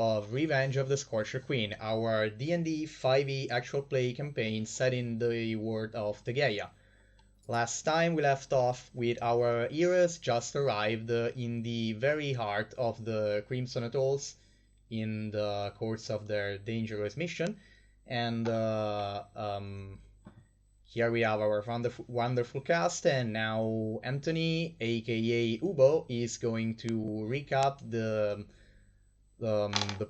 of Revenge of the Scorcher Queen, our D&D 5e actual play campaign set in the world of Tegeia. Last time we left off with our heroes just arrived in the very heart of the Crimson Atolls in the course of their dangerous mission, and here we have our wonderful cast, and now Anthony, aka Ubo, is going to recap the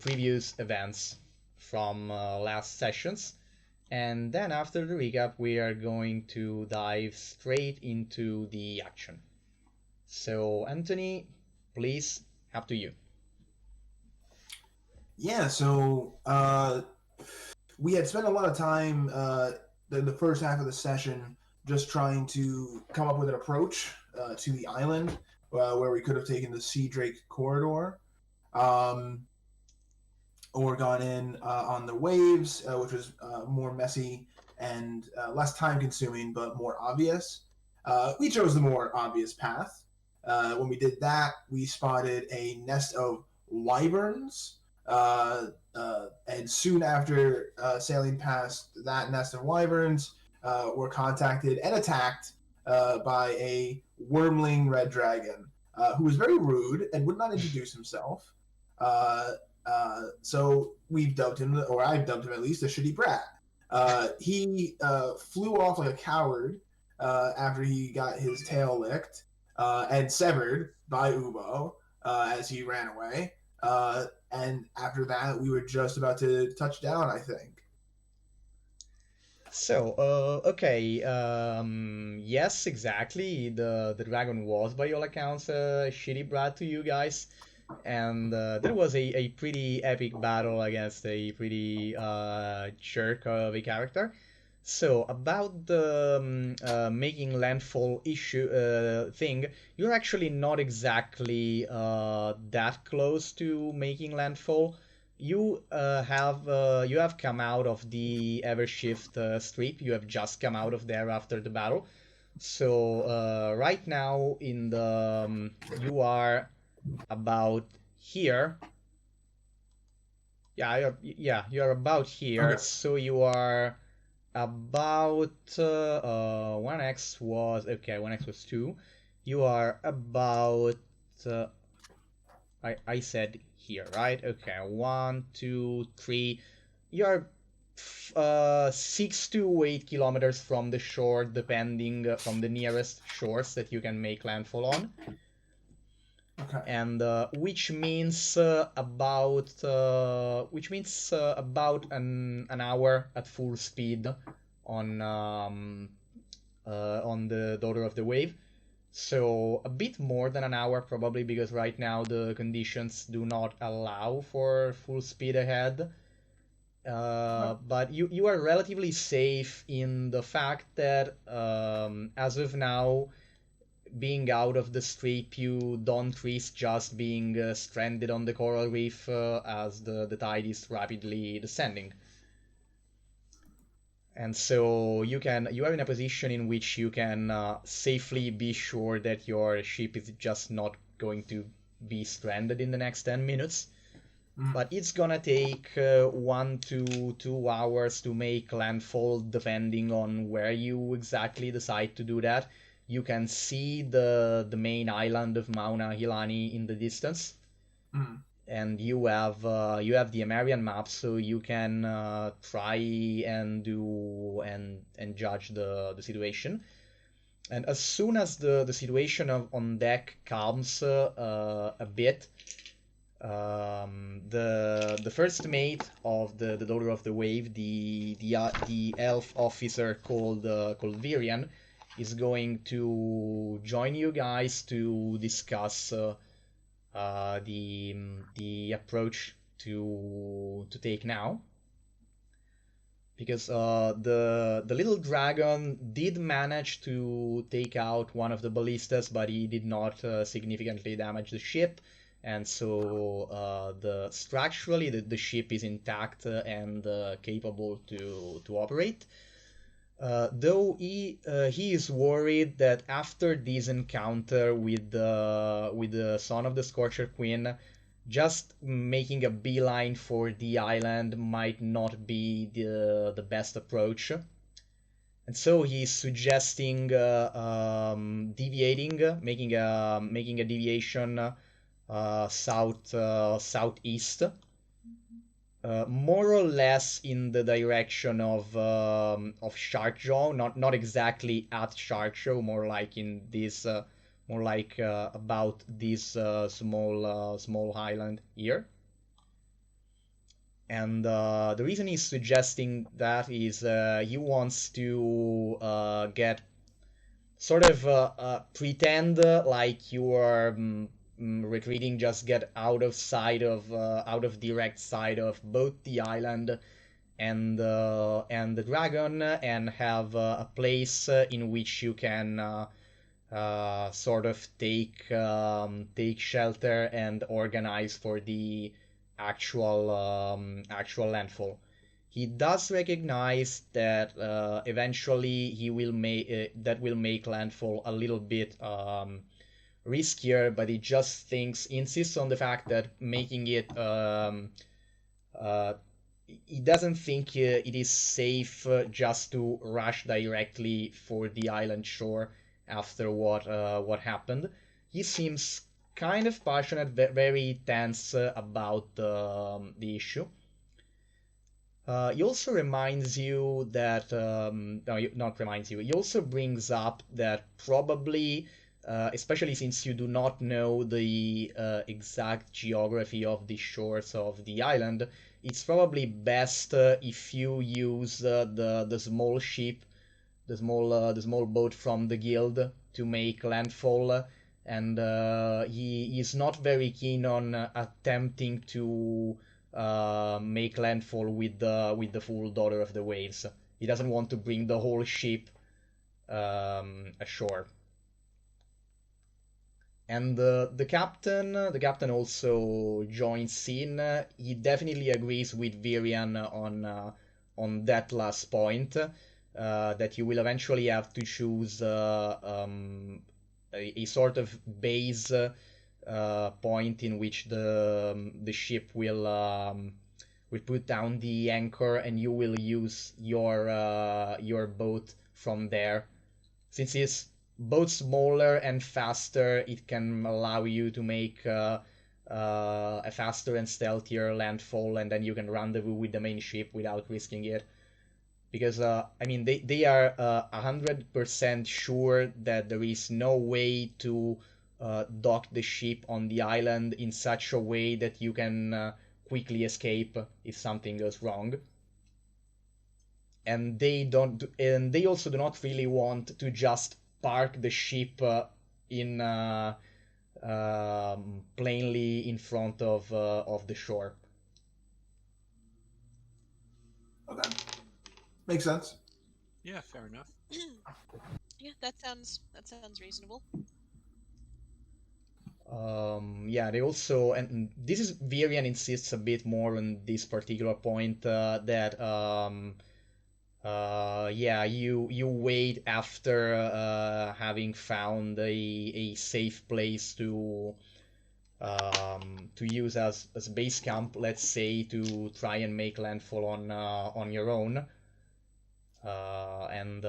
previous events from last sessions. And then after the recap, we are going to dive straight into the action. So, Anthony, please, up to you. Yeah, so we had spent a lot of time the first half of the session just trying to come up with an approach to the island where we could have taken the Sea Drake corridor. Or gone in on the waves, which was more messy and less time consuming, but more obvious. We chose the more obvious path. When we did that, we spotted a nest of wyverns. And soon after sailing past that nest of wyverns, were contacted and attacked by a wyrmling red dragon, who was very rude and would not introduce himself. So we've dubbed him, or I've dubbed him at least, a shitty brat. He flew off like a coward after he got his tail licked and severed by Ubo as he ran away. And after that, we were just about to touch down, I think. So, okay, yes, exactly. The dragon was, by all accounts, a shitty brat to you guys, and there was a pretty epic battle against a pretty jerk of a character. So, about the making landfall issue thing, you're actually not exactly that close to making landfall. You have come out of the Evershift strip. You have just come out of there after the battle. So right now in the you are about here. You're about here. Okay. So you are about 1x was okay. 1x was 2. You are about uh, I said here, right? Okay, 1, 2, 3. You're 6 to 8 kilometers from the shore, depending from the nearest shores that you can make landfall on. Okay. And which means about an hour at full speed on the Daughter of the Wave. So a bit more than an hour probably, because right now the conditions do not allow for full speed ahead. But you are relatively safe in the fact that as of now, being out of the strip, you don't risk just being stranded on the coral reef as the tide is rapidly descending. And so you are in a position in which you can safely be sure that your ship is just not going to be stranded in the next 10 minutes. But it's gonna take 1 to 2 hours to make landfall, depending on where you exactly decide to do that. You can see the main island of Mauna Hilani in the distance. And you have the Amerian map, so you can try and do and judge the situation. And as soon as the situation on deck calms a bit, the first mate of the Daughter of the Wave, the elf officer called Virian, is going to join you guys to discuss the approach to take now, because the little dragon did manage to take out one of the ballistas, but he did not significantly damage the ship, and so structurally the ship is intact and capable to operate. Though he is worried that after this encounter with the son of the Scorcher Queen, just making a beeline for the island might not be the best approach. And so he's suggesting deviating, making a deviation southeast, more or less in the direction of Shark Jaw, not exactly at Shark Jaw, more like in this, more like about this small island here. And the reason he's suggesting that is he wants to get sort of pretend like you are retreating, just get out of direct sight of both the island and the dragon, and have a place in which you can sort of take shelter and organize for the actual landfall. He does recognize that eventually he will make landfall a little bit riskier, but he just insists on the fact that making it uh, he doesn't think it is safe just to rush directly for the island shore after what happened. He seems kind of passionate, very tense about the issue. He also reminds you that no, not reminds you. He also brings up that probably, especially since you do not know the exact geography of the shores of the island, it's probably best if you use the small ship, the small boat from the guild to make landfall. And he is not very keen on attempting to make landfall with the full Daughter of the Waves. He doesn't want to bring the whole ship ashore. And the captain also joins in. He definitely agrees with Virian on that last point. That you will eventually have to choose a sort of base point in which the ship will put down the anchor, and you will use your boat from there. Since it's both smaller and faster, it can allow you to make a faster and stealthier landfall, and then you can rendezvous with the main ship without risking it. Because I mean, they are 100% sure that there is no way to dock the ship on the island in such a way that you can quickly escape if something goes wrong. And they also do not really want to just park the ship in plainly in front of the shore. Okay, makes sense. Yeah, fair enough. Yeah, that sounds reasonable. Yeah, they also, and this is Virian insists a bit more on this particular point that yeah, you wait after having found a safe place to use as base camp, let's say, to try and make landfall on your own. And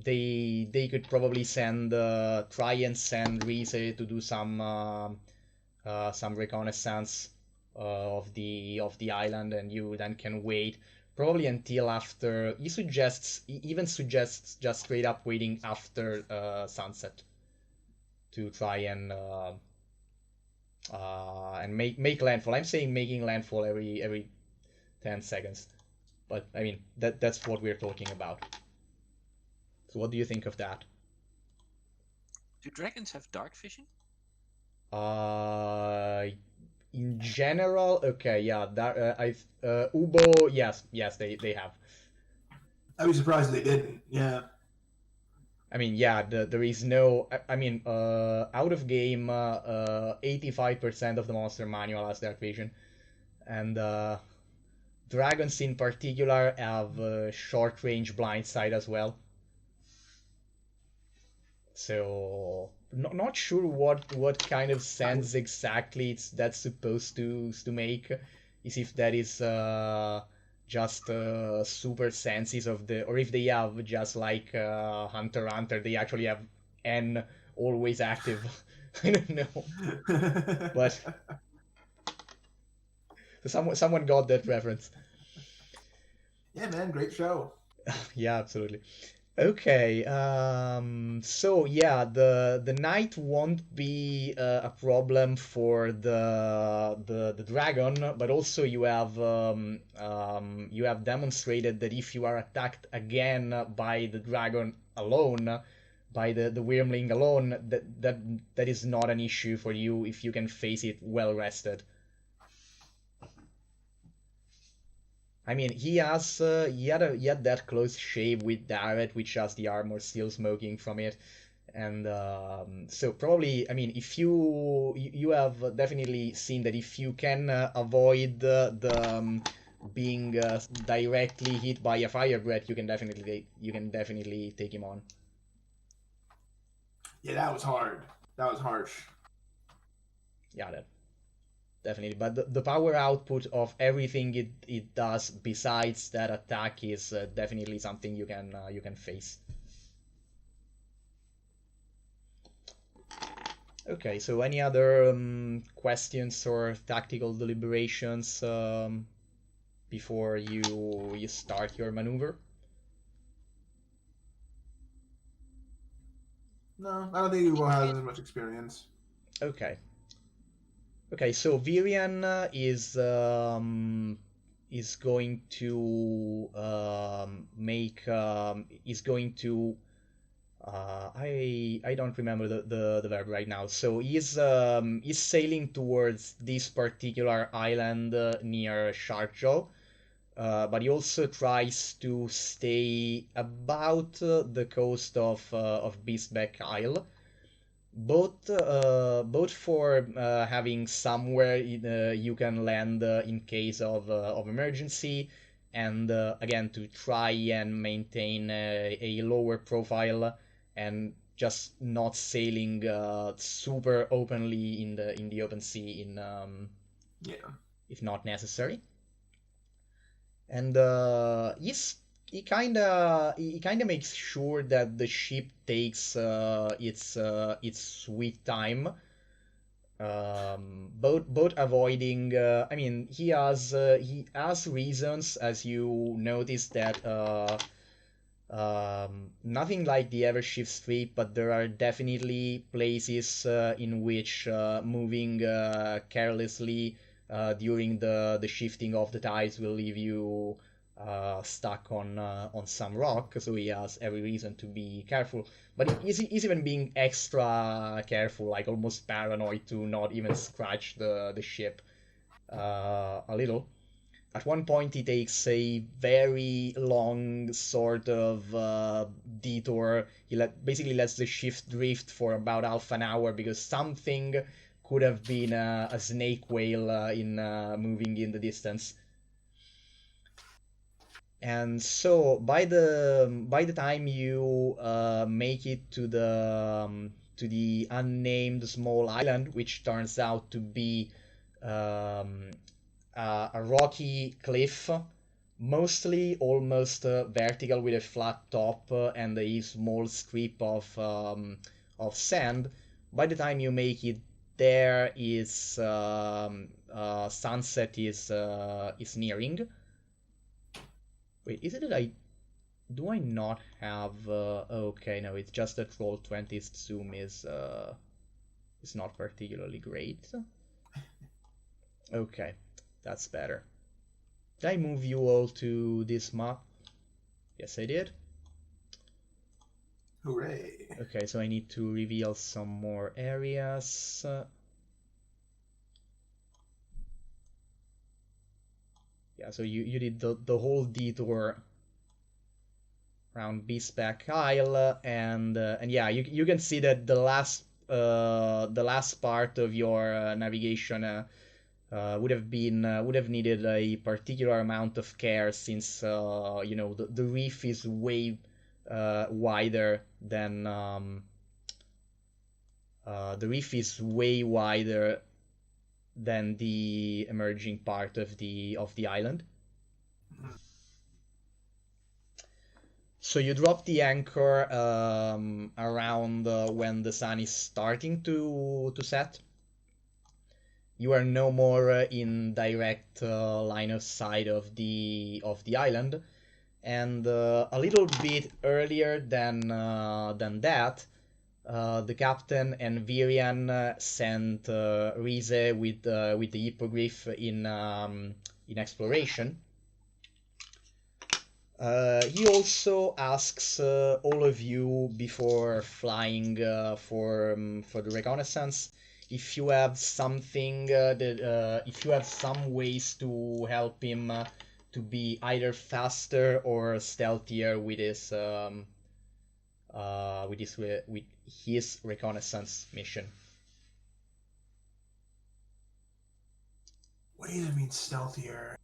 they could probably try and send Rize to do some reconnaissance of the island, and you then can wait probably until after. He even suggests just straight up waiting after sunset to try and make landfall. I'm saying making landfall every 10 seconds. But I mean that's what we're talking about. So what do you think of that? Do dragons have dark vision? In general, okay, yeah, that Ubo, yes, they have. I'd be surprised if they didn't. Yeah. I mean, yeah, there is no. I mean, out of game, 85% of the monster manual has dark vision, and dragons in particular have short range blind sight as well. So not sure what kind of sense exactly that's supposed to make. Is if that is just super senses of the, or if they have just like Hunter x Hunter, they actually have N always active. I don't know, but someone got that reference. Yeah, man, great show. Yeah, absolutely. Okay, so yeah, the knight won't be a problem for the dragon, but also you have demonstrated that if you are attacked again by the dragon alone, by the wyrmling alone, that is not an issue for you if you can face it well rested. I mean, he had that close shave with Darret, which has the armor still smoking from it, and so probably, I mean, if you have definitely seen that if you can avoid the being directly hit by a fire breath, you can definitely take him on. Yeah, that was hard. That was harsh. Yeah, that definitely. But the power output of everything it does besides that attack is definitely something you can face. Okay, so any other questions or tactical deliberations before you start your maneuver? No, I don't think Ubo has as much experience. Okay. Okay, so Virian is going to make is going to I don't remember the verb right now. So he's sailing towards this particular island near Sharkjaw, but he also tries to stay about the coast of Beastback Isle, both for having somewhere you can land in case of emergency, and again to try and maintain a lower profile and just not sailing super openly in the open sea Yeah. if not necessary. And he kind of makes sure that the ship takes its sweet time, both avoiding. I mean, he has reasons, as you notice, that nothing like the Evershift Street, but there are definitely places in which moving carelessly during the shifting of the tides will leave you stuck on some rock. So he has every reason to be careful. But he's even being extra careful, like almost paranoid to not even scratch the ship a little. At one point, he takes a very long sort of detour. Basically lets the ship drift for about half an hour because something could have been a snake whale in moving in the distance. And so by the time you make it to the unnamed small island, which turns out to be um, a rocky cliff, mostly almost vertical with a flat top and a small strip of sand. By the time you make it there, is sunset is nearing. Wait, is it that I do I not have? Okay, no, it's just that Roll20's zoom is not particularly great. Okay, that's better. Did I move you all to this map? Yes, I did. Hooray. Okay, so I need to reveal some more areas. Yeah, so you did the whole detour around Beastback Isle, and yeah, you can see that the last part of your navigation would have needed a particular amount of care since you know the reef is way wider the reef is way wider than the emerging part of the island. So you drop the anchor around when the sun is starting to set. You are no more in direct line of sight of the island, and a little bit earlier than that, the captain and Virian sent Rize with the hippogriff in exploration. He also asks all of you before flying for the reconnaissance if you have something if you have some ways to help him to be either faster or stealthier with his reconnaissance mission. What do you mean stealthier?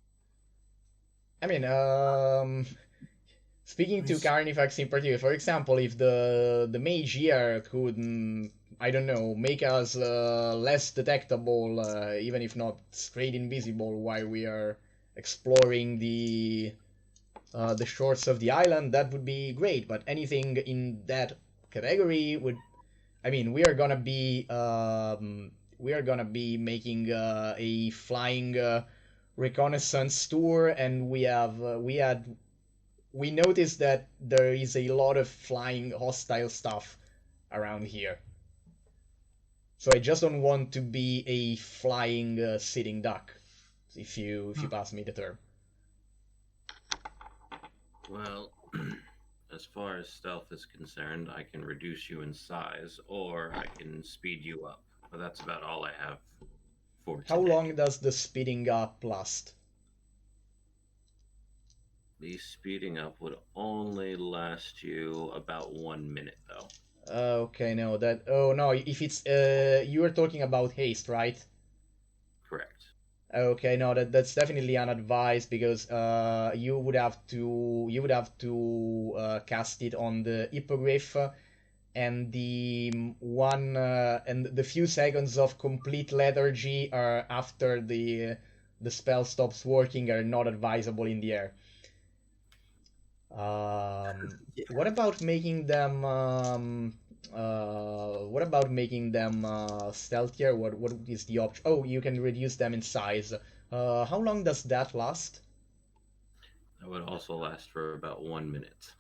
I mean, speaking to Carnifax in particular, for example, if the mage here could, I don't know, make us less detectable, even if not straight invisible, while we are exploring the shores of the island, that would be great. But anything in that category would, I mean, we are gonna be making a flying reconnaissance tour, and we noticed that there is a lot of flying hostile stuff around here. So I just don't want to be a flying sitting duck, if you pass me the term. Well, as far as stealth is concerned, I can reduce you in size, or I can speed you up. But that's about all I have for today. How long does the speeding up last? The speeding up would only last you about 1 minute, though. Okay, no, that... Oh, no, if it's... you were talking about haste, right? Correct. Okay, no, that's definitely unadvised, because you would have to cast it on the hippogriff, and the few seconds of complete lethargy are after the spell stops working are not advisable in the air. What about making them stealthier? What is the option? Oh, you can reduce them in size. How long does that last? That would also last for about 1 minute.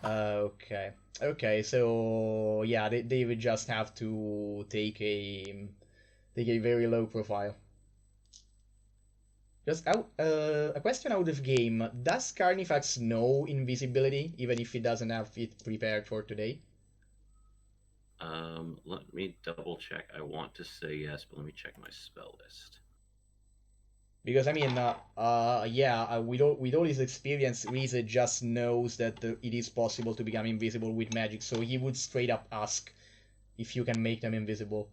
Okay. Okay, so yeah, they would just have to take a very low profile. Just a question out of game. Does Carnifax know invisibility, even if he doesn't have it prepared for today? Let me double check. I want to say yes, but let me check my spell list. Because I mean, with all his experience, Rize just knows that it is possible to become invisible with magic, so he would straight up ask if you can make them invisible.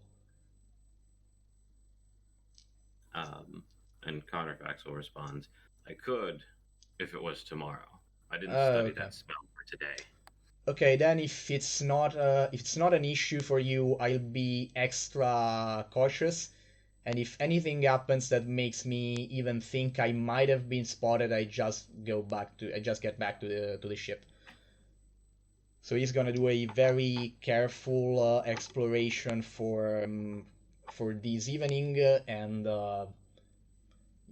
And Carnifax will respond, I could if it was tomorrow. I didn't study that spell for today. Okay, then if it's not an issue for you, I'll be extra cautious, and if anything happens that makes me even think I might have been spotted, I just get back to the ship. So he's gonna do a very careful exploration for this evening, and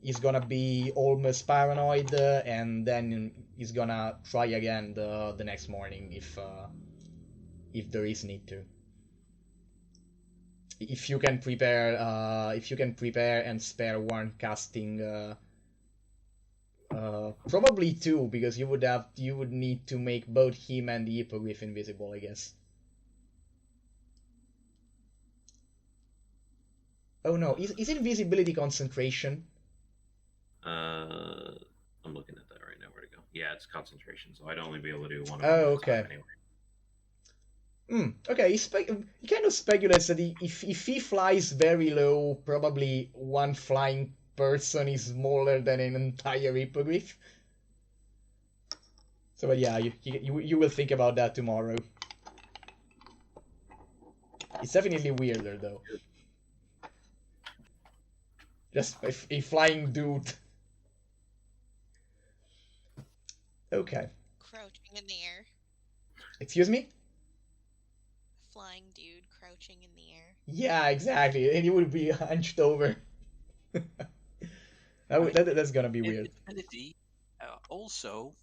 he's gonna be almost paranoid, and then he's gonna try again the next morning if there is need to. If you can prepare and spare one casting, probably two, because you would need to make both him and the hippogriff invisible, I guess. Oh no, is invisibility concentration? I'm looking at that right now. Where to go? Yeah, it's concentration, so I'd only be able to do one of them. Oh, okay. Anyway. Okay, he kind of speculates that if he flies very low, probably one flying person is smaller than an entire hippogriff. So, but yeah, you will think about that tomorrow. It's definitely weirder though. Just a flying dude. Okay. Crouching in the air. Excuse me? Flying dude crouching in the air. Yeah, exactly. And he would be hunched over. That's gonna be weird. Invisibility also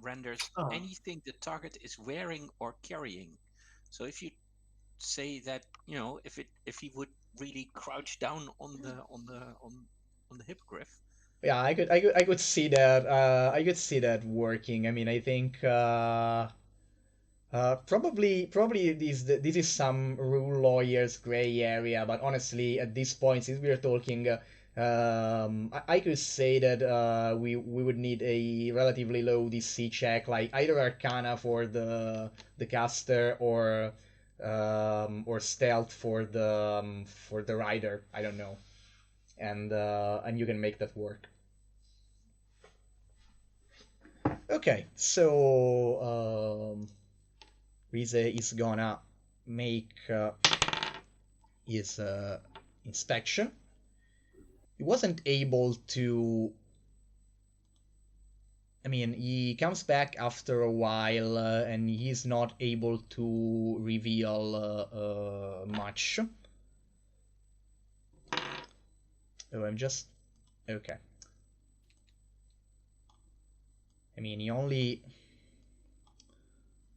renders Oh. anything the target is wearing or carrying. So if you say that, you know, if he would really crouch down on the hippogriff. Yeah, I could see that. I could see that working. I mean, I think probably this is some rule lawyer's gray area, but honestly, at this point, since we are talking, I could say that we would need a relatively low DC check, like either Arcana for the caster or Stealth for the rider. I don't know, and you can make that work. Okay, so Rize is gonna make his inspection. He wasn't able to. I mean, he comes back after a while and he's not able to reveal much. Oh, I'm just. Okay. I mean, he only.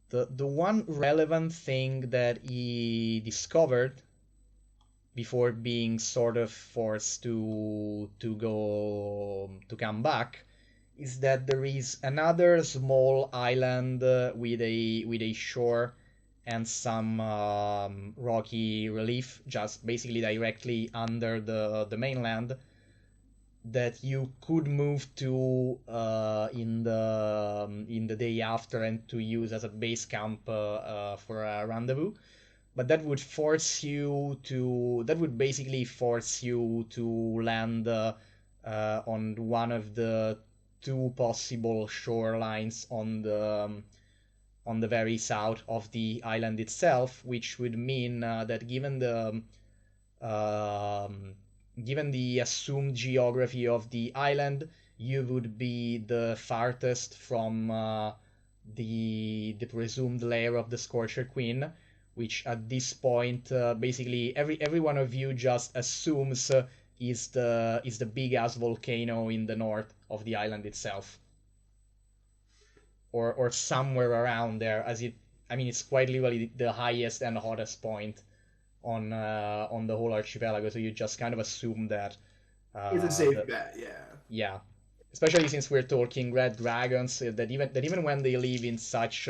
The one relevant thing that he discovered before being sort of forced to come back is that there is another small island with a shore and some rocky relief just basically directly under the mainland that you could move to in the day after and to use as a base camp for a rendezvous, but that would basically force you to land on one of the two possible shorelines on the very south of the island itself, which would mean that given the assumed geography of the island, you would be the farthest from the presumed lair of the Scorcher Queen, which at this point, basically every one of you just assumes is the big ass volcano in the north of the island itself, or somewhere around there, as I mean, it's quite literally the highest and hottest point on the whole archipelago, so you just kind of assume that It's a safe bet, yeah. yeah, especially since we're talking red dragons that even when they live in such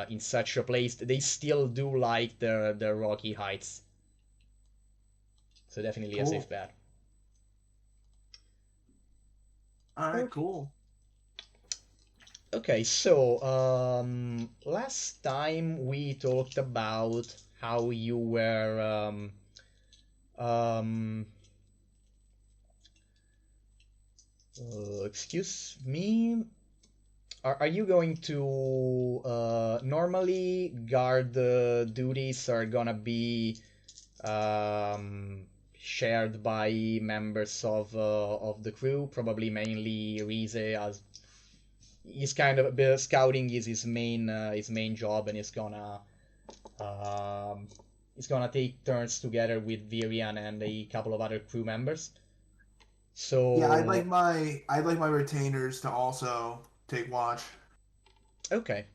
in such a place, they still do like their rocky heights. So definitely a safe bet. All right, cool. Okay, so last time we talked about how you were excuse me. Are you going to normally guard duties are gonna be shared by members of the crew, probably mainly Rize, as he's kind of scouting is his main job, and he's gonna take turns together with Virian and a couple of other crew members. So yeah, I'd like my retainers to also take watch. Okay.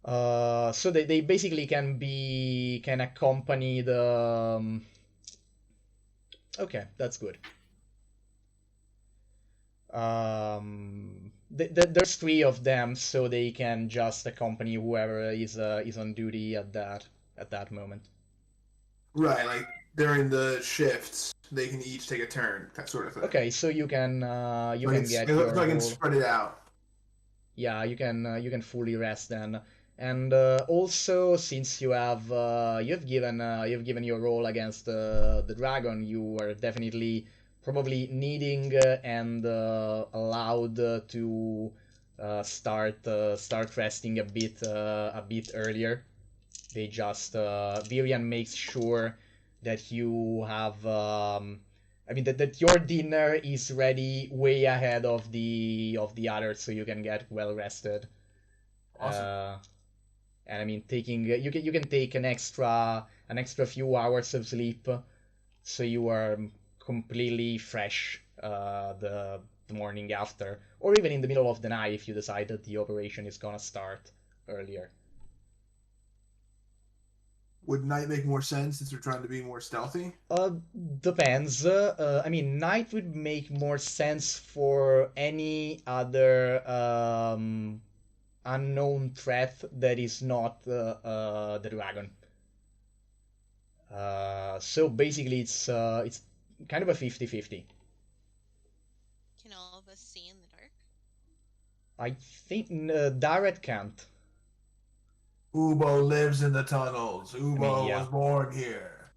So they basically can accompany the. Okay, that's good. There's three of them, so they can just accompany whoever is on duty at that moment. Right, like during the shifts, they can each take a turn, that sort of thing. Okay, so you can get so your I can whole... spread it out. Yeah, you can fully rest then. And also, since you've given your roll against the dragon, you are definitely probably needing and allowed to start resting a bit earlier. They just Virian makes sure that you have that your dinner is ready way ahead of the others, so you can get well rested. Awesome. And I mean, taking you can take an extra few hours of sleep, so you are completely fresh the morning after, or even in the middle of the night if you decide that the operation is gonna start earlier. Would night make more sense since we're trying to be more stealthy? Depends. I mean, night would make more sense for any other unknown threat that is not the dragon. So basically, it's kind of a 50-50. Can all of us see in the dark? I think Darret can't. Ubo lives in the tunnels. Ubo Yeah. was born here.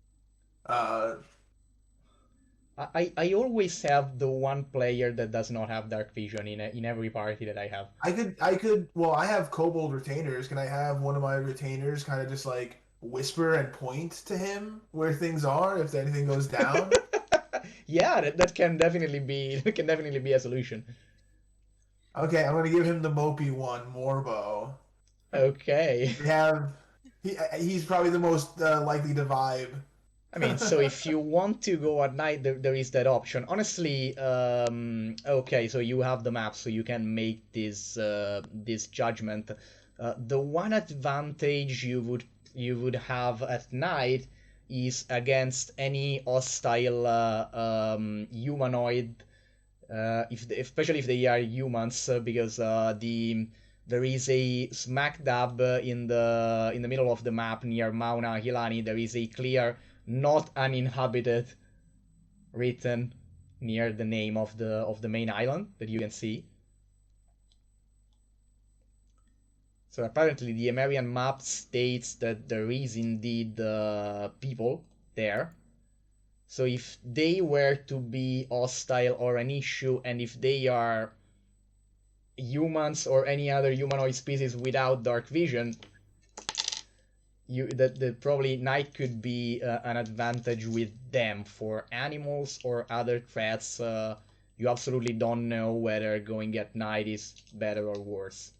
I always have the one player that does not have dark vision in every party that I have. I could. Well, I have Kobold retainers. Can I have one of my retainers kind of just like whisper and point to him where things are if anything goes down? Yeah, that can definitely be a solution. Okay, I'm gonna give him the mopey one, Morbo. Okay. He's probably the most likely to vibe. I mean, so if you want to go at night, there is that option. Honestly, okay, so you have the map, so you can make this judgment. The one advantage you would have at night is against any hostile humanoid, especially if they are humans, because there is a smack dab in the middle of the map near Mauna Hilani. There is a clear "not uninhabited" written near the name of the main island that you can see. So apparently the Emerian map states that there is indeed people there. So if they were to be hostile or an issue, and if they are humans or any other humanoid species without dark vision, that probably night could be an advantage with them. For animals or other threats, you absolutely don't know whether going at night is better or worse.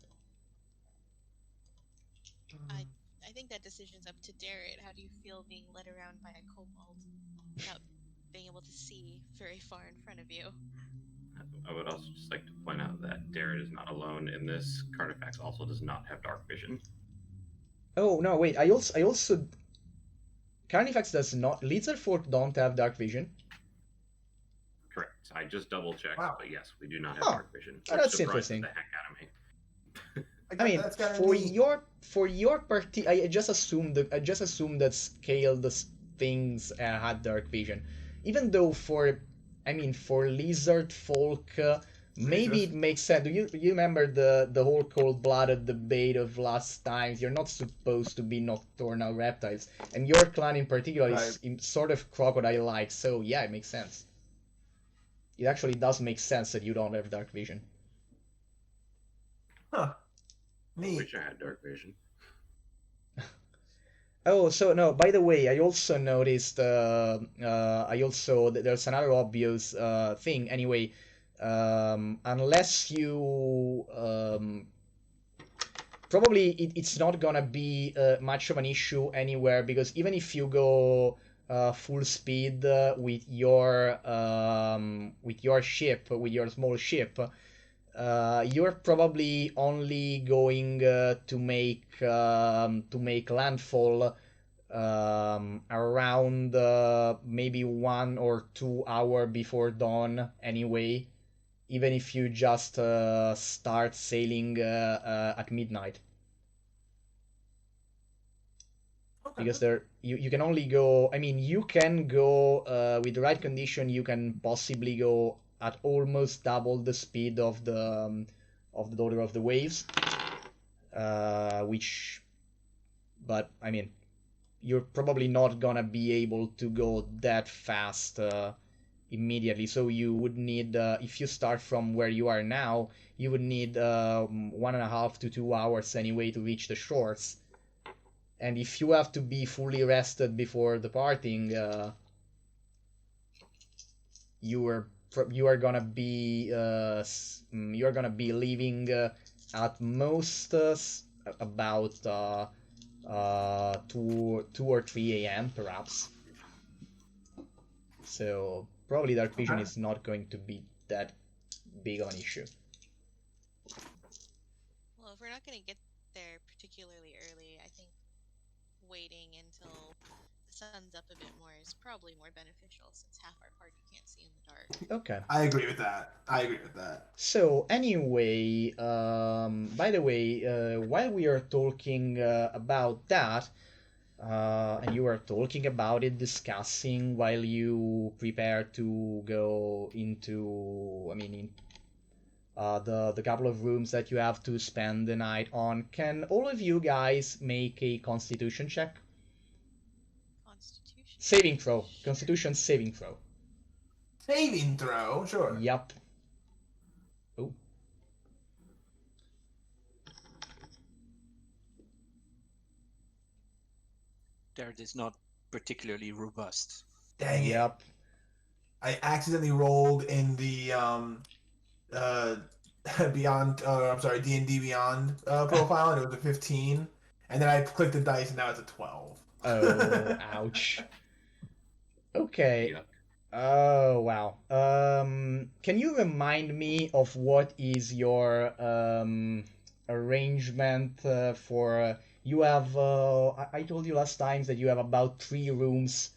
I think that decision's up to Darret. How do you feel being led around by a kobold without being able to see very far in front of you? I would also just like to point out that Darret is not alone in this. Carnifax also does not have dark vision. Oh no, wait! I also Carnifax does not. Lizardfolk don't have dark vision. Correct. I just double checked, Wow. But yes, we do not have dark vision. Oh, that's interesting. The heck out of me. I mean, for your party, I just assumed that scaled things had dark vision, even though for Lizardfolk, maybe it makes sense. Do you remember the whole cold-blooded debate of last times? You're not supposed to be nocturnal reptiles, and your clan in particular is sort of crocodile-like. So yeah, it makes sense. It actually does make sense that you don't have dark vision. Huh. I wish I had dark vision. Oh, so no, by the way, I also noticed, there's another obvious thing. Anyway, unless you, probably it's not gonna be much of an issue anywhere, because even if you go full speed with your ship, with your small ship, you're probably only going to make landfall around maybe 1 or 2 hours before dawn anyway, even if you just start sailing at midnight. Okay. Because you can only go. I mean, you can go with the right condition. You can possibly go at almost double the speed of the Daughter of the Waves, but I mean, you're probably not gonna be able to go that fast immediately. So you would need, if you start from where you are now, you would need 1.5 to 2 hours anyway to reach the shores. And if you have to be fully rested before departing, you are gonna be leaving at most about 2 or 3 a.m. perhaps. So probably dark vision is not going to be that big of an issue. Well, if we're not going to get there particularly early, I think waiting until the sun's up a bit more is probably more beneficial, since half our party can't see in the dark. Okay. I agree with that. So anyway, by the way, while we are talking about that, and you are talking about it, discussing while you prepare to go into, the couple of rooms that you have to spend the night on, can all of you guys make a Constitution check? Constitution. Saving throw. Sure. Constitution saving throw. Saving throw, sure. Yep. Oh. Derek is not particularly robust. Dang it. Yep. I accidentally rolled in the Beyond, I'm sorry, D&D Beyond profile, and it was a 15. And then I clicked the dice, and now it's a 12. Oh, ouch. Okay. Yuck. Oh, wow. Can you remind me of what is your arrangement for... you have... I told you last time that you have about 3 rooms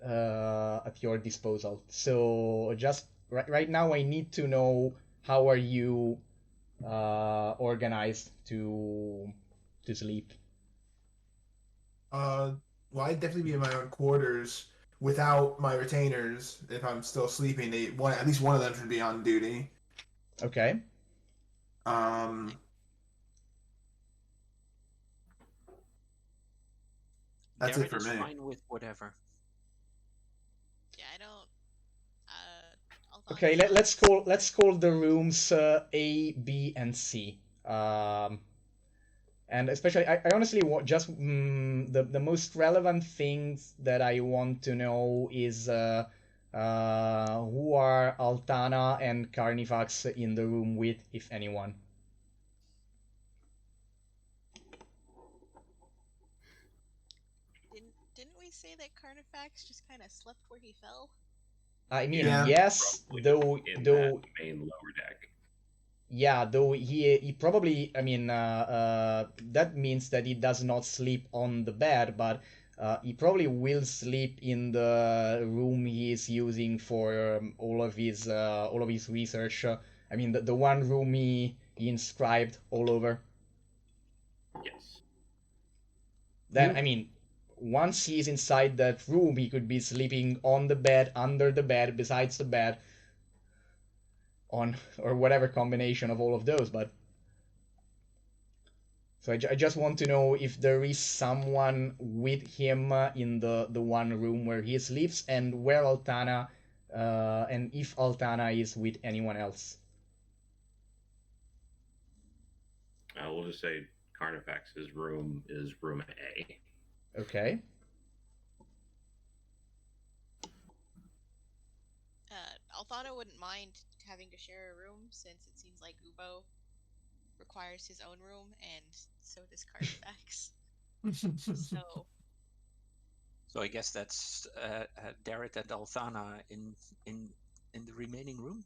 at your disposal. So just right now I need to know how are you organized to sleep. Well, I'd definitely be in my own quarters without my retainers. If I'm still sleeping, at least one of them should be on duty. Okay. That's Derek it for is me. fine with whatever. Yeah, I don't. Okay, let's call the rooms A, B, and C. And especially, I honestly want just the most relevant things that I want to know is who are Altana and Carnifax in the room with, if anyone. Didn't we say that Carnifax just kind of slept where he fell? I mean, Yeah. yes, Probably though in though. that main lower deck. Yeah, though he probably, that means that he does not sleep on the bed, but he probably will sleep in the room he is using for all of his research. The one room he inscribed all over. Yes. Then, once he's inside that room, he could be sleeping on the bed, under the bed, besides the bed, on or whatever combination of all of those. But so I just want to know if there is someone with him in the one room where he sleeps, and where Altana, and if Altana is with anyone else. We'll just say Carnifax's room is room A. Okay. Althana wouldn't mind having to share a room, since it seems like Ubo requires his own room, and so does Carnifax. So I guess that's Derek and Althana in the remaining room.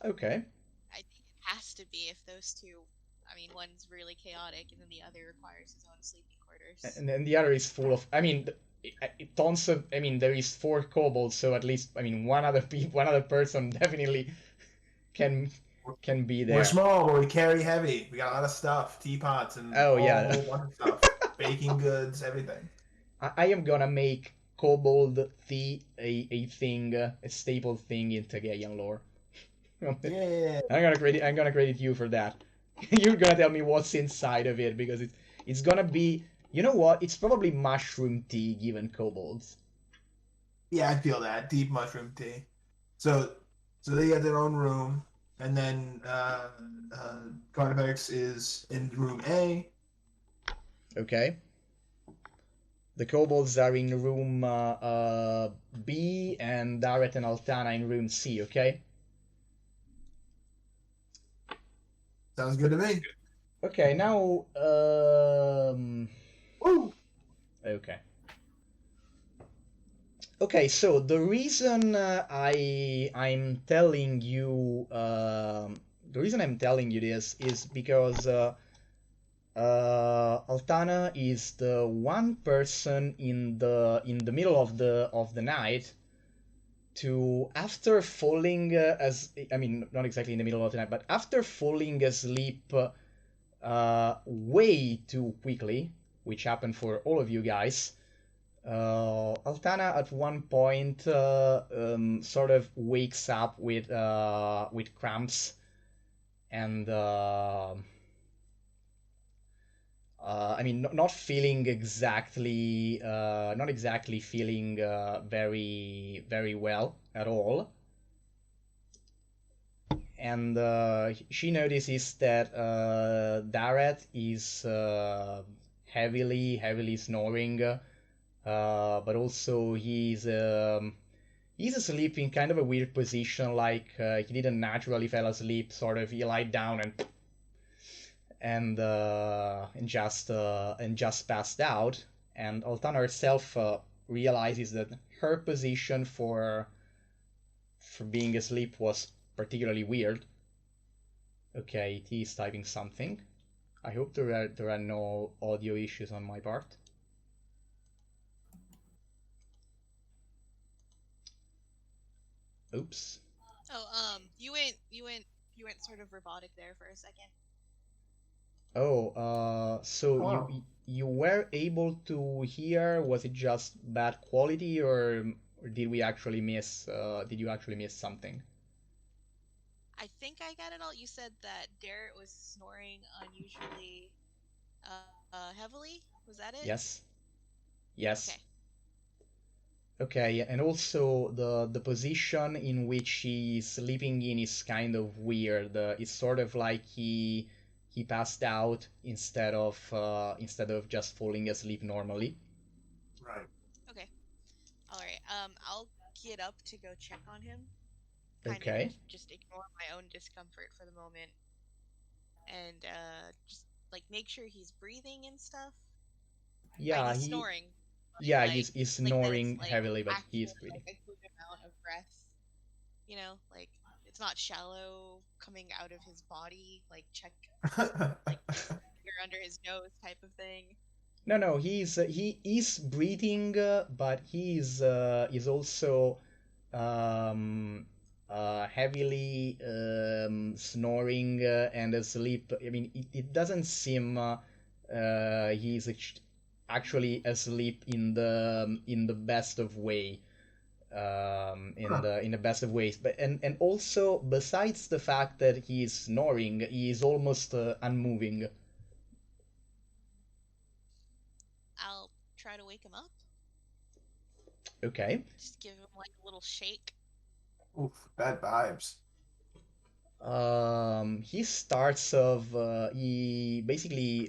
Okay. I think it has to be, if those two. One's really chaotic, and then the other requires his own sleeping quarters. And then the other is full of. Tons of. There is 4 kobolds, so at least one other person definitely can be there. We're small, but we carry heavy. We got a lot of stuff, teapots, and Oh, yeah. a whole bunch of stuff, baking goods, everything. I am gonna make Kobold a thing, a staple thing in Tagayan lore. Yeah. I'm gonna credit you for that. You're gonna tell me what's inside of it, because it's gonna be, you know what? It's probably mushroom tea given kobolds. Yeah, I feel that. Deep mushroom tea. So they get their own room, and then Carnifax is in room A. Okay. The kobolds are in room B, and Daret and Altana in room C, okay? Sounds good to me. Okay, now... Woo! Okay. Okay, so the reason I'm telling you this is because Altana is the one person in the middle of the night to, after falling as I mean, not exactly in the middle of the night, but after falling asleep way too quickly, which happened for all of you guys. Altana at one point sort of wakes up with cramps and I mean, not feeling exactly, not exactly feeling very well at all. And she notices that Daret is heavily snoring, but also he's asleep in kind of a weird position, like he didn't naturally fall asleep. Sort of, he lied down and just passed out. And Altana herself realizes that her position for being asleep was particularly weird. Okay, he is typing something. I hope there are no audio issues on my part. Oops. Oh, you went sort of robotic there for a second. Oh, so Wow. you were able to hear? Was it just bad quality, or did we actually miss? Did you actually miss something? I think I got it all. You said that Derek was snoring unusually heavily. Was that it? Yes. Okay. Yes. Okay, and also the position in which he's sleeping in is kind of weird. It's sort of like he passed out instead of just falling asleep normally. Right. Okay. All right. I'll get up to go check on him. Kind of Okay. just ignore my own discomfort for the moment, and just like make sure he's breathing and stuff. Right. Yeah, He's snoring, but yeah, like he's that's snoring like heavily, but he's actual breathing. like a good amount of breath. Like it's not shallow coming out of his body. Like check like finger under his nose type of thing. No, he is breathing, but he's also um, heavily snoring and asleep. I mean, it doesn't seem he's actually asleep in the best of way. Huh. In the best of ways, but and also, besides the fact that he's snoring, he is almost unmoving. I'll try to wake him up. Okay. Just give him like a little shake. Oof, bad vibes. He starts of he basically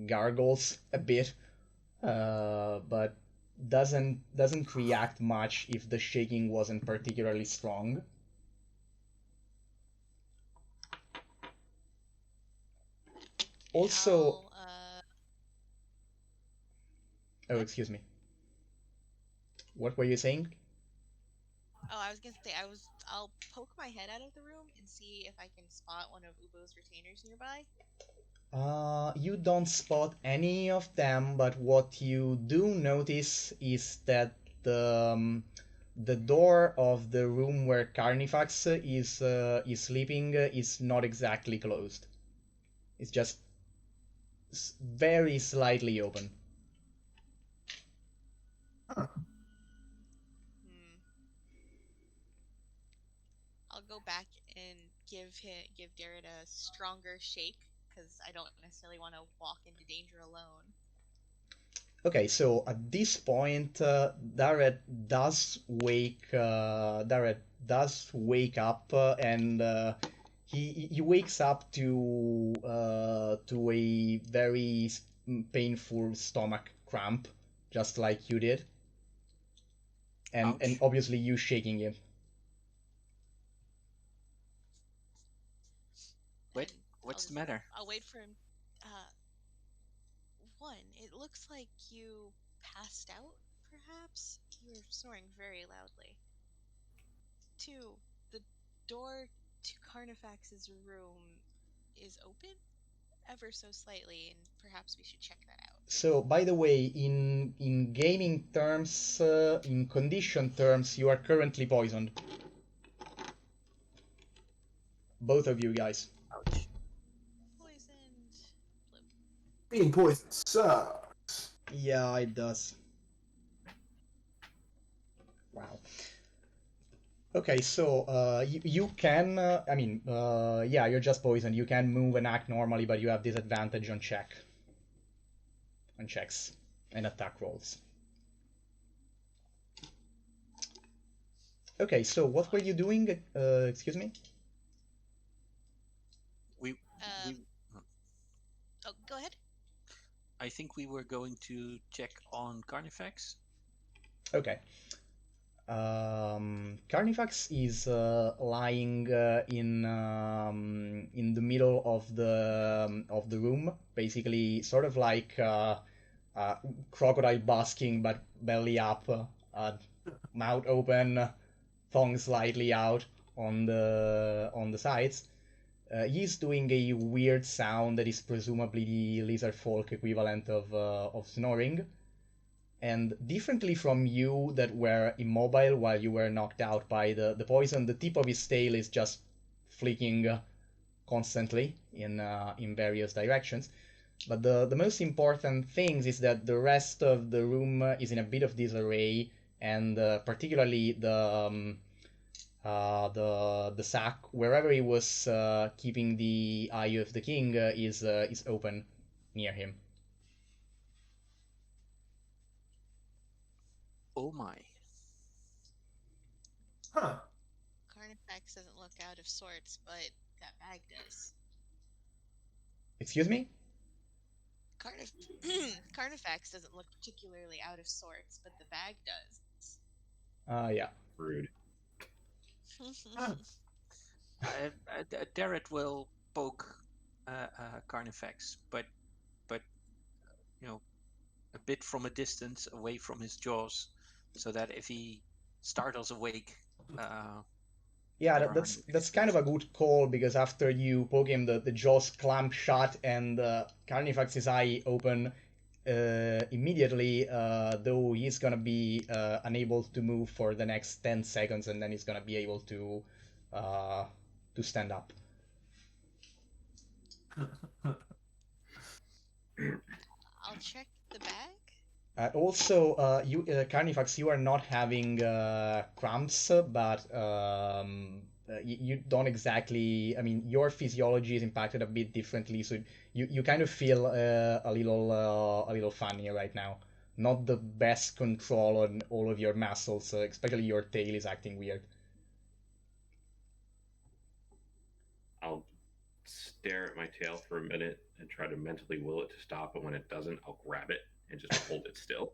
gargles a bit, but doesn't react much if the shaking wasn't particularly strong. Also, oh, excuse me. What were you saying? Oh, I was gonna say I'll poke my head out of the room and see if I can spot one of Ubo's retainers nearby. You don't spot any of them, but what you do notice is that the door of the room where Carnifax is sleeping is not exactly closed. It's just very slightly open. Huh. I'll go back and give Darren a stronger shake because I don't necessarily want to walk into danger alone. Okay, so at this point, Daret does wake up, and he wakes up to a very painful stomach cramp, just like you did, and Ouch. obviously you shaking him. Wait, And what's the just- matter? I'll wait for him. One, it looks like you passed out, perhaps? You're snoring very loudly. Two, the door to Carnifax's room is open ever so slightly, and perhaps we should check that out. So, by the way, in gaming terms, in condition terms, you are currently poisoned. Both of you guys. Ouch. Poisoned. Blue. Being poisoned sucks. Yeah, it does. Wow. Okay, so you can, yeah, you're just poisoned. You can move and act normally, but you have disadvantage on checks and attack rolls. Okay, so what were you doing? Excuse me? We, Oh, go ahead. I think we were going to check on Carnifax. Okay. Carnifax is lying in the middle of the room, basically sort of like crocodile basking, but belly up, mouth open, tongue slightly out on the sides. He's doing a weird sound that is presumably the Lizardfolk equivalent of snoring. And differently from you that were immobile while you were knocked out by the poison, the tip of his tail is just flicking constantly in various directions. But the most important thing is that the rest of the room is in a bit of disarray, and particularly the sack, wherever he was keeping the Eye of the King, is open near him. Oh my. Huh. Carnifax doesn't look out of sorts, but that bag does. Excuse me? Carnifax doesn't look particularly out of sorts, but the bag does. Yeah. Rude. Darrett will poke Carnifax, but you know, a bit from a distance away from his jaws, so that if he startles awake, Yeah, there are that's kind of a good call, because after you poke him, the jaws clamp shut and Carnifax's eye open immediately, though he's gonna be unable to move for the next 10 seconds, and then he's gonna be able to stand up. I'll check the bag. Also, you Carnifax, you are not having cramps, but you don't exactly. I mean, your physiology is impacted a bit differently, so you kind of feel a little funny right now. Not the best control on all of your muscles, especially your tail is acting weird. I'll stare at my tail for a minute and try to mentally will it to stop, and when it doesn't, I'll grab it and just hold it still.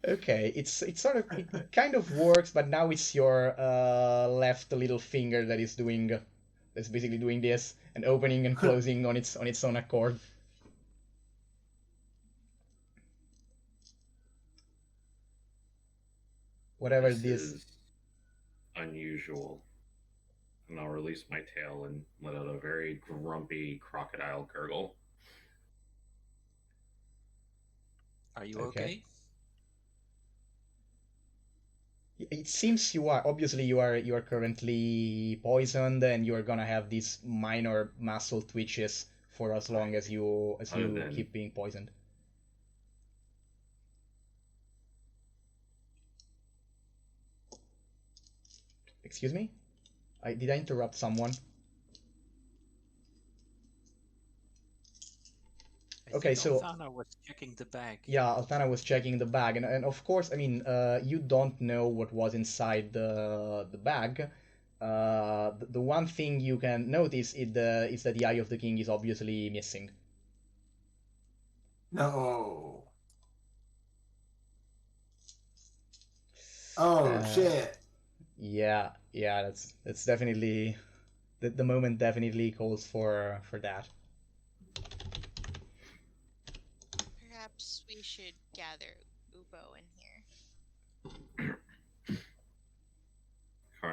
Okay, it kind of works, but now it's your left little finger that's basically doing this and opening and closing on its own accord. Whatever this is unusual. And I'll release my tail and let out a very grumpy crocodile gurgle. Are you Okay. okay? It seems you are. Obviously, you are currently poisoned, and you are gonna have these minor muscle twitches for as long as you keep being poisoned. Excuse me? Did I interrupt someone? Okay, think so Althana was checking the bag. yeah, Altana was checking the bag, and of course, I mean, you don't know what was inside the bag. The one thing you can notice is that the Eye of the King is obviously missing. No. Oh Uh, shit. yeah, that's definitely the moment definitely calls for that. Perhaps we should gather Ubo in here.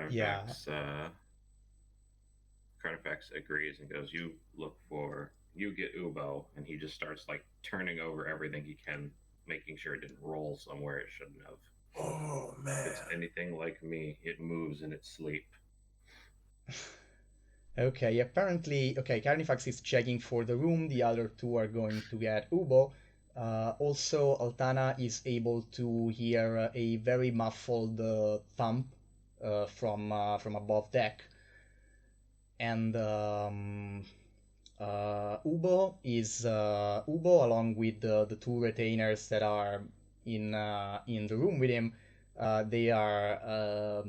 Yeah. Carnifax agrees and goes, you get Ubo, and he just starts like turning over everything he can, making sure it didn't roll somewhere it shouldn't have. Oh If man. it's anything like me, it moves in its sleep. Okay, apparently, okay, Carnifax is checking for the room, the other two are going to get Ubo. Also, Altana is able to hear a very muffled thump from above deck. And Ubo, along with the two retainers that are in the room with him. They are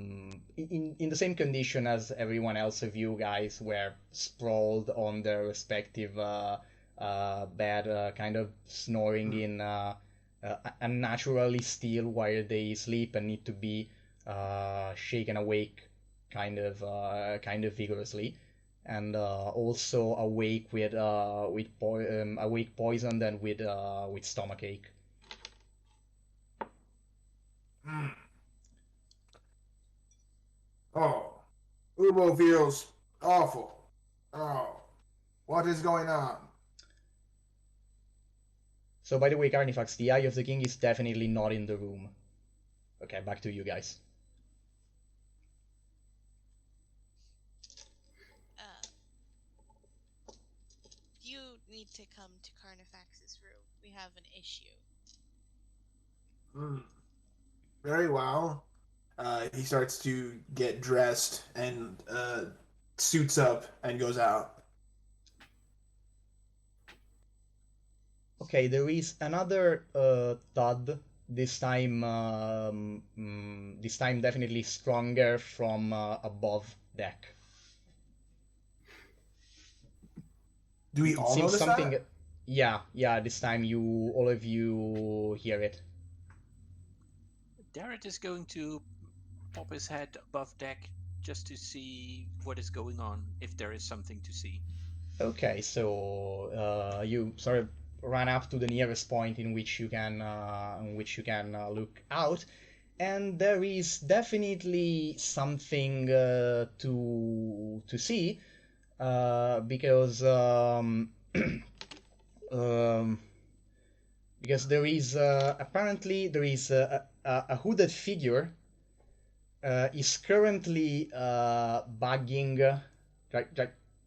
in the same condition as everyone else of you guys, were sprawled on their respective bed, kind of snoring in unnaturally still while they sleep and need to be shaken awake, kind of vigorously, and also awake awake poisoned and with stomachache. Mm. Oh. Ubo feels awful. Oh. What is going on? So, by the way, Carnifax, the Eye of the King is definitely not in the room. Okay, back to you guys. You need to come to Carnifax's room. We have an issue. Mm. Very well. He starts to get dressed and suits up and goes out. Okay, there is another thud. This time definitely stronger from above deck. Do we It all seems notice something. that? Yeah. This time all of you hear it. Darrett is going to pop his head above deck just to see what is going on, if there is something to see. Okay, so you sort of run up to the nearest point in which you can look out, and there is definitely something to see, because um, because there is apparently there is a hooded figure is currently bugging,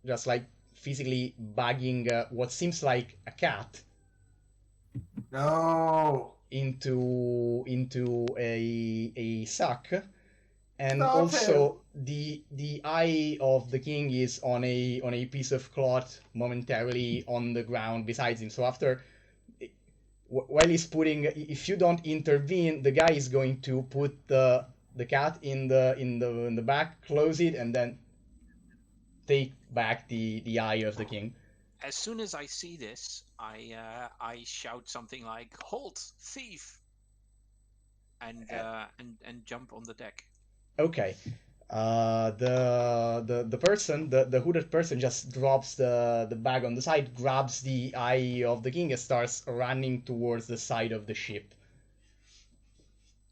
just like physically bugging what seems like a cat No. into a sack, and Stop him. also the eye of the king is on a piece of cloth momentarily on the ground besides him. So after, while he's putting, if you don't intervene, the guy is going to put the cat in the back, close it, and then take back the eye of the king. As soon as I see this, I shout something like "Halt, thief!" and jump on the deck. Okay. The person, the hooded person, just drops the bag on the side, grabs the eye of the king, and starts running towards the side of the ship.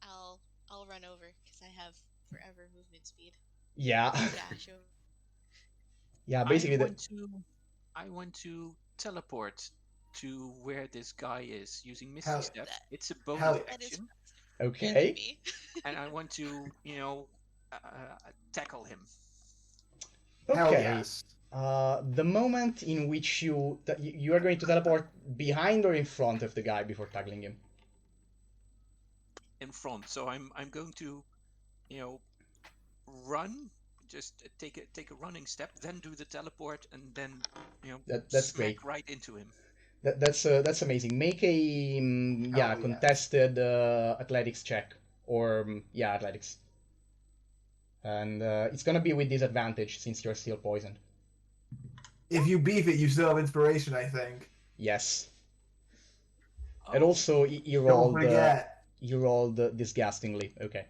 I'll run over because I have forever movement speed. Yeah. Dash over. Yeah, basically I want to teleport to where this guy is using Misty Hell- Step. That- It's a bonus hell- That is action, Okay. enemy. and I want to, tackle him. Hell Okay. yes. The moment in which you are going to teleport behind or in front of the guy before tackling him. In front, so I'm going to, run, just take a running step, then do the teleport, and then That's smack great. right into him. That's amazing. Make a Yes. contested athletics check or athletics, and it's gonna be with disadvantage since you're still poisoned. If you beef it, you still have inspiration, I think. Yes, Oh, and also you Don't rolled forget. disgustingly. Okay.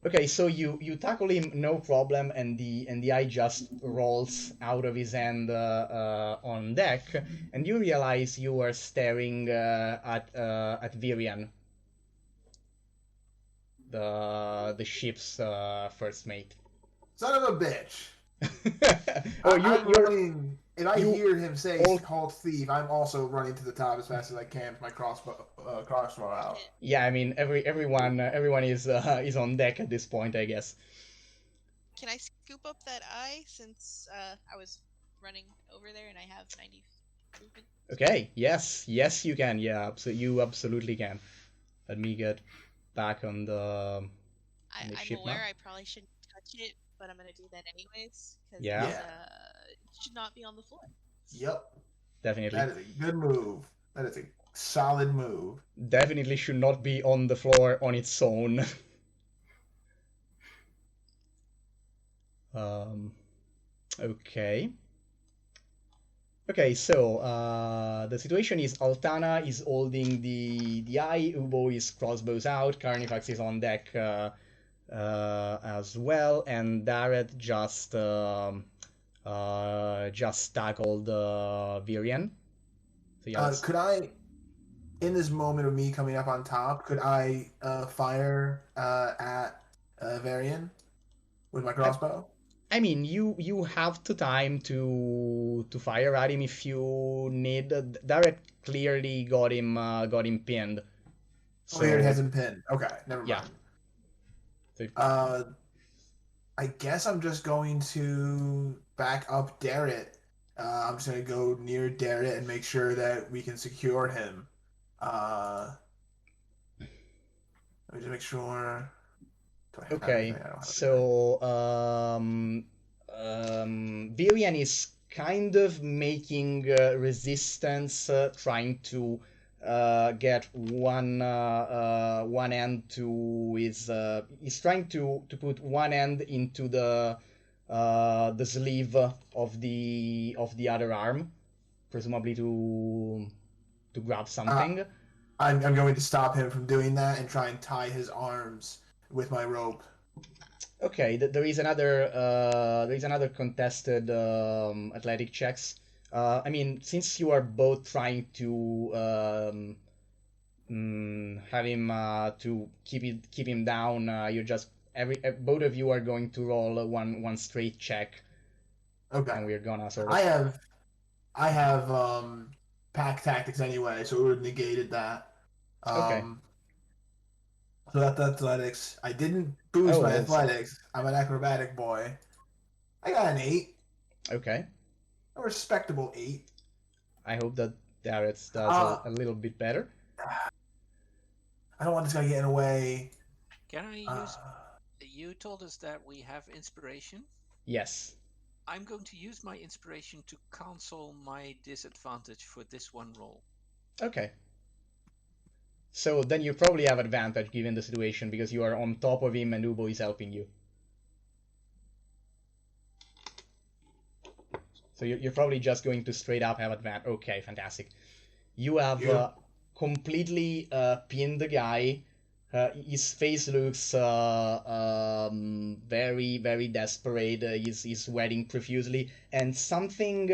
Okay, so you tackle him no problem, and the eye just rolls out of his hand on deck, and you realize you were staring at Virian, the ship's first mate. Son of a bitch. Oh, I'm you're running. If I you hear him say all- "halt thief," I'm also running to the top as fast as I can with my crossbow out. yeah. I mean, everyone is on deck at this point, I guess. Can I scoop up that eye since I was running over there and I have 90 movement? Okay. Yes, you can. Yeah, you absolutely can. Let me get back on the I'm ship aware now. I probably shouldn't touch it, but I'm gonna do that anyways because Yeah. it should not be on the floor. Yep. Definitely. That is a good move. That is a solid move. Definitely should not be on the floor on its own. Okay. Okay, so the situation is Altana is holding the eye, Ubo is crossbows out, Carnifax is on deck as well, and Dareth just tackled Virian. So yeah, Could I, in this moment of me coming up on top, could I fire at Varian with my crossbow? I mean, you have the time to fire at him if you need. Dareth clearly got him pinned. Oh, here it hasn't pinned. Okay, never Yeah. mind. So, I guess I'm just going to back up Darret. I'm just going to go near Darret and make sure that we can secure him. Let me just make sure. Do I have okay, anything? I don't have so Virian is kind of making resistance, trying to get one end to his. He's trying to put one end into the sleeve of the other arm, presumably to grab something. I'm going to stop him from doing that and try and tie his arms with my rope. Okay, there is another contested athletic checks. I mean, since you are both trying to have him to keep him down, you're just both of you are going to roll one straight check, Okay. and we're gonna sort of. I have pack tactics anyway, so it would have negated that. Okay. So that's athletics. I didn't boost my also. athletics. I'm an acrobatic boy. I got an 8. Okay. A respectable 8. I hope that Dareth does a little bit better. I don't want this guy getting away. Can I use? You told us that we have inspiration. Yes. I'm going to use my inspiration to cancel my disadvantage for this one roll. Okay. So then you probably have advantage given the situation because you are on top of him and Ubo is helping you. So you're probably just going to straight up have advantage. Okay, fantastic. You have completely pinned the guy. His face looks very, very desperate. He's sweating profusely, and something,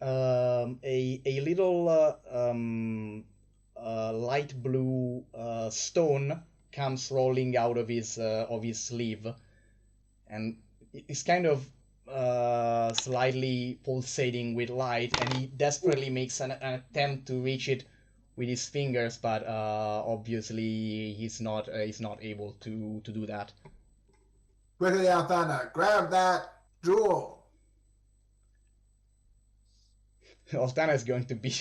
a little light blue stone comes rolling out of his sleeve, and it's kind of slightly pulsating with light, and he desperately makes an attempt to reach it with his fingers, but obviously he's not able to do that. Quickly, Althana, grab that jewel. Altana is going to be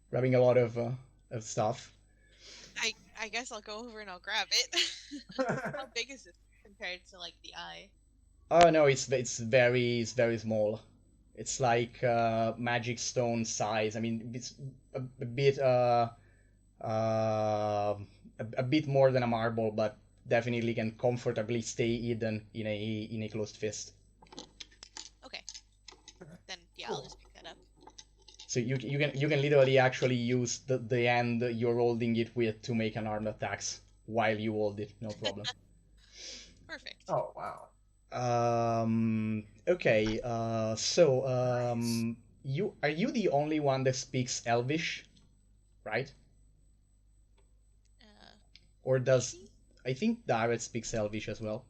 grabbing a lot of stuff. I guess I'll go over and I'll grab it. How big is it compared to like the eye? Oh no, it's very small. It's like magic stone size. I mean, it's a bit a bit more than a marble, but definitely can comfortably stay hidden in a closed fist. Okay. Then yeah, I'll just pick that up. So you can literally actually use the hand you're holding it with to make an armed attacks while you hold it, no problem. Perfect. Oh wow. Okay. You are you the only one that speaks Elvish, right? Or does Maybe? I think David speaks Elvish as well?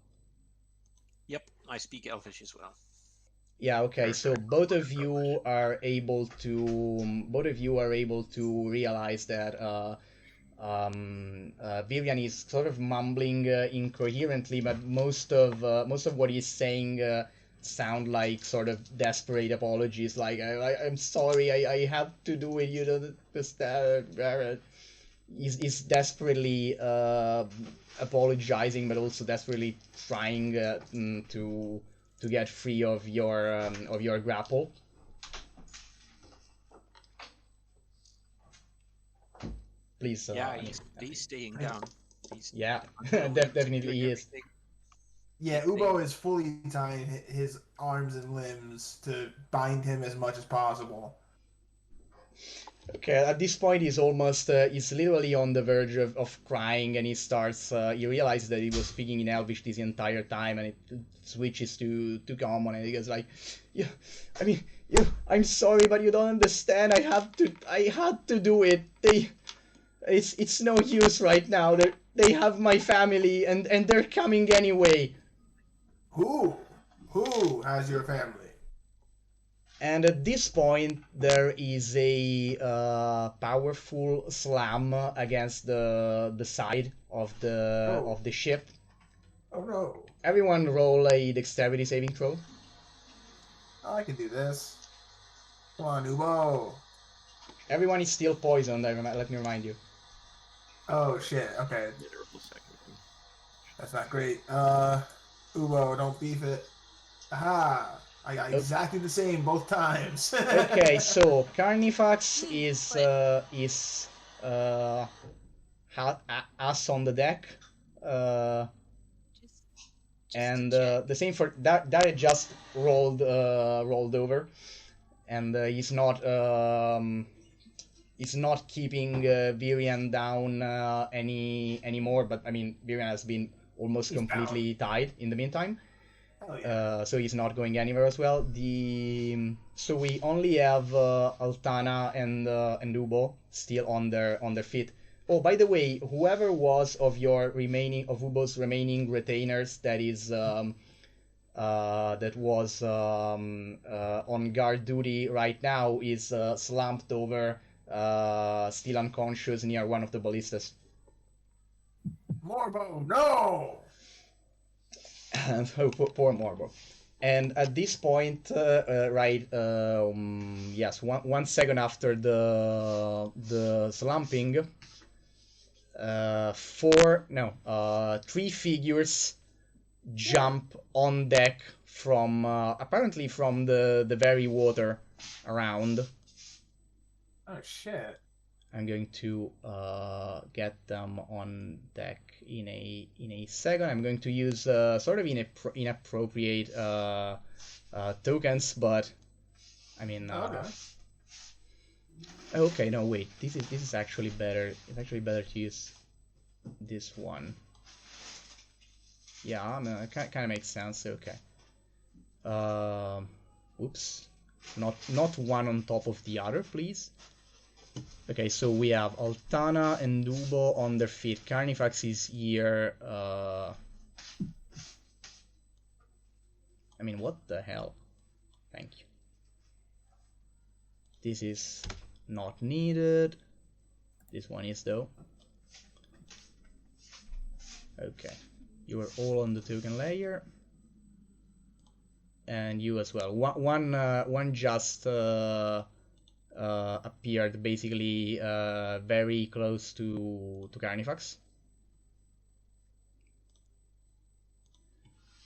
Yep, I speak Elvish as well. Yeah, okay. So Perfect. both of you are able to realize that Vivian is sort of mumbling incoherently, but most of what he's saying sound like sort of desperate apologies. Like I'm sorry, I had to do it. You don't understand. He's desperately apologizing, but also desperately trying to get free of your grapple. Please. Yeah, he's staying down. He's Yeah, until we've definitely secured he is. everything. Yeah, They- Ubo is fully tying his arms and limbs to bind him as much as possible. Okay, at this point he's literally on the verge of crying, and he realizes that he was speaking in Elvish this entire time, and it switches to common, and he goes like, yeah, I mean, I'm sorry, but you don't understand. I had to do it. It's no use right now. They have my family, and they're coming anyway. Who has your family? And at this point, there is a powerful slam against the side of the ship. Oh no. Everyone roll a dexterity saving throw. I can do this. Come on, Ubo. Everyone is still poisoned. Let me remind you. Oh shit. Okay, Literal second. that's not great. Ubo, don't beef it. Aha! I got exactly the same both times. Okay, so Carnifax is us on the deck. And the same for that. That just rolled over, and he's not keeping Virian down anymore. But I mean, Virian has been almost He's completely tied in the meantime. Oh yeah. So he's not going anywhere as well. So we only have Altana and Ubo still on their feet. Oh, by the way, whoever was of Ubo's remaining retainers that was on guard duty right now is slumped over, still unconscious near one of the ballistas. Morbo, no! Oh, poor Morbo. And at this point, yes, 1 second after the slumping, 3 figures jump on deck from apparently from the very water around. Oh shit. I'm going to get them on deck in a second. I'm going to use sort of inappropriate tokens, but I mean. Okay. Okay, no, wait. This is actually better. It's actually better to use this one. Yeah, I mean, it kind of makes sense. Okay. Oops. Not one on top of the other, please. Okay, so we have Altana and Ubo on their feet. Carnifax is here. I mean, what the hell? Thank you. This is not needed. This one is, though. Okay. You are all on the token layer. And you as well. One just appeared basically very close to Carnifax.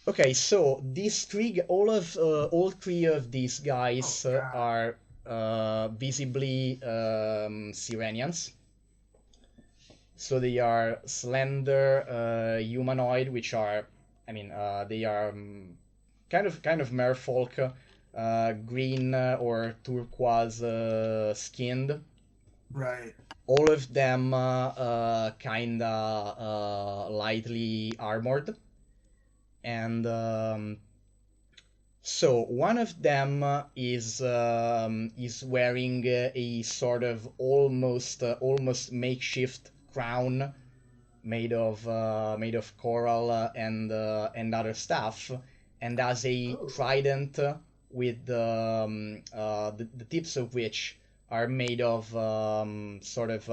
Okay, so these all three of these guys Oh, God. are visibly Sirenians. So they are slender, humanoid, which are, I mean, they are kind of merfolk, green or turquoise skinned. Right. All of them kinda lightly armored, and so one of them is wearing a sort of almost makeshift crown made of coral and other stuff, and has a Oh. trident with the tips of which are made of sort of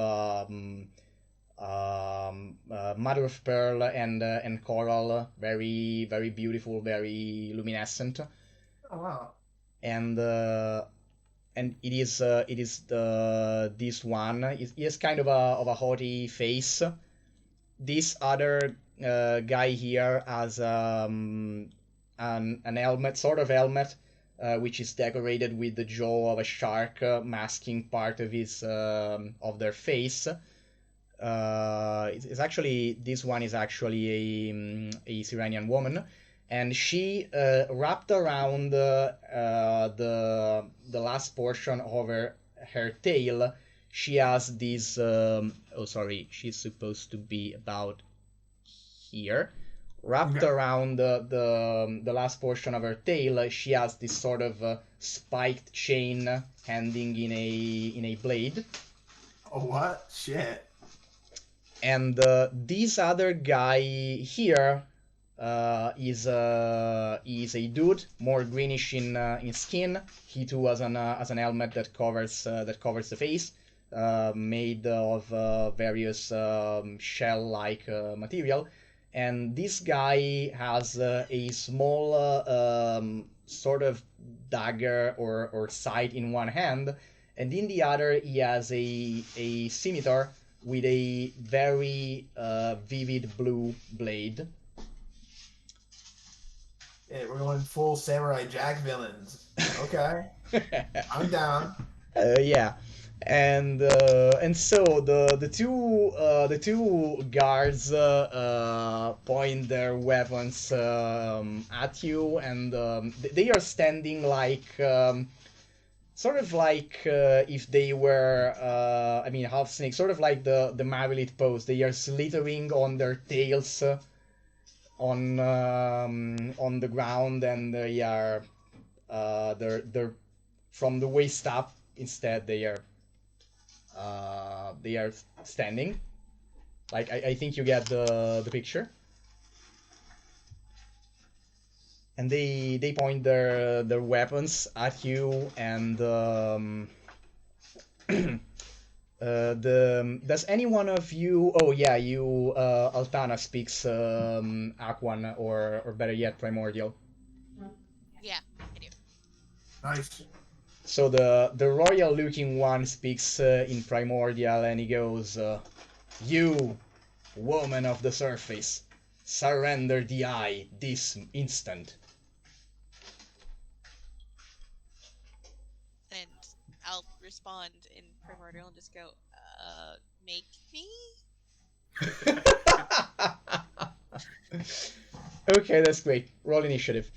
mother of pearl and coral, very beautiful, very luminescent, Oh, wow. and it is this one. He has kind of a haughty face. This other guy here has an helmet, sort of helmet, which is decorated with the jaw of a shark, masking part of his of their face. It's actually, this one is actually a Sirenian woman, and she wrapped around the last portion of her tail. She has this. Oh, sorry, she's supposed to be about here. Wrapped Okay. around the last portion of her tail, she has this sort of spiked chain ending in a blade. Oh, what? Shit. And this other guy here is a dude, more greenish in skin. He too has an helmet that covers the face, made of various shell-like material. And this guy has a small sort of dagger or scythe in one hand, and in the other he has a scimitar with a very vivid blue blade. Yeah, we're going full Samurai Jack villains. Okay. I'm down. Yeah, and so the two guards point their weapons at you, and they are standing like sort of like if they were I mean, half snake, sort of like the Marilith pose. They are slithering on their tails on the ground, and they are they're from the waist up. Instead, they are standing. Like, I think you get the picture. And they point their weapons at you, and does any one of you? Oh yeah, you Altana speaks Aquan, or better yet, Primordial. Yeah, I do. Nice. So the royal looking one speaks in Primordial, and he goes, "You, woman of the surface, surrender the eye this instant." And I'll respond in Primordial and just go, make me? Okay, that's great. Roll initiative.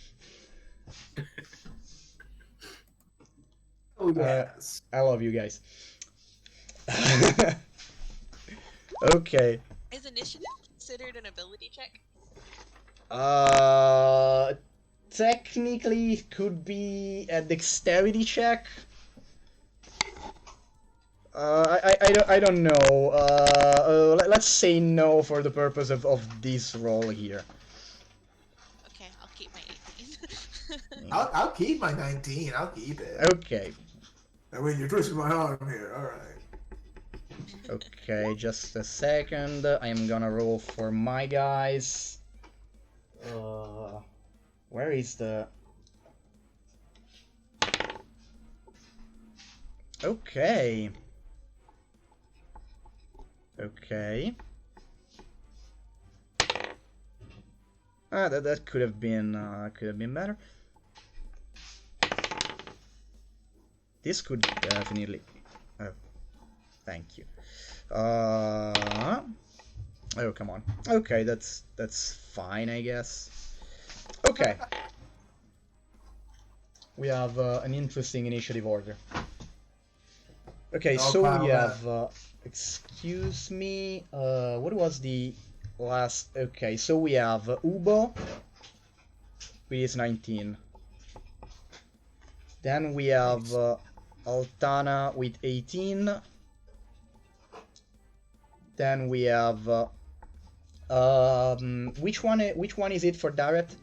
Oh, yes. I love you guys. Okay. Is initiative considered an ability check? Technically, it could be a dexterity check. I don't know. Let's say no for the purpose of this roll here. Okay, I'll keep my 18. I'll keep my 19. I'll keep it. Okay. I mean, you're twisting my arm here. All right. Okay, just a second. I'm gonna roll for my guys. Where is the... Okay. Okay. That could have been better. This could definitely. Oh, thank you. Oh, come on. Okay, that's fine, I guess. Okay. We have an interesting initiative order. Okay, so we have. Excuse me. What was the last? Okay, so we have Ubo, which is 19. Then we have Altana with 18. Then we have which one is it for Darret?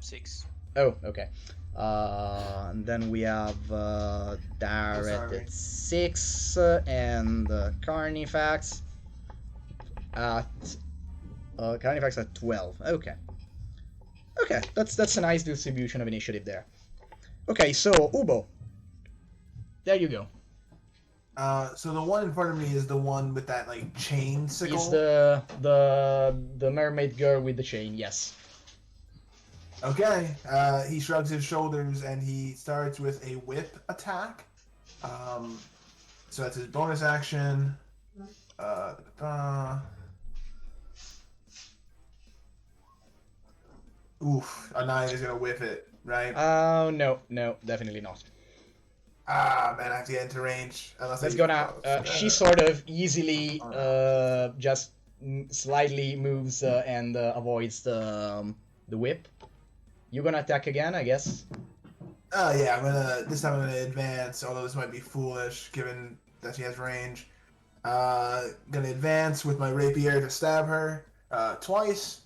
6. Oh, okay. And then we have Darret at 6 and Carnifax at 12. Okay. Okay, that's a nice distribution of initiative there. Okay, so Ubo, there you go. So the one in front of me is the one with that like chain sickle. It's the mermaid girl with the chain. Yes. Okay. He shrugs his shoulders and he starts with a whip attack. So that's his bonus action. Oof, a 9 is gonna whip it, right? No, definitely not. Ah, man, I have to get into range. That's gonna. She sort of easily just slightly moves and avoids the whip. You're gonna attack again, I guess. Yeah, this time I'm gonna advance, although this might be foolish given that she has range. Gonna advance with my rapier to stab her twice.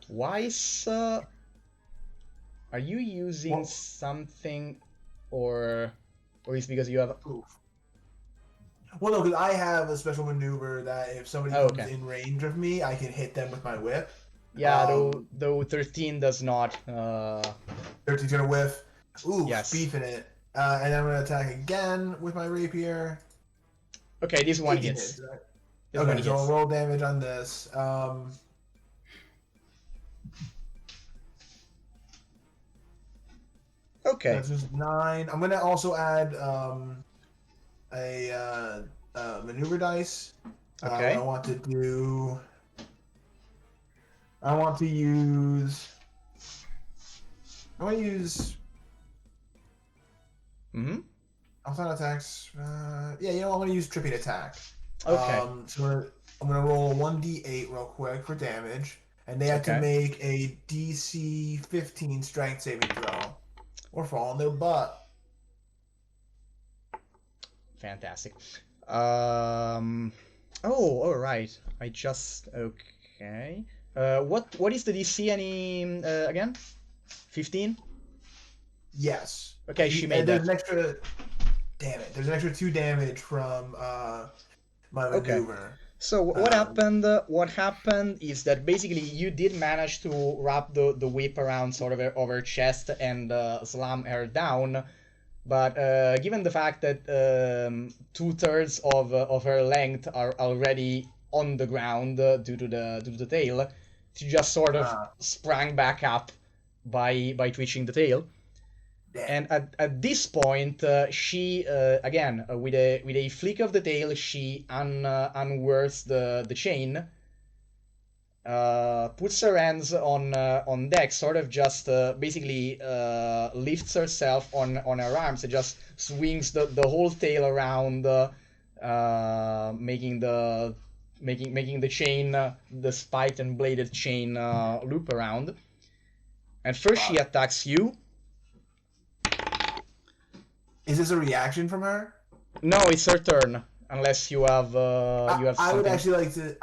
Twice? Are you using something, or is it because you have? Oof. Well, no, because I have a special maneuver that if somebody comes in range of me, I can hit them with my whip. Yeah, though 13 does not. 13's gonna whiff. Ooh, yes. Beefing it. And I'm gonna attack again with my rapier. Okay, this one hits. Right? Okay, so I'll roll damage on this. Okay. That's just 9. I'm gonna also add a maneuver dice. Okay. I want to use. Outside attacks. Yeah, you know, I'm gonna use tripping attack. Okay. So I'm gonna roll a 1d8 real quick for damage, and they have to make a DC 15 strength saving throw, or fall on their butt. Fantastic. Oh, all right. I just okay. What is the DC again? 15. Yes. Okay, she made that. There's an extra. Damn it! There's an extra 2 damage from my maneuver. Okay. So what happened? What happened is that basically you did manage to wrap the whip around sort of her chest and slam her down, but given the fact that 2/3 of her length are already on the ground due to the tail, she just sort of sprang back up by twitching the tail. Damn. And at this point, she again with a flick of the tail, she unwirls the chain, puts her hands on deck, sort of just basically lifts herself on her arms and just swings the whole tail around, making the chain, the spiked and bladed chain loop around. And first she attacks you. Is this a reaction from her? No, it's her turn. Unless you have something. I would actually like to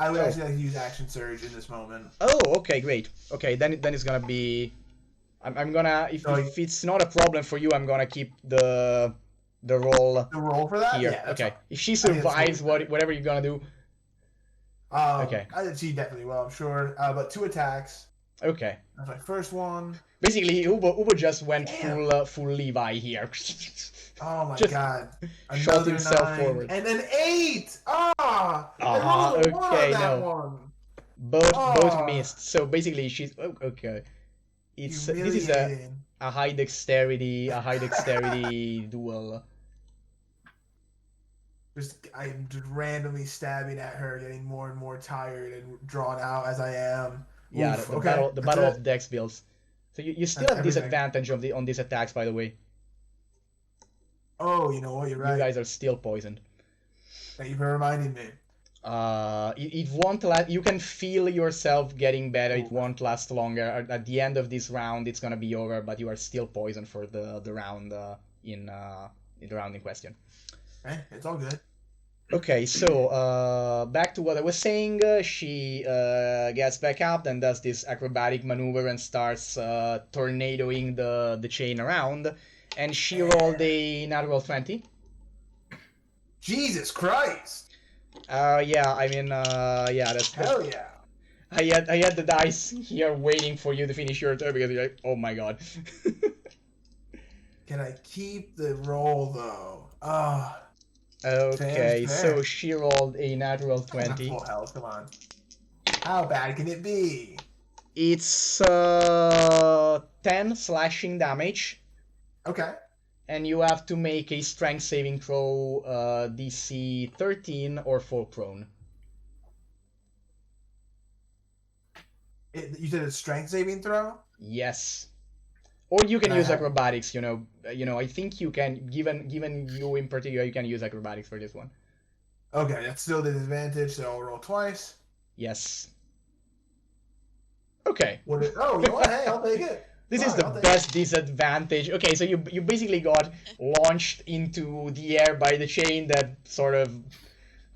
use action surge in this moment. Oh, okay, great. Okay, then it's gonna be. I'm gonna if it's not a problem for you, I'm gonna keep the roll. The roll for that? Here. Yeah. Okay. If she survives whatever you're gonna do. Okay. She definitely will, I'm sure. But 2 attacks. Okay. That's my first one. Basically, Ubo just went full Levi here. Oh my Just god. shot Another himself 9. forward. And an 8! Ah! I Ah, rolled a 1 on okay, that no. one. Both Oh, missed. So basically, she's okay. This is humiliating. a high dexterity duel. Just I'm just randomly stabbing at her, getting more and more tired and drawn out as I am. Yeah, Oof, the okay, battle that's of it. dex builds. So you still That's have everything. disadvantage on these attacks, by the way. Oh, you know what? You're You right. guys are still poisoned. Thank you for reminding me. It won't last. You can feel yourself getting better. It Oof. won't last longer. At the end of this round, it's gonna be over. But you are still poisoned for the round in the round in question. Hey, it's all good. Okay, so back to what I was saying. She gets back up, then does this acrobatic maneuver and starts tornadoing the chain around. And she rolled a natural 20. Jesus Christ! Yeah, I mean, yeah, that's Hell yeah! I had the dice here waiting for you to finish your turn because you're like, oh my god. Can I keep the roll though? Ah, fair's Okay, so fair. she rolled a natural I have 20. full health. Come on. How bad can it be? It's 10 slashing damage, Okay. and you have to make a strength saving throw, DC 13 or fall prone. You said a strength saving throw? Yes. Or you can And I use have. acrobatics, I think you can, given you in particular, you can use acrobatics for this one. Okay, that's still the disadvantage, so I'll roll twice. Yes. Okay. Oh, you know what? Hey, I'll take it. This is Fine, the I'll take best disadvantage. Okay, so you basically got launched into the air by the chain that sort of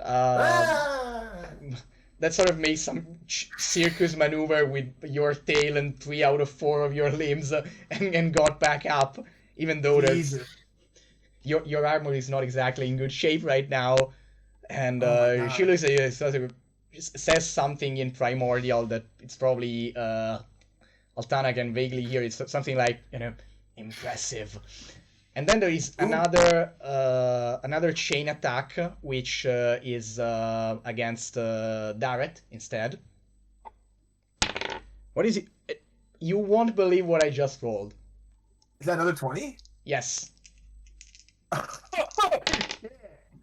Ah! that sort of made some circus maneuver with your tail and 3 out of 4 of your limbs, and got back up, even though Jesus. your armor is not exactly in good shape right now. And Oh my she god. looks at you, says something in primordial that it's probably Altana can vaguely hear. It's something like, impressive. And then there is Ooh. another chain attack, which is against Darret instead. What is it? You won't believe what I just rolled. Is that another 20? Yes.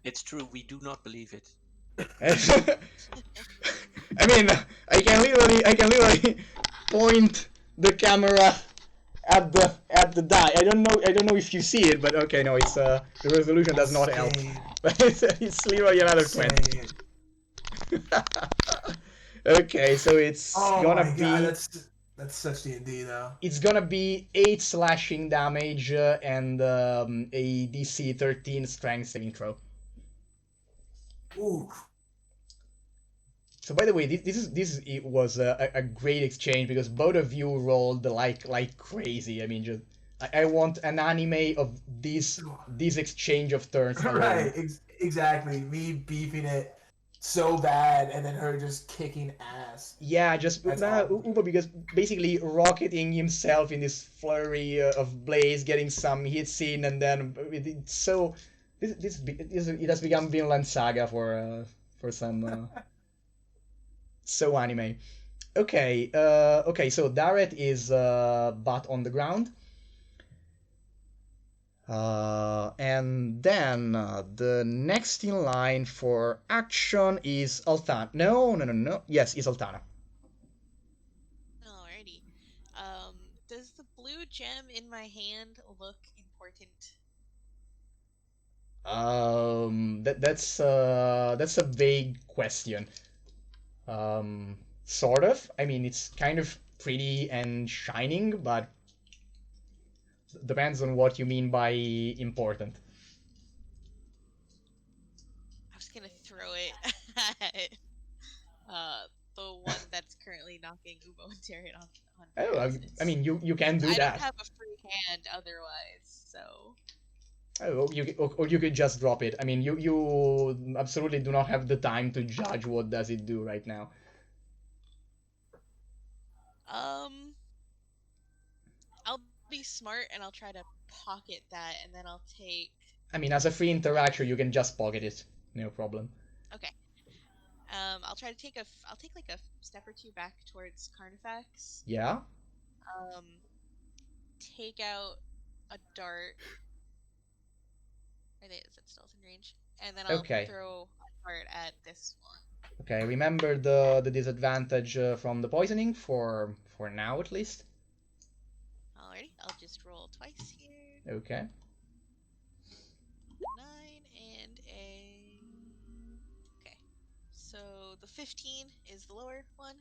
It's true. We do not believe it. I mean, I can literally point the camera at the die. I don't know if you see it, but okay, no, it's the resolution does not help. But it's literally another 20. Okay, so it's gonna my be. God, that's such D&D though. It's gonna be 8 slashing damage and a DC 13 strength saving throw. Ooh. So by the way, it was a great exchange because both of you rolled like crazy. I mean, just I want an anime of this exchange of turns alone. Right, exactly. Me beefing it so bad and then her just kicking ass. Yeah, just Uber because basically rocketing himself in this flurry of blaze, getting some hits in, and then it's so it has become Vinland Saga for some so anime. Okay, so Darret is butt on the ground. And then the next in line for action is Altana. No. Yes, it's Altana. Alrighty. Does the blue gem in my hand look important? That's a vague question. Sort of. I mean, it's kind of pretty and shining, but depends on what you mean by important. I was gonna throw it at the one that's currently knocking Ubo and Tarot on Oh, I mean, you can do I that. don't have a free hand otherwise, so. Oh, or you could just drop it. I mean, you absolutely do not have the time to judge what does it do right now. I'll be smart and I'll try to pocket that, and then I'll take I mean, as a free interaction, you can just pocket it. No problem. Okay. I'll try to take I'll take like a step or two back towards Carnifax. Yeah? Take out a dart. Is it still within range? And then I'll Okay. throw a dart at this one. Okay, remember the disadvantage from the poisoning for now at least. Alrighty, I'll just roll twice here. Okay. 9 and a... Okay. So the 15 is the lower one.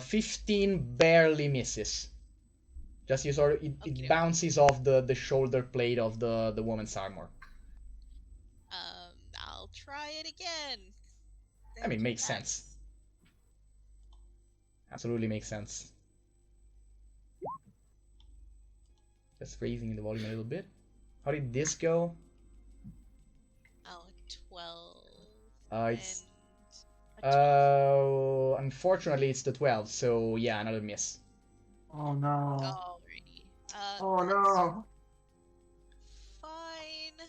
15 barely misses. Just you sort of it bounces off the shoulder plate of the woman's armor. I'll try it again. I mean, makes sense. Absolutely makes sense. Just raising the volume a little bit. How did this go? Oh, 12. It's unfortunately it's the 12, so yeah, another miss. Oh no. Alrighty. Oh no. Fine.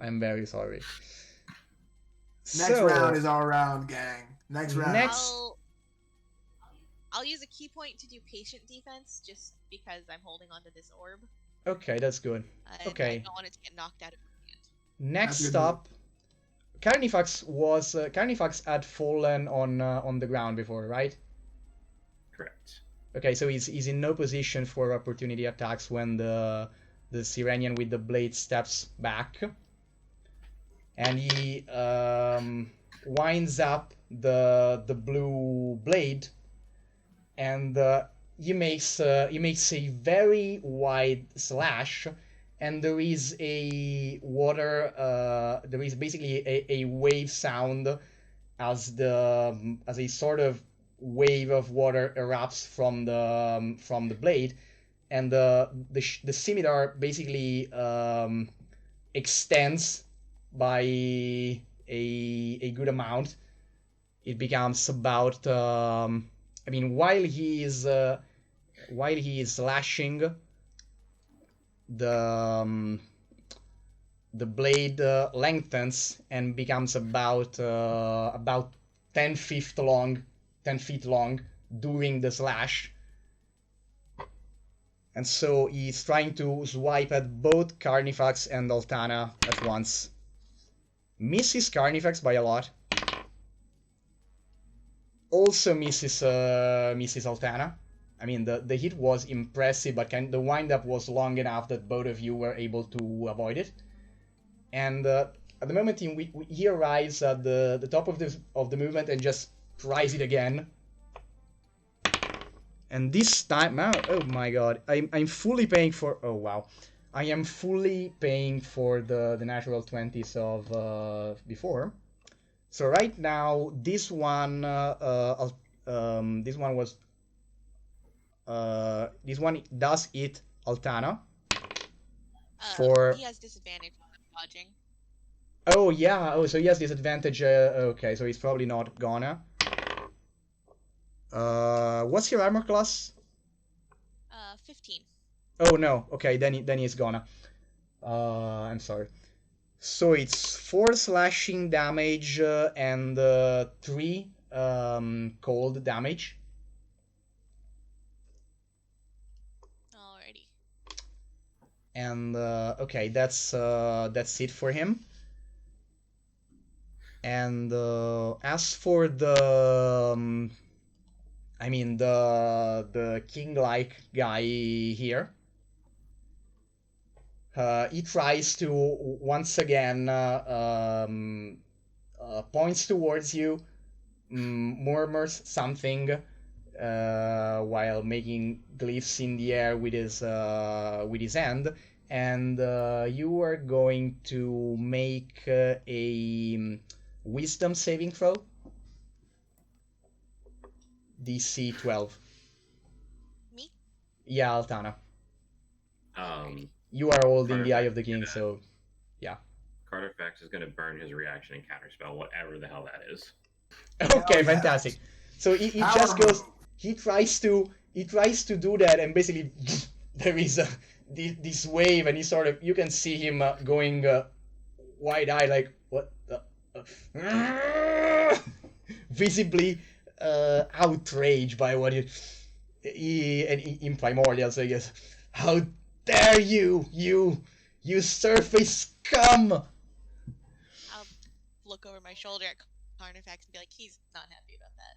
I'm very sorry. Next round is our round, gang. Next round. I'll use a key point to do patient defense, just because I'm holding onto this orb. Okay, that's good. Okay. I don't want it to get knocked out of my hand. Next up, Carnifax had fallen on the ground before, right? Correct. Okay, so he's in no position for opportunity attacks when the Sirenian with the blade steps back, and he winds up the blue blade, and he makes a very wide slash, and there is a there is basically a wave sound as a sort of wave of water erupts from the blade, and the scimitar basically extends by a good amount. It becomes about I mean, while he is slashing, the blade lengthens and becomes about 10 feet long during the slash. And so he's trying to swipe at both Carnifax and Altana at once. Misses Carnifax by a lot. Also misses Altana. I mean, the hit was impressive, but the wind-up was long enough that both of you were able to avoid it. And at the moment, he arrives at the top of the movement and just tries it again. And this time, oh my god, I'm fully paying for. Oh wow, I am fully paying for the natural 20s of before. So right now, this one does hit Altana. He has disadvantage on dodging. Oh yeah. Oh, so he has disadvantage. Okay, so he's probably not gonna. What's your armor class? 15. Oh no. Okay, then he's gonna. I'm sorry. So it's 4 slashing damage and 3 cold damage. Alrighty. And okay, that's it for him. And as for the I mean the king-like guy here, he tries to once again points towards you, murmurs something while making glyphs in the air with his hand, and you are going to make a wisdom saving throw. DC 12. Me? Yeah, Altana. You are holding the Eye of the King, so yeah. Carnifax is going to burn his reaction and counterspell, whatever the hell that is. Okay, fantastic. So he just goes. He tries to do that, and basically there is this wave, and he sort of, you can see him going wide-eyed, like, what the... visibly outraged by what in Primordial, so he goes, how dare you, you surface scum! I'll look over my shoulder at Carnifax and be like, he's not happy about that.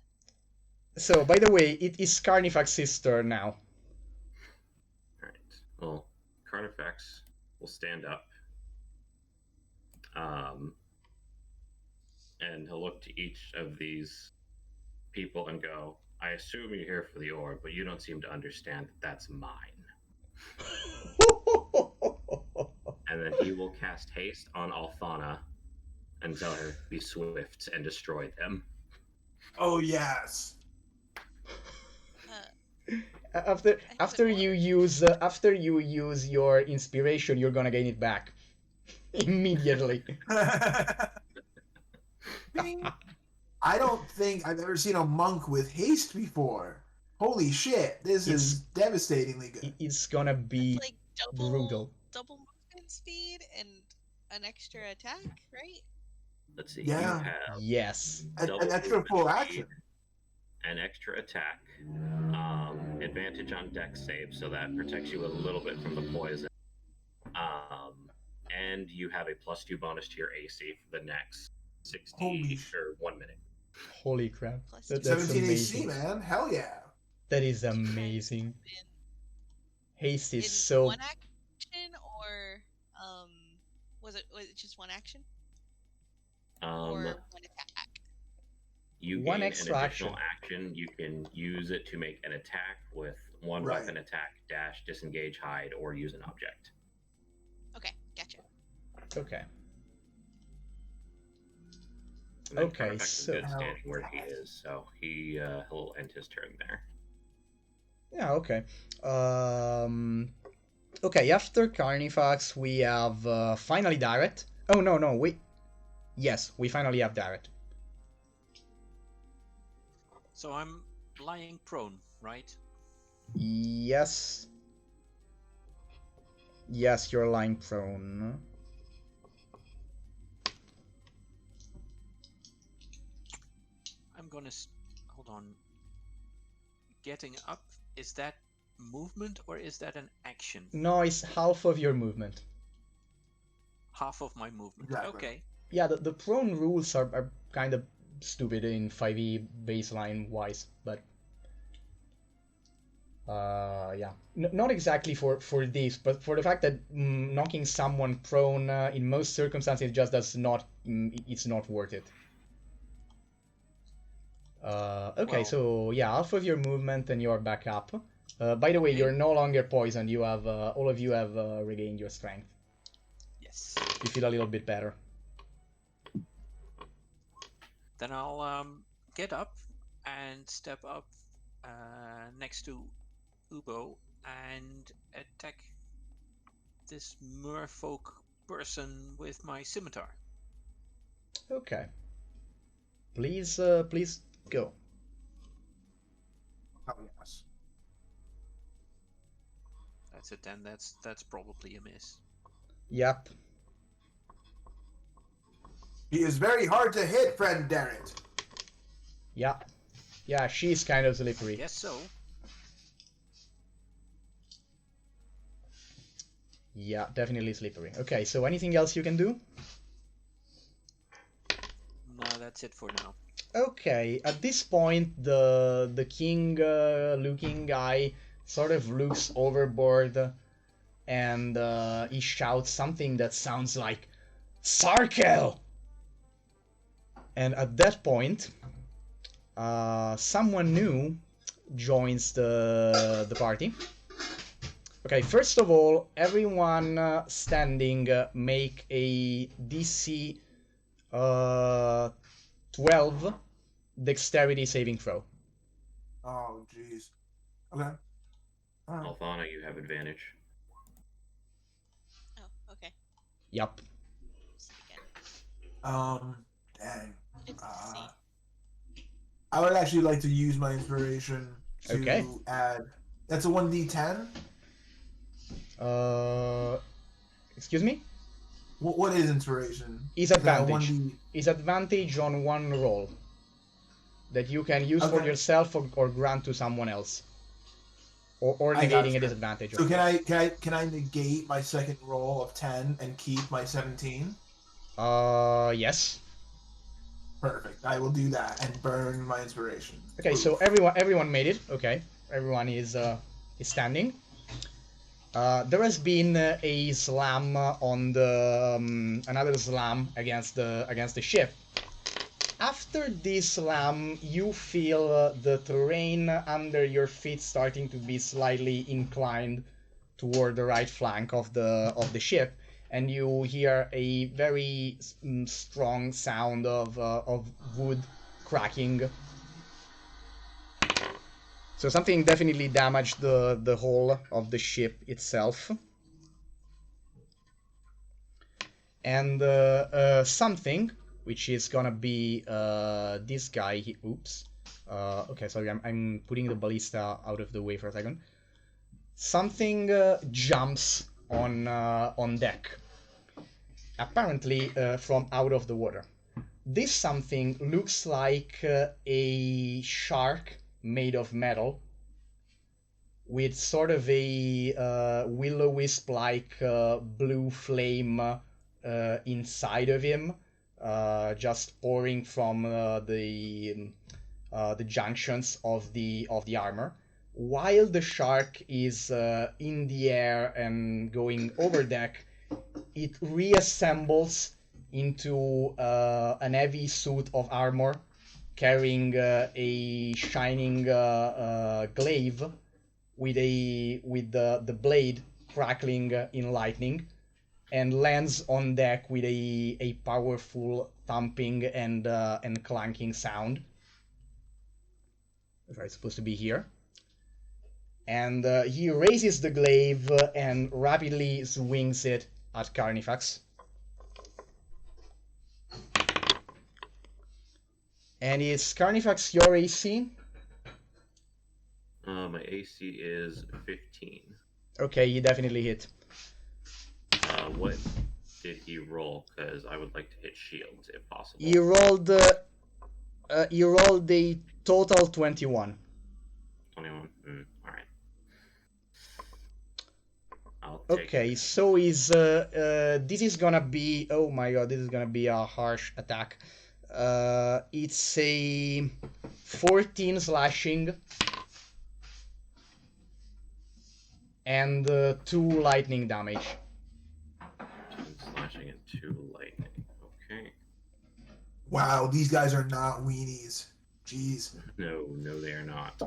So, by the way, it is Carnifax's turn now. Alright. Well, Carnifax will stand up. And he'll look to each of these people and go, I assume you're here for the orb, but you don't seem to understand that that's mine. And then he will cast haste on Althana and tell her, be swift and destroy them. Oh yes. After you use your inspiration, you're gonna gain it back immediately. I don't think I've ever seen a monk with haste before. Holy shit, this is devastatingly good. It's gonna be It's like brutal. double movement speed and an extra attack, right? Let's see. Yeah. You have Yes. An double extra movement full speed, action. an extra attack, advantage on dex save, so that protects you a little bit from the poison. And you have a +2 bonus to your AC for the next 60 or 1 minute. Holy crap. Plus That's 17 amazing. AC, man. Hell yeah. That is amazing. Haste is In so... one action, or was it just one action? Or one attack? You One gain extra an additional action. You can use it to make an attack with one Right. weapon attack, dash, disengage, hide, or use an object. Okay, gotcha. Okay. And then Okay, Carnifax is so- good standing where he is, so he'll end his turn there. Yeah, okay. Okay, after Carnifax, we have finally Direct. Oh, no, wait. Yes, we finally have Direct. So I'm lying prone, right? Yes. Yes, you're lying prone. I'm gonna hold on. Getting up, is that movement or is that an action? No, it's half of your movement. Half of my movement. Exactly. Okay. Yeah, the prone rules are kind of stupid in 5e baseline wise, but yeah, not exactly for this, but for the fact that knocking someone prone in most circumstances just does not, it's not worth it. Okay, Well- so yeah, half of your movement and you're back up. By the way, Okay. you're no longer poisoned. You have all of you have regained your strength. Yes. You feel a little bit better. Then I'll get up and step up next to Ubo and attack this merfolk person with my scimitar. Okay. Please, please go. Oh yes. That's it then. That's probably a miss. Yep. He is very hard to hit, friend Darrett. Yeah. Yeah, she's kind of slippery. Yes, so. Yeah, definitely slippery. Okay, so anything else you can do? No, that's it for now. Okay, at this point, the king looking guy sort of looks overboard and he shouts something that sounds like Sarkel! And at that point, someone new joins the party. Okay, first of all, everyone standing make a DC 12 dexterity saving throw. Oh jeez. Okay. Alright. Althana, you have advantage. Oh, okay. Yup. See again. Dang. It's C. I would actually like to use my inspiration to Okay. add. That's a 1d10. Excuse me? What is inspiration? Is that a advantage. 1D? Is advantage on one roll that you can use for Okay. yourself or grant to someone else, or I negating a gotcha. disadvantage. So can I negate my second roll of 10 and keep my 17? Yes. Perfect. I will do that and burn my inspiration. Okay, Oof. so everyone made it. Okay, everyone is standing. There has been a slam on the another slam against the ship. After this slam, you feel the terrain under your feet starting to be slightly inclined toward the right flank of the ship, and you hear a very strong sound of wood cracking. So something definitely damaged the hull of the ship itself. And something, which is gonna be this guy. Oops. Okay, sorry, I'm putting the ballista out of the way for a second. Something jumps on deck, apparently from out of the water. This something looks like a shark made of metal, with sort of a will-o-wisp-like blue flame inside of him, just pouring from the junctions of the armor. While the shark is in the air and going over deck, it reassembles into an heavy suit of armor, carrying a shining glaive with the blade crackling in lightning, and lands on deck with a powerful thumping and clanking sound. It's supposed to be here. And he raises the glaive and rapidly swings it at Carnifax. And is Carnifax your AC? My AC is 15. Okay, he definitely hit. What did he roll? Because I would like to hit shields if possible. He rolled a total 21. 21. All right. Okay, so is this is gonna be, oh my god, this is gonna be a harsh attack. It's a 14 slashing and 2 lightning damage. 10 slashing and 2 lightning. Okay. Wow, these guys are not weenies. Jeez. No, they are not.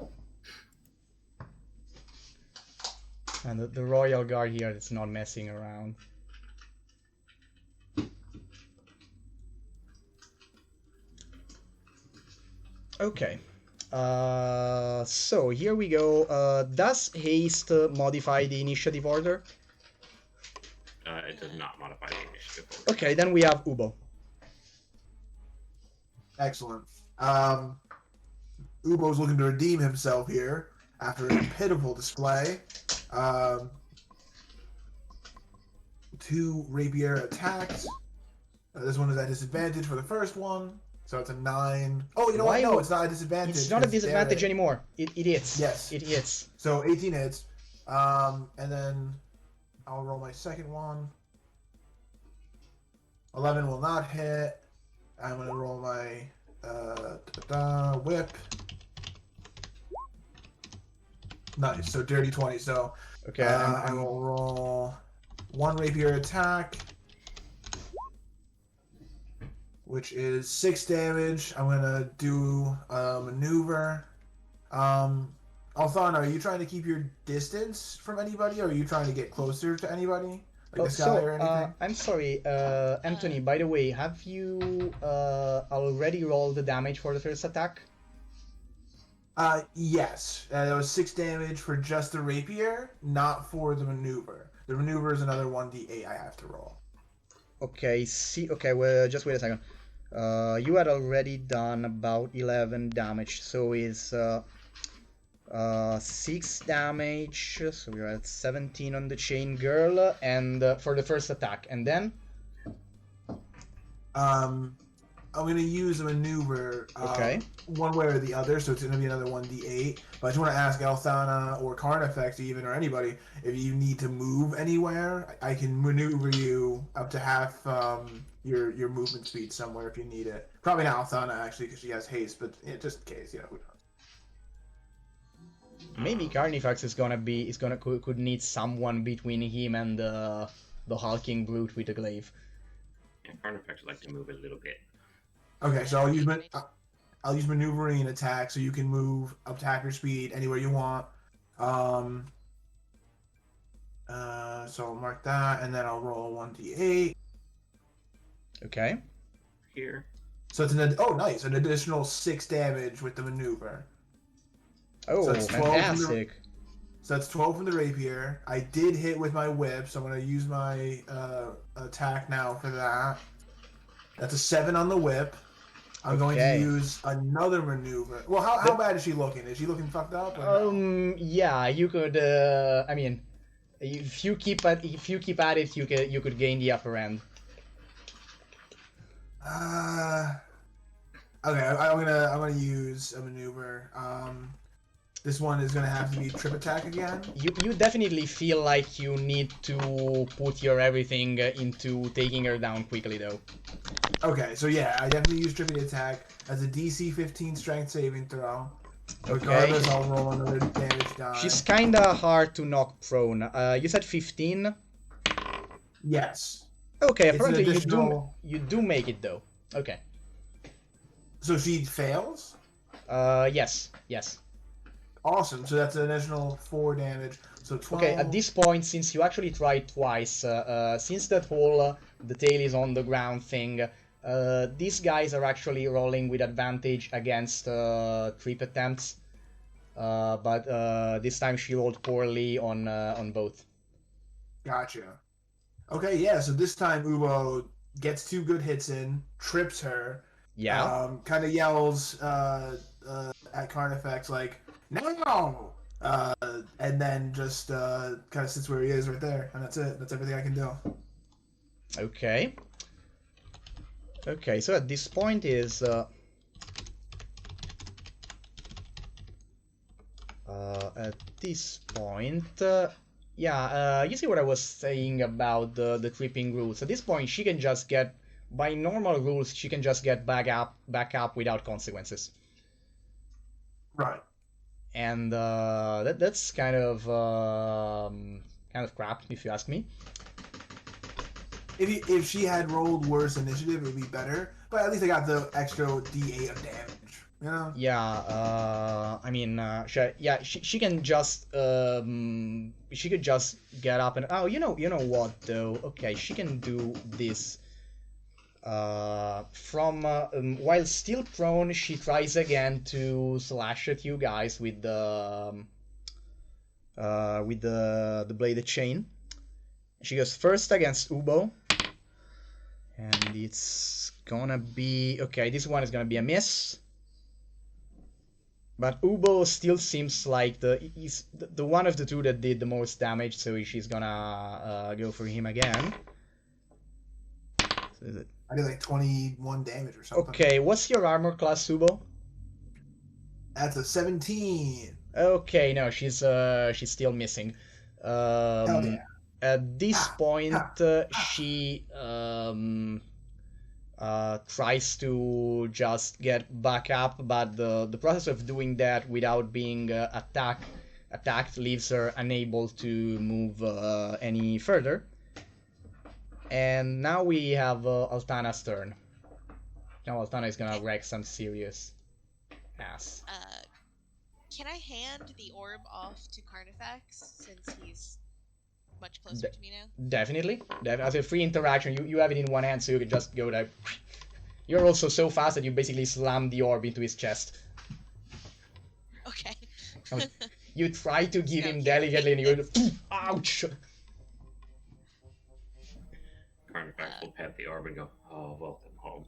And the Royal Guard here is not messing around. Okay. So here we go. Does haste modify the initiative order? It does not modify the initiative order. Okay, then we have Ubo. Excellent. Ubo's looking to redeem himself here after a pitiful display. 2 rapier attacks. This one is at disadvantage for the first one, so it's a 9. Oh, you know what? No, it's not a disadvantage. It's not a disadvantage anymore. It hits. Yes. It hits. So 18 hits. And then I'll roll my second one. 11 will not hit. I'm going to roll my whip. Nice. So dirty 20. So Okay. I will roll 1 rapier attack, which is 6 damage. I'm going to do a maneuver. Althana, are you trying to keep your distance from anybody, or are you trying to get closer to anybody? Like this guy or anything? I'm sorry, Anthony, by the way, have you already rolled the damage for the first attack? Yes. That was 6 damage for just the rapier, not for the maneuver. The maneuver is another 1d8 I have to roll. Okay, well, just wait a second. You had already done about 11 damage, so is 6 damage, so we're at 17 on the chain girl, and for the first attack, and then I'm gonna use a maneuver Okay. one way or the other, so it's gonna be another 1d8. But I just want to ask Althana or Carnifax even, or anybody, if you need to move anywhere, I can maneuver you up to half your movement speed somewhere if you need it. Probably not Althana actually, because she has haste, but just in case, who knows. maybe Carnifax could need someone between him and the hulking brute with the glaive. Yeah, Carnifax would like to move a little bit. Okay, so I'll use maneuvering and attack, so you can move up to half your speed anywhere you want. So I'll mark that, and then I'll roll 1d8. Okay. Here. So it's nice, an additional 6 damage with the maneuver. Oh, So it's 12 from the- fantastic. So that's 12 from the rapier. I did hit with my whip, so I'm going to use my attack now for that. That's a 7 on the whip. I'm going to use another maneuver. Well, how bad is she looking? Is she looking fucked up? Or no? Yeah, you could. I mean, if you keep at it, you could gain the upper end. Okay, I'm gonna use a maneuver. This one is gonna have to be trip attack again. You definitely feel like you need to put your everything into taking her down quickly, though. Okay, so yeah, I definitely use tripping attack as a DC 15 strength saving throw. Okay. Regardless, I'll roll another damage die. She's kinda hard to knock prone. You said 15? Yes. Okay, It's apparently an additional... you do make it though. Okay. So she fails? Yes. Awesome, so that's an additional 4 damage. So 12... Okay, at this point, since you actually tried twice, since that whole the tail is on the ground thing, these guys are actually rolling with advantage against trip attempts. But this time she rolled poorly on both. Gotcha. Okay, yeah, so this time Ubo gets 2 good hits in, trips her, kind of yells at Carnifax like, "No!" And then just kind of sits where he is right there, and that's it. That's everything I can do. Okay. Okay, so at this point is... at this point... you see what I was saying about the tripping rules. At this point, she can just get... By normal rules, she can just get back up without consequences. Right. And that's kind of crap, if you ask me. If she had rolled worse initiative, it would be better. But at least I got the extra D8 of damage. You know? Yeah. I mean, she can just she could just get up and you know what though? Okay, she can do this. From while still prone, she tries again to slash at you guys with the bladed chain. She goes first against Ubo, and it's gonna be okay. This one is gonna be a miss, but Ubo still seems like he's the one of the two that did the most damage, so she's gonna go for him again. So is it? I did like 21 damage or something. Okay, what's your armor class, Ubo? That's a 17. Okay, no, she's still missing. Hell yeah. At this point, she tries to just get back up, but the process of doing that without being attacked leaves her unable to move any further. And now we have Altana's turn. Now Altana is gonna wreck some serious ass. Can I hand the orb off to Carnifax since he's much closer to me now? Definitely. As a free interaction, you have it in one hand, so you can just go there. You're also so fast that you basically slam the orb into his chest. Okay. You try to give him delicately, and you go, ouch! Carnifax will pat the orb and go, "Oh, welcome home."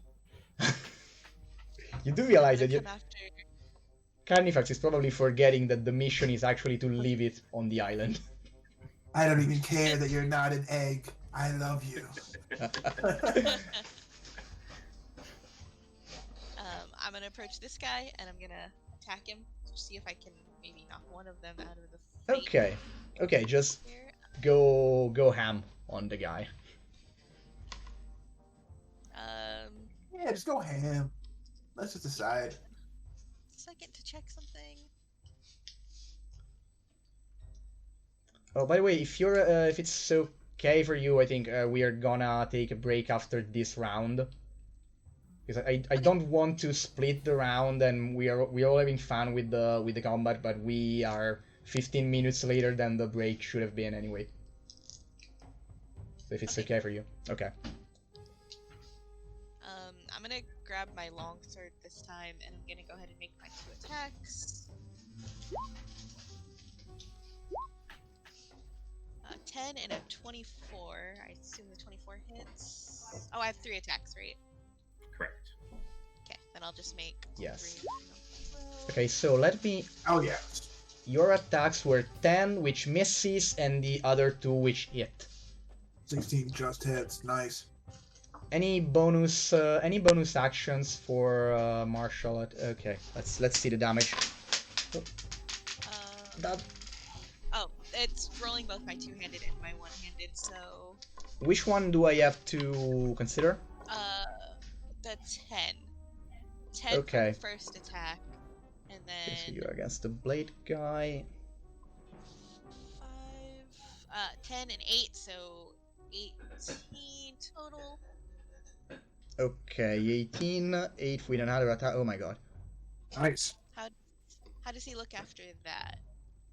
You do realize that Carnifax is probably forgetting that the mission is actually to leave it on the island. I don't even care that you're not an egg. I love you. I'm gonna approach this guy and I'm gonna attack him to see if I can maybe knock one of them out of the fight. Okay. Okay, just Here. go ham on the guy. Yeah, just go ham. Let's just decide. Second to check something. Oh, by the way, if you're if it's okay for you, I think we are gonna take a break after this round. Because I don't want to split the round, and we're all having fun with the combat, but we are 15 minutes later than the break should have been anyway. So if it's okay for you, okay. I'm gonna grab my longsword this time, and I'm gonna go ahead and make my 2 attacks. 10 and a 24. I assume the 24 hits. Oh, I have 3 attacks, right? Correct. Okay, then I'll just make Yes. 3 of them. Okay, so let me. Oh yeah. Your attacks were 10, which misses, and the other 2 which hit. 16 just hits. Nice. Any bonus actions for martial? Okay, let's see the damage. That. Oh, it's rolling both my 2-handed and my 1-handed, so... Which one do I have to consider? The 10. 10 Okay. for the first attack, and then... Okay, so you're against the blade guy. 10 and 8, so 18 total. Okay, 18, 8 with another attack. Oh my god. Nice. How does he look after that?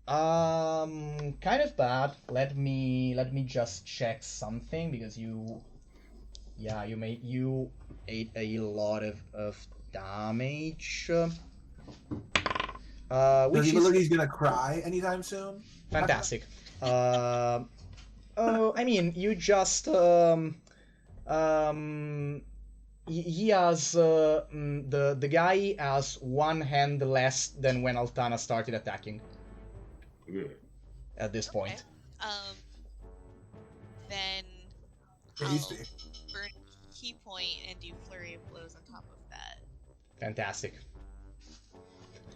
Kind of bad. Let me just check something because you ate a lot of damage. Does Which he look is like he's gonna cry anytime soon? fantastic. Oh, I mean, you just he has the guy has 1 hand less than when Altana started attacking. Good. At this point. Okay. Then Tasty. I'll burn key point and do flurry of blows on top of that. Fantastic.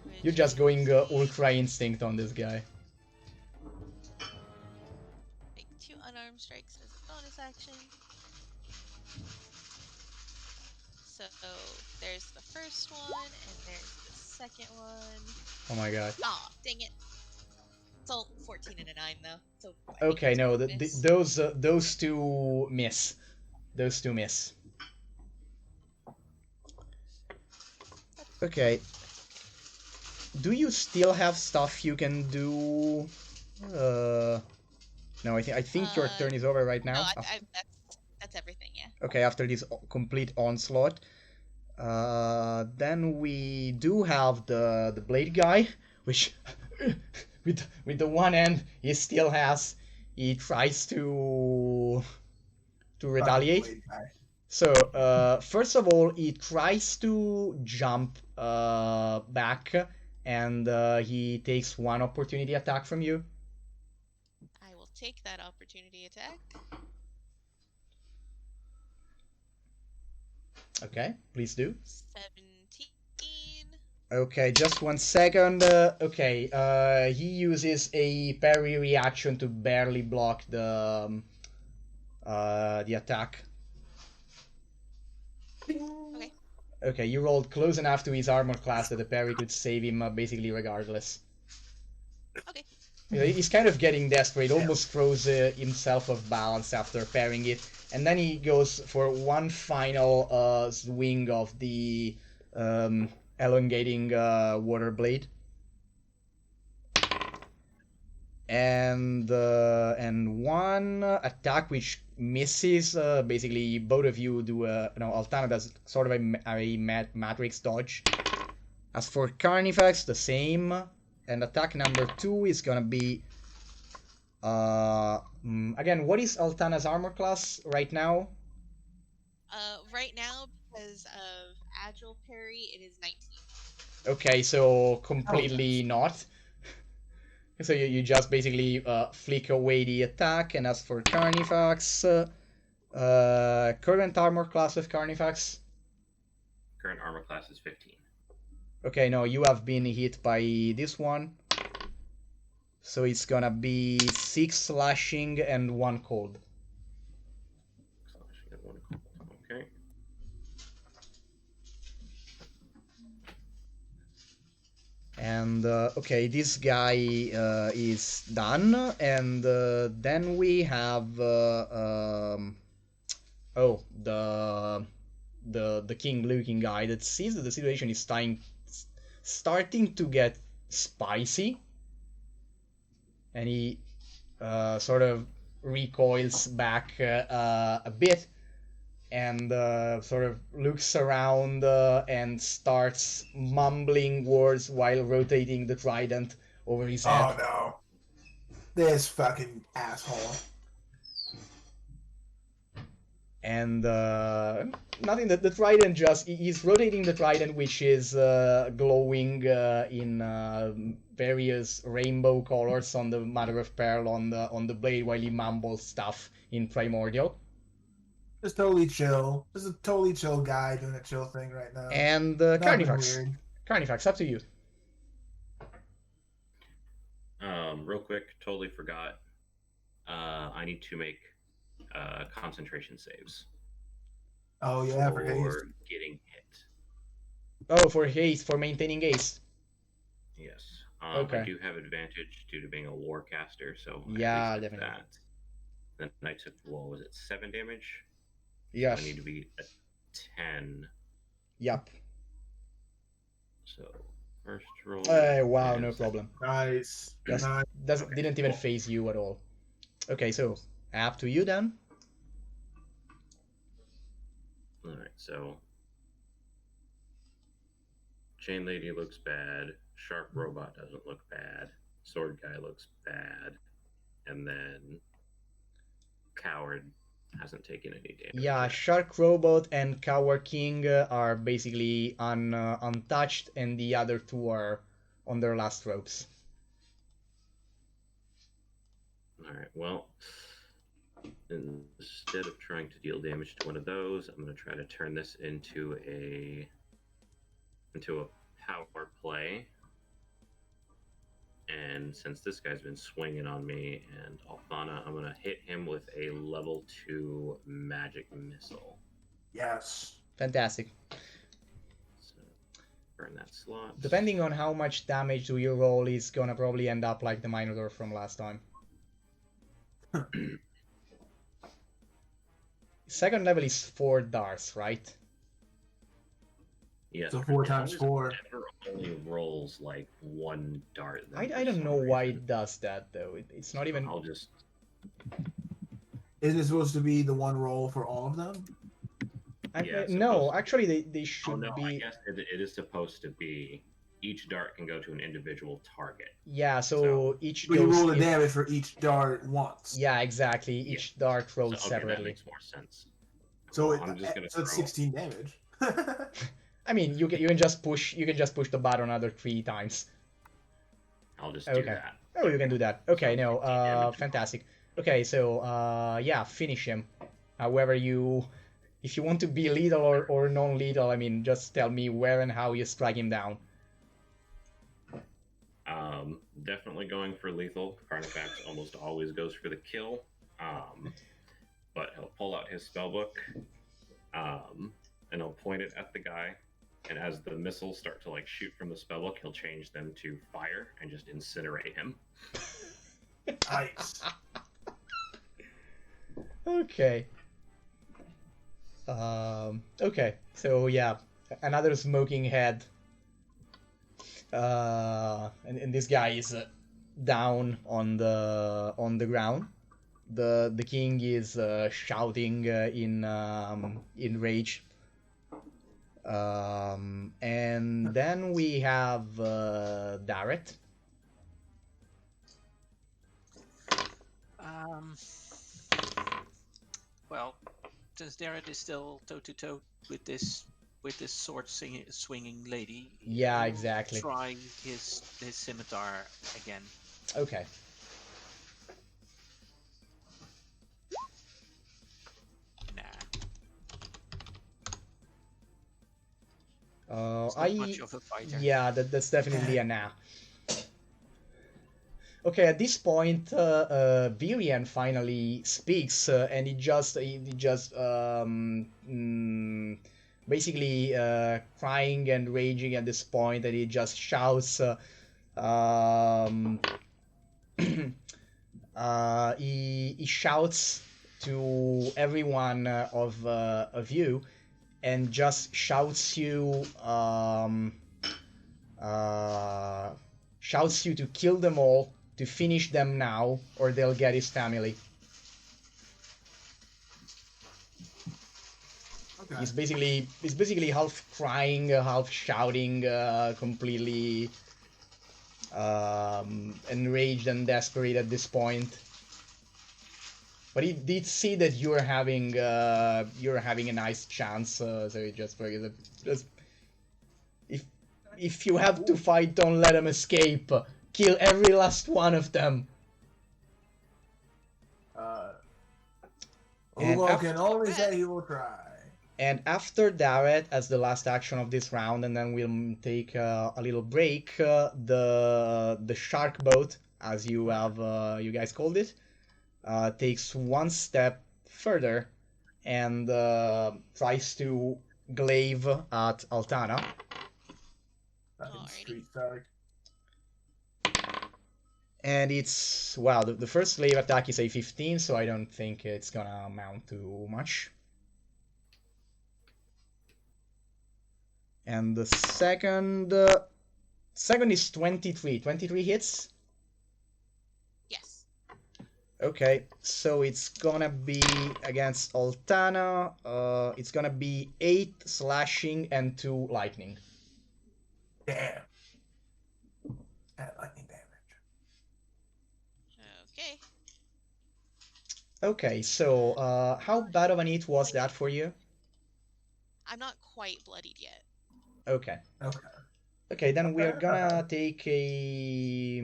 Which You're just going is Ultra Instinct on this guy. make 2 unarmed strikes as a bonus action. So there's the first one and there's the second one. Oh my god. Aw, dang it. It's all 14 and a 9 though. So I think Okay, it's no, gonna miss. those 2 miss. Those 2 miss. Okay. Do you still have stuff you can do? No, I think your turn is over right now. No, that's everything, yeah. Okay, after this complete onslaught. Then we do have the blade guy, which with the one hand he tries to retaliate. Blade guy. So first of all, he tries to jump back, and he takes 1 opportunity attack from you. I will take that opportunity attack. Okay, please do. 17. Okay, just 1 second. Okay, he uses a parry reaction to barely block the attack. Okay. Okay, you rolled close enough to his armor class that the parry could save him basically regardless. Okay. He's kind of getting desperate, almost throws himself off balance after parrying it, and then he goes for 1 final swing of the elongating water blade. And 1 attack which misses. Basically, both of you do Altana does sort of a matrix dodge. As for Carnifax, the same. And attack number 2 is gonna be again, what is Altana's armor class right now? Right now, because of agile parry, it is 19. Okay, so completely not. So you just basically flick away the attack, and as for Carnifax, current armor class with Carnifax. Current armor class is 15. Okay, no, you have been hit by this one. So it's gonna be 6 slashing and 1 cold. Slashing at 1 cold. Okay. And okay, this guy is done, and then we have oh, the king-looking guy that sees that the situation is starting to get spicy, and he sort of recoils back a bit, and sort of looks around and starts mumbling words while rotating the trident over his head. Oh no. This fucking asshole. And nothing, the trident just, he's rotating the trident, which is glowing in various rainbow colors on the mother of pearl on the blade, while he mumbles stuff in primordial. Just totally chill. Just a totally chill guy doing a chill thing right now. And Nothing Carnifax. weird. Carnifax, up to you. Real quick, totally forgot. I need to make concentration saves Oh yeah, for for haste. getting hit. Oh, for haste, for maintaining haste. Yes. Okay. I do have advantage due to being a warcaster, so Yeah, at least definitely. that. Then I took, what was it, 7 damage? Yes. So I need to be at 10. Yep. So first roll. Wow, and no second. problem. Nice. Just Nice. Okay, didn't even cool. phase you at all. Okay, so up to you then. All right, so Chain Lady looks bad. Shark Robot doesn't look bad. Sword Guy looks bad. And then Coward hasn't taken any damage. Yeah, yet. Shark Robot and Coward King are basically untouched, and the other two are on their last ropes. All right, well, instead of trying to deal damage to one of those, I'm going to try to turn this into a power play. And since this guy's been swinging on me and Alfana, I'm going to hit him with a level 2 magic missile. Yes. Fantastic. So burn that slot. Depending on how much damage do you roll, it's gonna probably end up like the Minotaur from last time. Second level is 4 darts, right? Yes. So 4 it times always 4. Never only rolls like 1 dart. I for don't some know why reason. it does that though. It's not even. I'll just. Isn't it supposed to be the one roll for all of them? Yeah, No, supposed- actually they Oh should no, I be. guess it is supposed to be. Each dart can go to an individual target. Yeah, so So- each But you goes roll the in- damage for each dart once. Yeah, exactly. Each dart rolls So, okay, that separately. makes more sense. So, Well, I'm just gonna so it's throw- 16 damage. I mean, you can just push the button another 3 times. I'll just Okay. do that. Oh, you can do that. Okay, So, no, 15 damage. fantastic. Okay, so yeah, finish him. However you, if you want to be lethal or non-lethal, I mean, just tell me where and how you strike him down. Definitely going for lethal. Carnifax almost always goes for the kill. But he'll pull out his spellbook, and he'll point it at the guy. And as the missiles start to like shoot from the spellbook, he'll change them to fire and just incinerate him. Nice. Okay. Okay, so yeah, another smoking head. And this guy is down on the ground. The king is shouting in rage. And then we have Darret. Well, since Darren is still toe to toe with this with this sword swinging lady. Yeah, he'll exactly. Try his scimitar again. Okay. Nah, he's not much of a fighter. Yeah, that's definitely a nah. Okay, at this point, Virian finally speaks, and he just basically crying and raging at this point, and he just shouts. He shouts to everyone of you, and just shouts you to kill them all, to finish them now, or they'll get his family. Okay. He's basically half crying, half shouting, completely enraged and desperate at this point. But he did see that you're having a nice chance, so he just if you have to fight, don't let them escape. Kill every last one of them. Ugo can only say he will try. And after Darret, as the last action of this round, and then we'll take a little break, the shark boat, as you have you guys called it, takes one step further and tries to glaive at Altana. Fucking street shark. And it's, well, the first glaive attack is a 15, so I don't think it's gonna amount to much. And the second is 23. 23 hits? Yes. Okay, so it's gonna be against Altana. It's gonna be 8 slashing and 2 lightning. Damn. At lightning damage. Okay. Okay, so how bad of an hit was that for you? I'm not quite bloodied yet. Okay. Okay. Okay, then we're gonna take a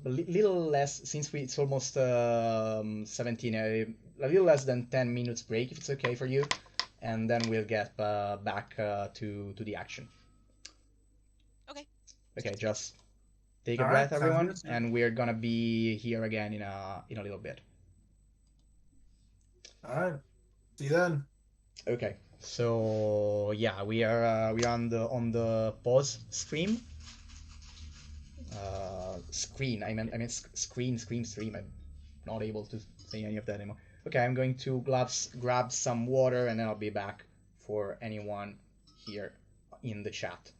little less, since it's almost 17, a little less than 10 minutes break, if it's okay for you, and then we'll get back to the action. Okay. Okay, just take a All breath, right, sounds everyone, good. and we're gonna be here again in a little bit. All right. See you then. Okay, so yeah, we are on the pause stream. Screen. I meant screen stream. I'm not able to say any of that anymore. Okay, I'm going to grab some water, and then I'll be back for anyone here in the chat.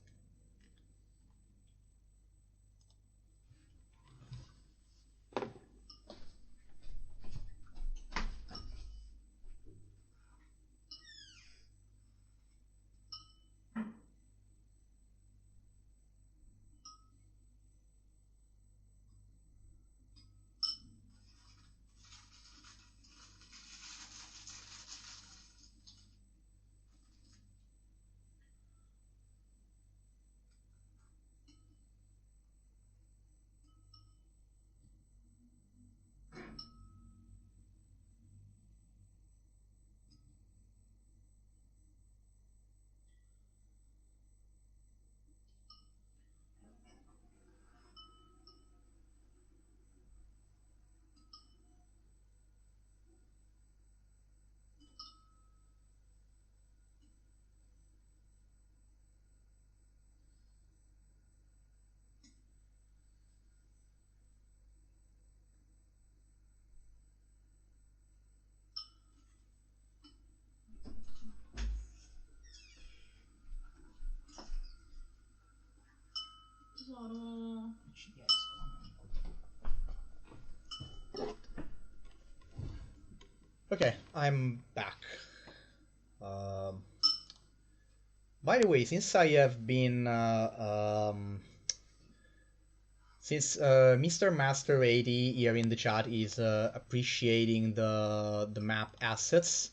Okay, I'm back. By the way, since I have been since Mr. Master 80 here in the chat is appreciating the map assets,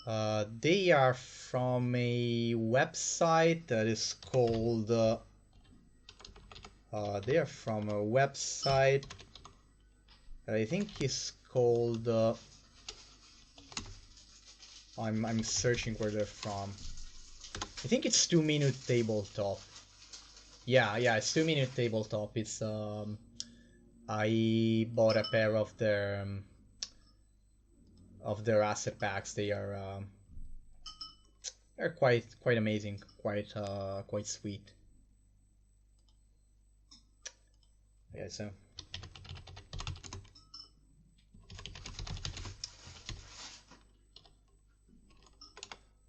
They are from a website that is called. They are from a website that I think is called. I'm searching where they're from. I think it's 2 Minute Tabletop. Yeah, it's 2 Minute Tabletop. It's I bought a pair of their asset packs. They're quite amazing, quite sweet. Yeah, so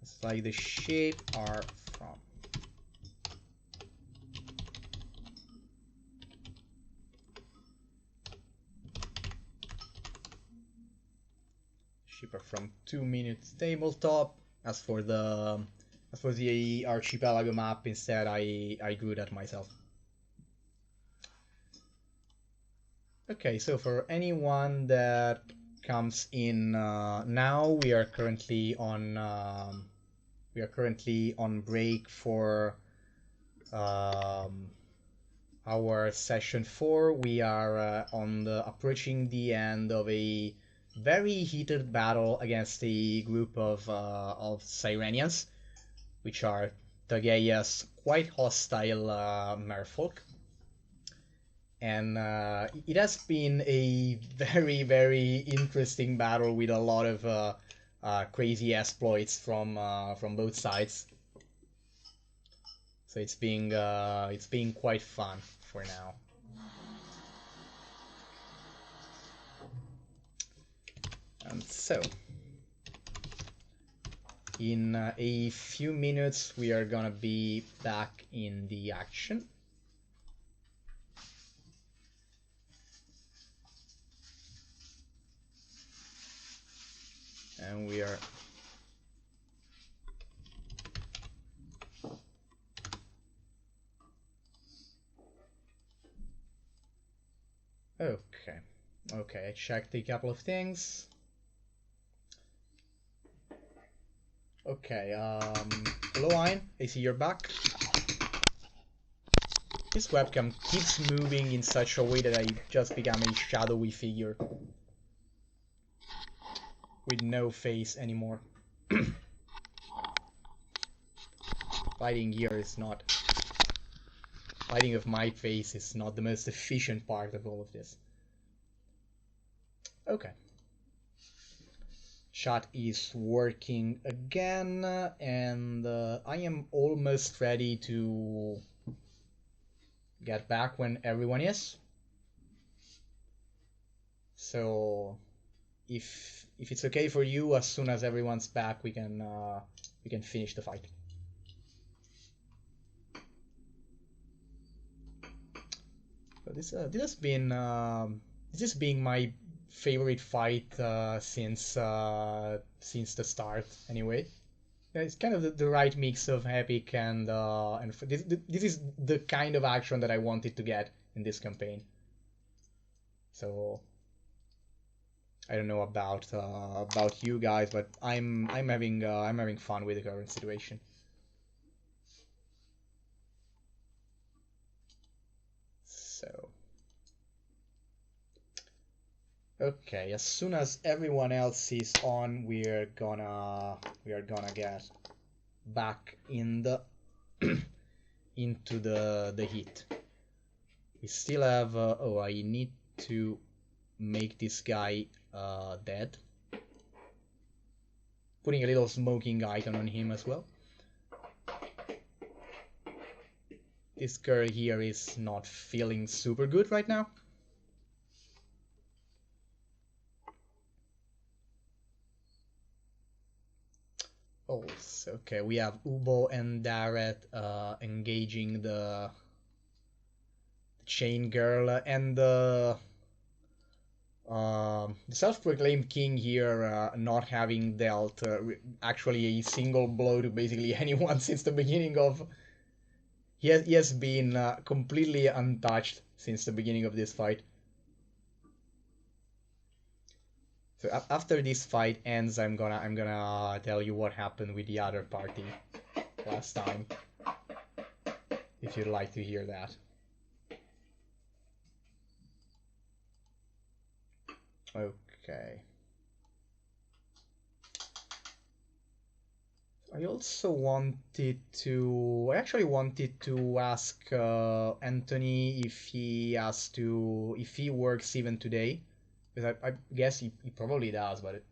it's like the shape are from. Shipper from 2 Minute Tabletop. As for the archipelago map, instead I grew that myself. Okay, so for anyone that comes in now, we are currently on break for our session 4. We are approaching the end of a very heated battle against a group of Sirenians, which are Tagaya's quite hostile merfolk. And it has been a very, very interesting battle with a lot of crazy exploits from both sides. So it's being quite fun for now. And so, in a few minutes, we are gonna be back in the action. And we are... Okay, I checked a couple of things. Okay, hello Ein, I see you're back. This webcam keeps moving in such a way that I just become a shadowy figure with no face anymore. Lighting of my face is not the most efficient part of all of this. Okay. Chat is working again, and I am almost ready to get back when everyone is. So, if it's okay for you, as soon as everyone's back, we can finish the fight. So this has been my favorite fight since the start. Anyway, it's kind of the right mix of epic and this is the kind of action that I wanted to get in this campaign. So I don't know about you guys, but I'm having fun with the current situation. So okay, as soon as everyone else is on, we are gonna get back in the into the heat. We still have oh, I need to make this guy dead, putting a little smoking icon on him as well. This girl here is not feeling super good right now. Oh, okay, we have Ubo and Dareth engaging the chain girl, and the self-proclaimed king here not having dealt actually a single blow to basically anyone since the beginning of... He has been completely untouched since the beginning of this fight. So after this fight ends, I'm gonna tell you what happened with the other party last time, if you'd like to hear that. Okay. I actually wanted to ask Anthony if he works even today, because I guess he probably does, but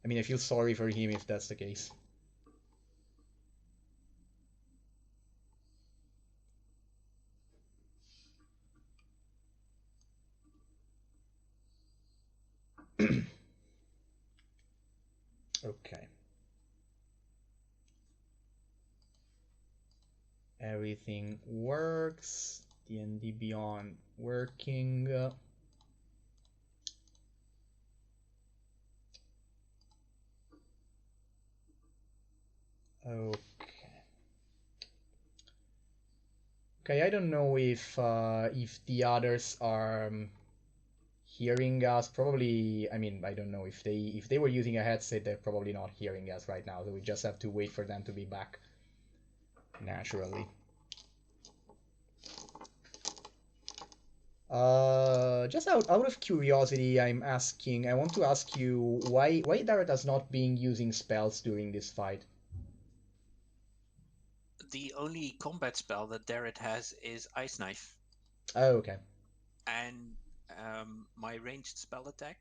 I mean, I feel sorry for him if that's the case. Okay. Everything works. D&D Beyond working. Okay. Okay, I don't know if the others are hearing us. Probably, I mean, I don't know if they were using a headset, they're probably not hearing us right now. So we just have to wait for them to be back naturally. Just out of curiosity, I want to ask you why Darrett has not been using spells during this fight. The only combat spell that Darrett has is Ice Knife. Oh, okay. And my ranged spell attack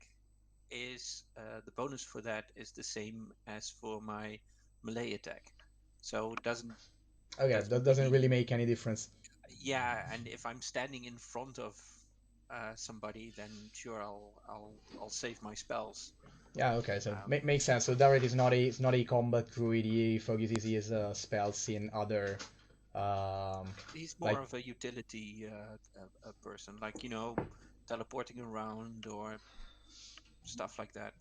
is the bonus for that is the same as for my melee attack. So it doesn't. Okay, that doesn't really make any difference. Yeah, and if I'm standing in front of somebody, then sure I'll save my spells. Yeah, okay, so makes sense. So Darrett is not a combat druid. He focuses his spells in other. He's more of a utility person, like, you know, teleporting around or stuff like that.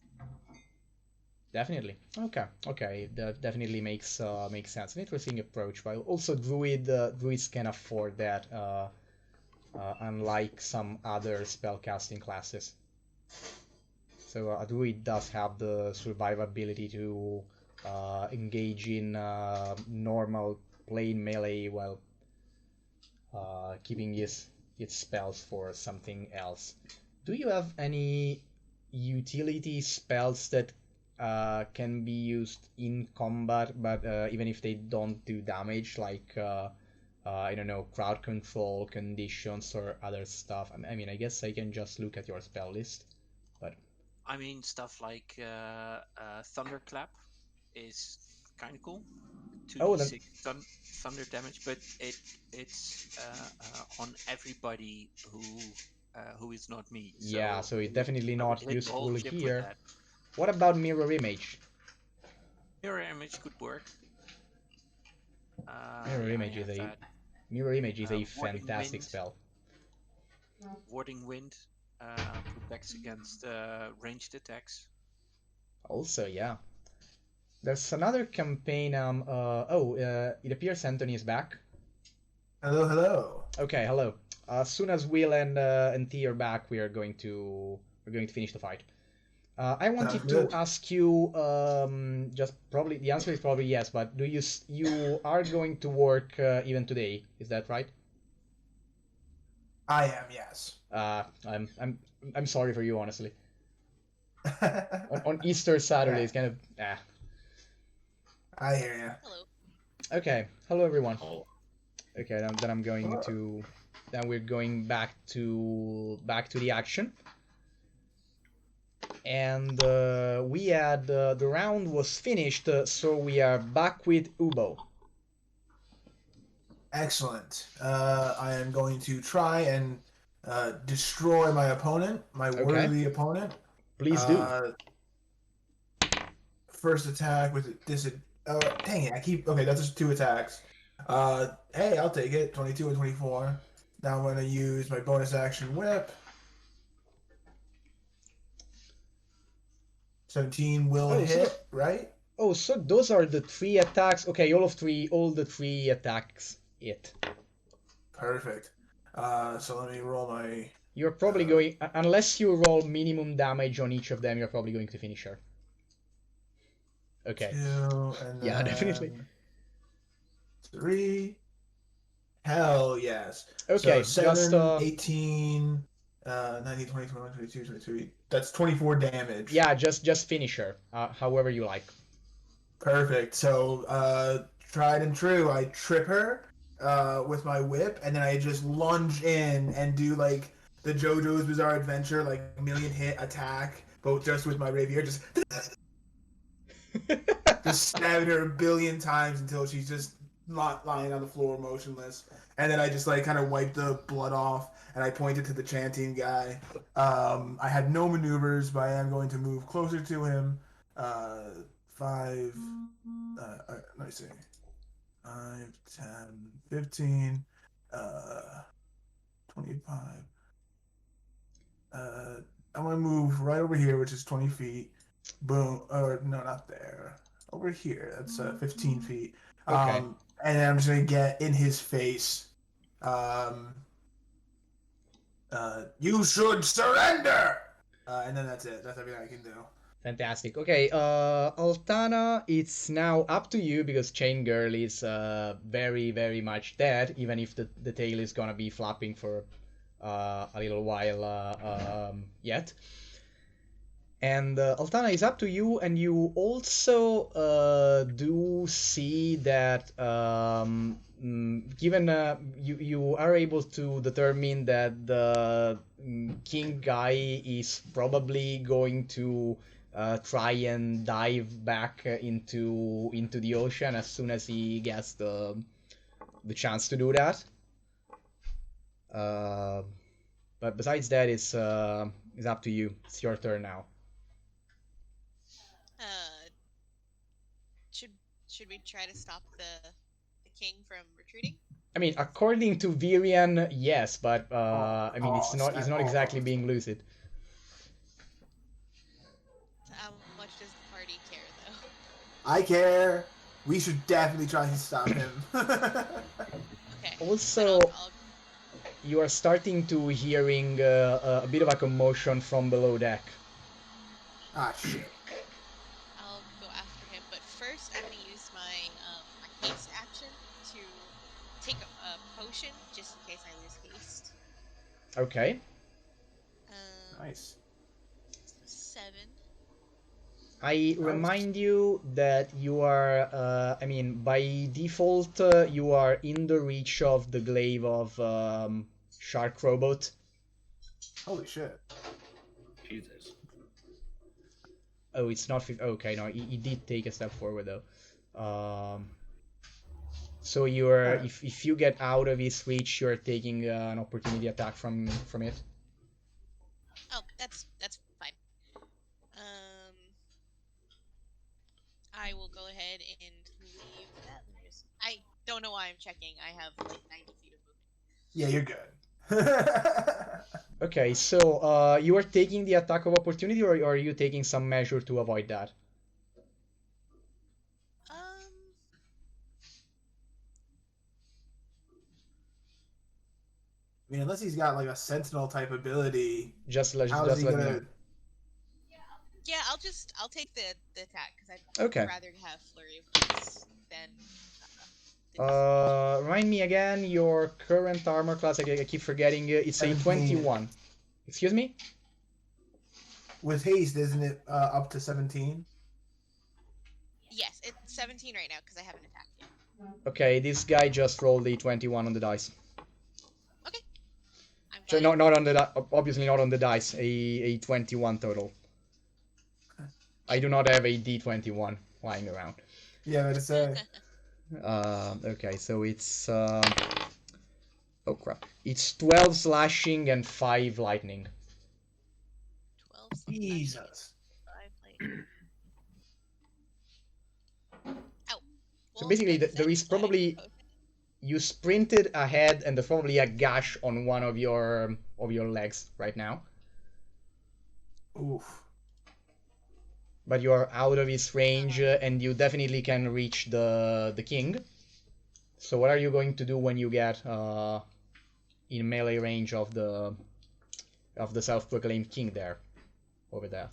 Definitely. Okay. That definitely makes sense. An interesting approach. But also, druids can afford that, unlike some other spellcasting classes. So a druid does have the survivability to engage in normal plain melee while keeping its spells for something else. Do you have any utility spells that can be used in combat, but even if they don't do damage, like I don't know, crowd control, conditions, or other stuff? I mean, I guess I can just look at your spell list, but I mean, stuff like Thunderclap is kind of cool. 2d6 thunder damage, but it's on everybody who is not me. Yeah, so it's definitely I would not hit the useful whole ship with here. that. What about mirror image? Mirror image could work. Mirror image is a fantastic wind, spell. Warding Wind protects against ranged attacks. Also, yeah. There's another campaign. It appears Anthony is back. Hello. Okay, hello. As soon as Will and T are back, we're going to finish the fight. I wanted to ask you, just probably the answer is probably yes, but you are going to work even today? Is that right? I am, yes. I'm sorry for you, honestly. on Easter Saturday, it's kind of I hear you. Hello. Okay, hello everyone. Okay, then I'm going to. Then we're going back to the action. And we had the round was finished, so we are back with Ubo. Excellent. I am going to try and destroy my opponent, my worthy opponent. Please do. First attack with this. Dang it! Okay, that's just 2 attacks. Hey, I'll take it. 22 and 24. Now I'm going to use my bonus action whip. 17 will hit, right? Oh, so those are the 3 attacks. Okay, all the 3 attacks hit. Perfect. So let me roll my You're probably going, unless you roll minimum damage on each of them, you're probably going to finish her. Okay. 2, and Yeah, then definitely. 3. Hell yes. Okay, So just 18, 19, 20, 21, 22, 23. That's 24 damage. yeah, just finish her, however you like. Perfect. So tried and true. I trip her with my whip, and then I just lunge in and do like the JoJo's Bizarre Adventure, like million hit attack, but just with my rapier, just stabbing her a billion times until she's just not lying on the floor motionless. And then I just like kind of wipe the blood off, and I pointed to the chanting guy. I had no maneuvers, but I am going to move closer to him. 5, let me see. 5, 10, 15, 25. I'm gonna move right over here, which is 20 feet. Boom. Or no, not there. Over here. That's 15 feet. Okay. And then I'm just gonna get in his face. You should surrender. And then that's it. That's everything I can do. Fantastic. Okay, Altana, it's now up to you because Chain Girl is very, very much dead, even if the tail is gonna be flapping for a little while yet. And Altana is up to you, and you also do see that given you are able to determine that the king guy is probably going to try and dive back into the ocean as soon as he gets the chance to do that. But besides that, it's up to you. It's your turn now. Should we try to stop the king from retreating? I mean, according to Virian, yes, but I mean, it's not exactly being lucid. How much does the party care, though? I care. We should definitely try to stop him. Okay. Also, you are starting to hearing a bit of a commotion from below deck. Ah, shit. I'll go after him, but first I'm gonna use my haste action to take a potion just in case I lose haste. Okay. Nice. 7. I remind you that you are, I mean, by default, you are in the reach of the glaive of Shark Robot. Holy shit. Jesus. Oh, it's not... Okay, no, he did take a step forward, though. So you're... If you get out of his reach, you're taking an opportunity attack from it. Oh, that's fine. I will go ahead and leave that. I don't know why I'm checking. I have like 90 feet of movement. Yeah, you're good. Okay, so you are taking the attack of opportunity, or are you taking some measure to avoid that? I mean, unless he's got like a sentinel type ability, just let me know. Yeah, I'll take the attack because I'd rather have flurry of blows than. Remind me again your current armor class. I keep forgetting. It's 17. A 21. Excuse me. With haste, isn't it up to 17? Yes, it's 17 right now because I haven't attacked yet. Okay, this guy just rolled a 21 on the dice. Okay. So not on the obviously not on the dice. A 21 total. I do not have a D21 lying around. Yeah, that's okay, so it's oh crap. It's 12 slashing and 5 lightning. 12 Jesus. 5 lightning. Ow. So basically, there is probably you sprinted ahead, and there's probably a gash on one of your legs right now. Oof. But you are out of his range, and you definitely can reach the king. So what are you going to do when you get in melee range of the of the self-proclaimed king there, over there.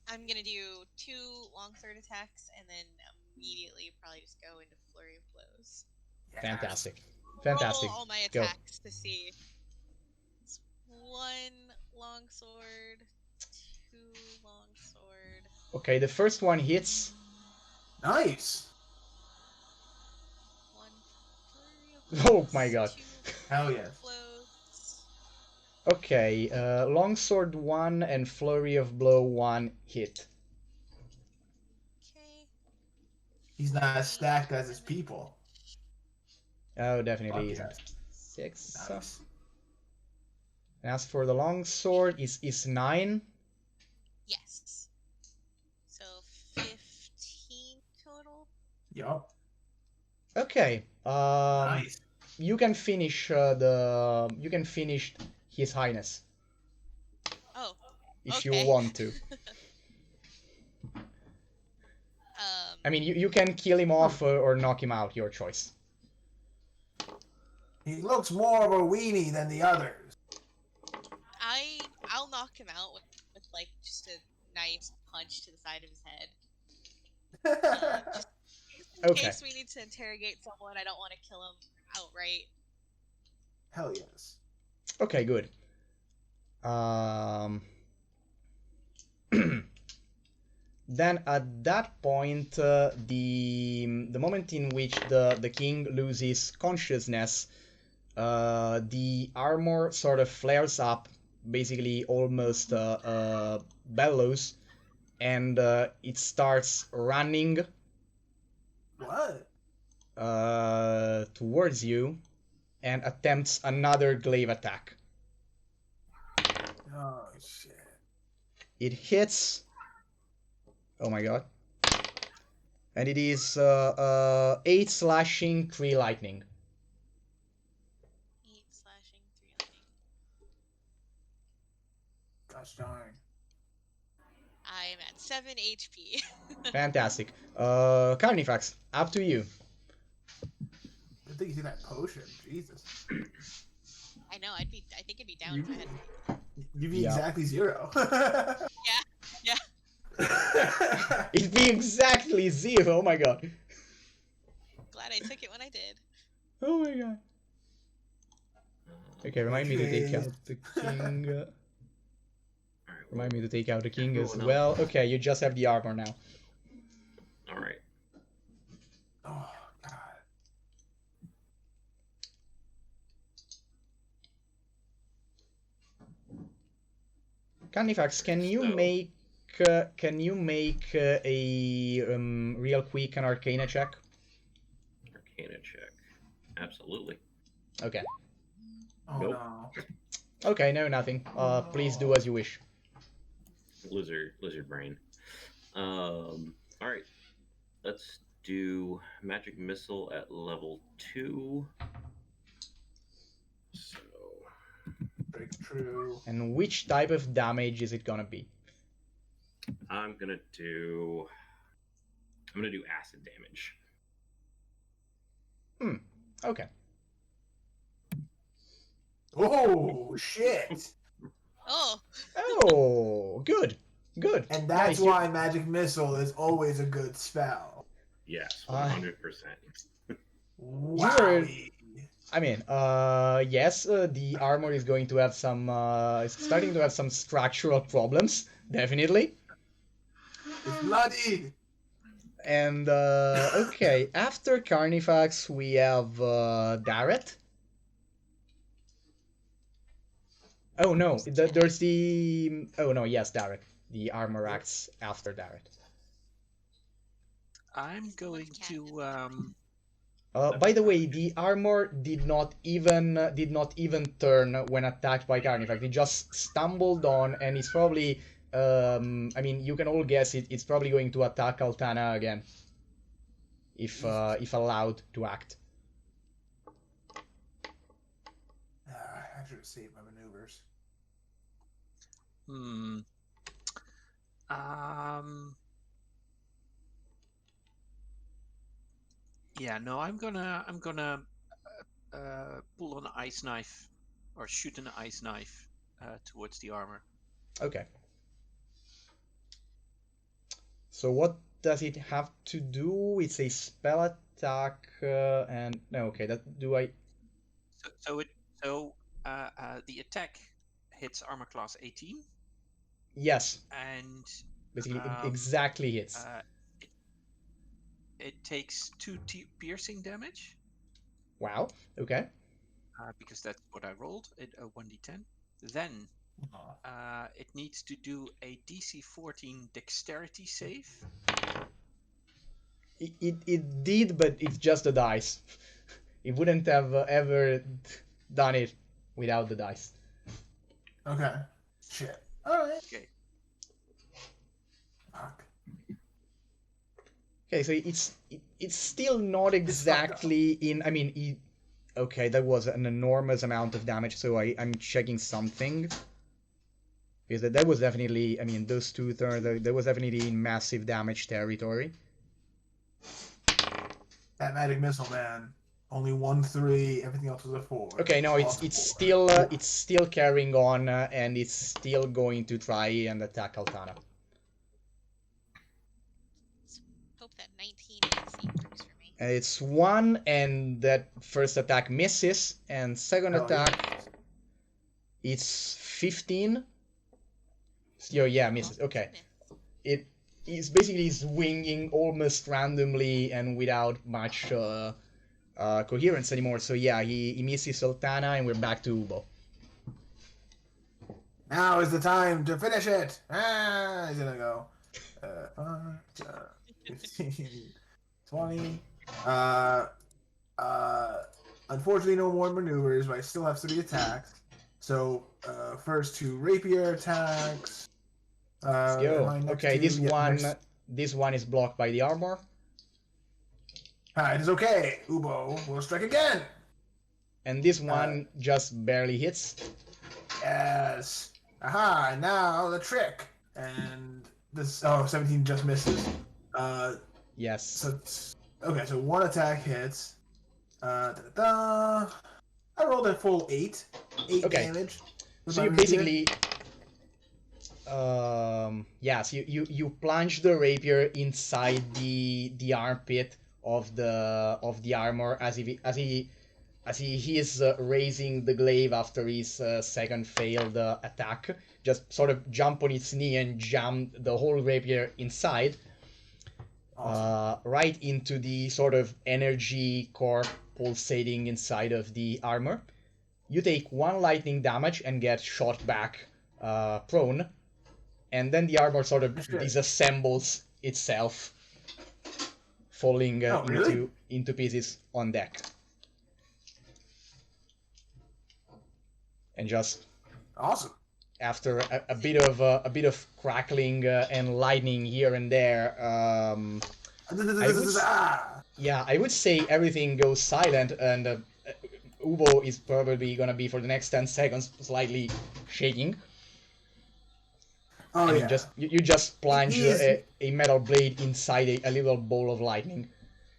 I'm gonna do 2 longsword attacks and then immediately probably just go into flurry of blows. Yes. Fantastic. Roll Fantastic. all my Go. attacks to see. It's 1 longsword, 2 longsword. Okay, the first one hits. Nice. 1 flurry of blows. Oh my god. 2 Hell yes. blows. Okay, longsword 1 and flurry of blow 1 hit. Okay. He's not as stacked as his people. Oh, definitely Fuck isn't. yes. 6. Nice. And as for the longsword, is 9. Yes. So 15 total. Yup. Okay. Nice. You can finish You can finish His Highness Oh. if Okay. you want to. I mean, you can kill him off or knock him out, your choice. He looks more of a weenie than the others. I'll knock him out with like just a nice punch to the side of his head. Just in Okay. case we need to interrogate someone, I don't want to kill him outright. Hell yes. Okay, good. Then at that point, the moment in which the king loses consciousness, the armor sort of flares up, basically almost bellows, and it starts running What? towards you and attempts another glaive attack. Oh shit. It hits. Oh my god. And it is 8 slashing, 3 lightning. 8 slashing, 3 lightning. Gosh darn. I am at 7 HP. Fantastic. Carnifax, up to you. Good thing you see that potion. Jesus. I know. I think it'd be down if I had. You'd be Yeah. exactly 0. Yeah. It'd be exactly 0. Oh my god. Glad I took it when I did. Oh my god. Okay, remind me to take out the king. Remind me to take out the king as well. Okay, you just have the armor now. All right. Oh god. Carnifax, can you So- make a real quick an Arcana check? Arcana check. Absolutely. Okay. Oh Nope. no. Okay, no, nothing. Please do as you wish. Lizard brain. All right. Let's do magic missile at level 2. So Breakthrough. And which type of damage is it gonna be? I'm gonna do acid damage. Okay. Oh shit. Oh. Oh, good. Good. And that's Nice. why magic missile is always a good spell. Yes, I- 100%. Wow. I mean, yes, the armor is going to have some, it's starting to have some structural problems, definitely. It's bloody. And, okay, after Carnifax, we have, Darret. Oh no, there's the, oh no, yes, Darret. The armor acts after Darret. I'm going to By the way, the armor did not even turn when attacked by Carnifax. It just stumbled on, and it's probably, I mean, you can all guess it's probably going to attack Altana again, if allowed to act. I should have saved my maneuvers. Yeah, no, I'm gonna pull an ice knife or shoot an ice knife towards the armor. Okay. So what does it have to do? It's a spell attack, and no. Okay, that do I? So the attack hits armor class 18, Yes, and basically exactly hits. It takes 2 piercing damage. Wow. Okay. Because that's what I rolled, a 1d10. Then it needs to do a DC 14 dexterity save. It did, but it's just the dice. It wouldn't have ever done it without the dice. Okay. Shit. Alright. Okay. Fuck. Okay, so it's still not exactly in. I mean, okay, that was an enormous amount of damage. So I'm checking something because that was definitely. I mean, those 2/3. That was definitely in massive damage territory. That magic missile, man. Only 1/3. Everything else was a 4. Okay, no, it's still carrying on, and it's still going to try and attack Altana. Hope that 19 AC works for me. It's 1, and that first attack misses, and second attack, it's 15. So, yeah, misses. Okay. It is basically swinging almost randomly and without much coherence anymore. So yeah, he misses Altana, and we're back to Ubo. Now is the time to finish it. He's gonna go. 15, 20. Unfortunately, no more maneuvers, but I still have 3 attacks. So, first 2 rapier attacks. Let's go. Okay, this one is blocked by the armor. It is okay. Ubo will strike again. And this one just barely hits. Yes. Aha, now the trick. And this 17 just misses. Yes. So okay, so 1 attack hits. I rolled a full 8. 8 okay. damage. So you basically yes, you plunge the rapier inside the armpit of the armor as he is raising the glaive after his second failed attack. Just sort of jump on its knee and jam the whole rapier inside. Awesome. Right into the sort of energy core pulsating inside of the armor. You take 1 lightning damage and get shot back prone, and then the armor sort of disassembles itself, falling into pieces on deck. And just awesome. After a bit of crackling and lightning here and there, I would say everything goes silent, and Ubo is probably gonna be for the next 10 seconds slightly shaking. Oh, yeah. You just plunge a metal blade inside a little ball of lightning.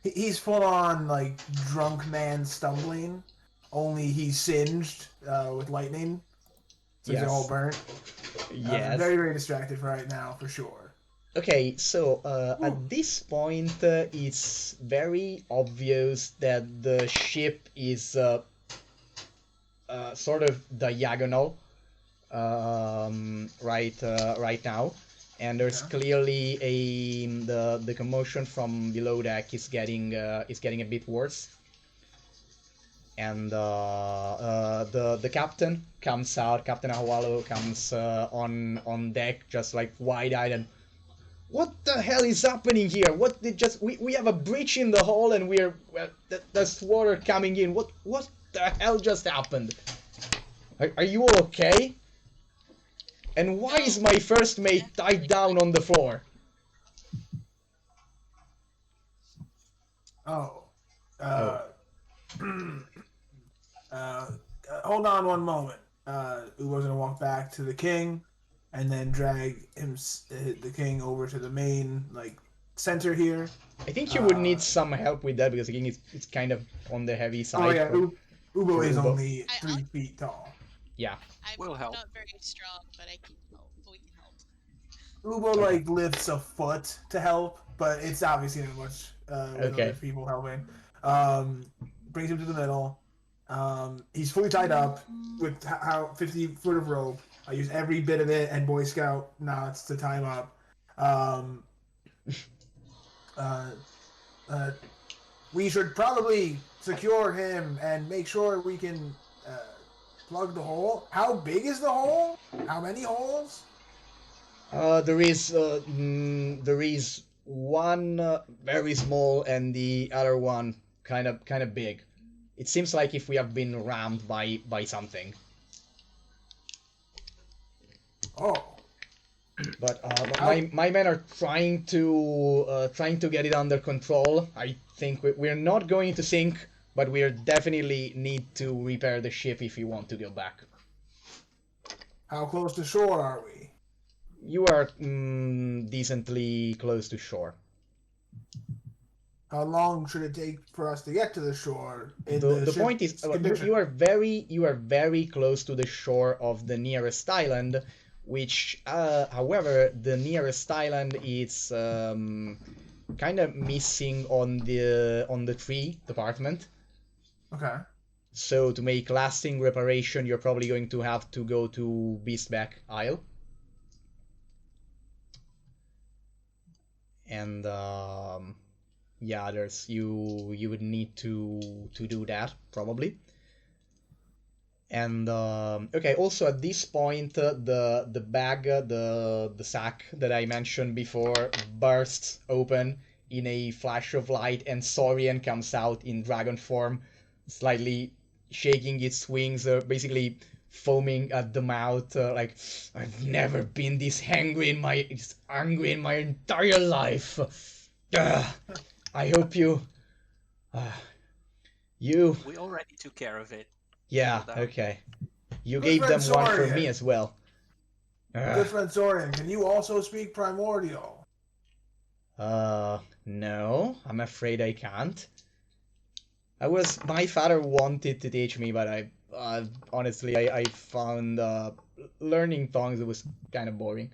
He's full on like drunk man stumbling. Only he's singed with lightning. So he's all burnt. Yes. Very, very distracted right now, for sure. Okay, so at this point, it's very obvious that the ship is sort of diagonal right now, and there's clearly the commotion from below deck is getting a bit worse. And the captain comes out. Captain Ahwalo comes on deck, just like wide-eyed, and what the hell is happening here? We have a breach in the hull, and there's water coming in. What the hell just happened? Are you all okay? And why is my first mate tied down on the floor? Hold on one moment. Ubo's gonna walk back to the king, and then drag the king over to the main center here. I think you would need some help with that because the king is kind of on the heavy side. Oh yeah, Ubo is only 3 feet tall. Yeah. I'm We'll help. not very strong, but I can help. We can help. Ubo Okay. lifts a foot to help, but it's obviously not much with other Okay. people helping. Brings him to the middle. He's fully tied up with how 50 foot of rope. I use every bit of it and Boy Scout knots to tie him up. Um, uh, uh, we should probably secure him and make sure we can plug the hole. How big is the hole? How many holes? There is one very small and the other one kind of big. It seems like if we have been rammed by something. Oh, But my men are trying to get it under control. I think we're not going to sink, but we definitely need to repair the ship if we want to go back. how close to shore are we? You are decently close to shore. How long should it take for us to get to the shore in The point is, ship's condition? you are very close to the shore of the nearest island, which, however, the nearest island is kind of missing on the tree department. Okay. So to make lasting reparation, you're probably going to have to go to Beastback Isle. And yeah, there's you would need to do that probably. And okay, also at this point, the bag, the sack that I mentioned before bursts open in a flash of light, and Saurian comes out in dragon form, slightly shaking its wings, basically foaming at the mouth, like, I've never been this hungry in my entire life. I hope you. You. We already took care of it. Yeah, Settle down. okay. You Good gave friend them one for Saurian. me as well. Good friend Zorian, can you also speak primordial? No, I'm afraid I can't. My father wanted to teach me, but honestly, I found learning tongues was kind of boring.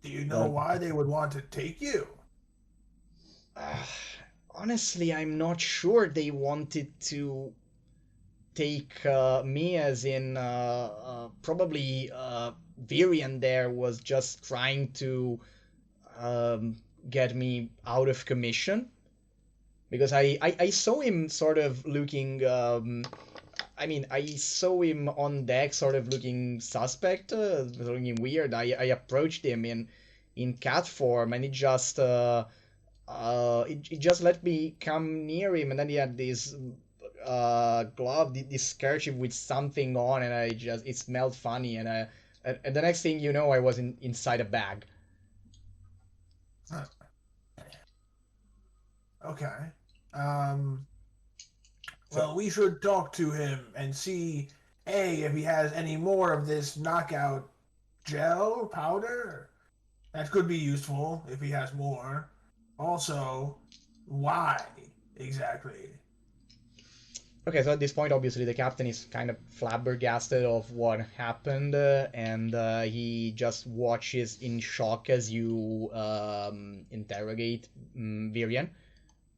Do you know But why they would want to take you? honestly, I'm not sure they wanted to take me, as in probably Virian there was just trying to get me out of commission, because I saw him sort of looking I mean, I saw him on deck sort of looking suspect, looking weird. I approached him in cat form, and it just let me come near him, and then he had this glove, this kerchief with something on, and it smelled funny, and the next thing you know, I was inside a bag. Okay. Well, we should talk to him and see, A, if he has any more of this knockout gel, powder. That could be useful if he has more. Also, why exactly? Okay, so at this point, obviously, the captain is kind of flabbergasted of what happened, and he just watches in shock as you interrogate Virian,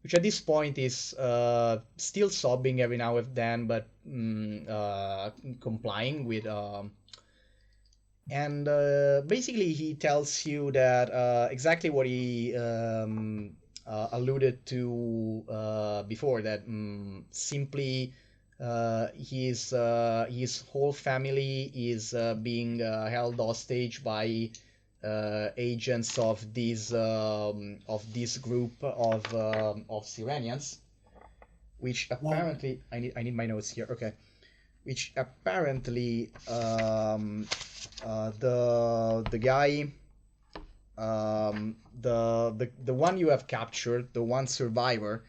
which at this point is still sobbing every now and then, but complying with. And basically, he tells you that exactly what he alluded to before, that simply his whole family is being held hostage by agents of this group of Sirenians, which apparently I need my notes here. Okay, which apparently the guy, the one you have captured, the one survivor,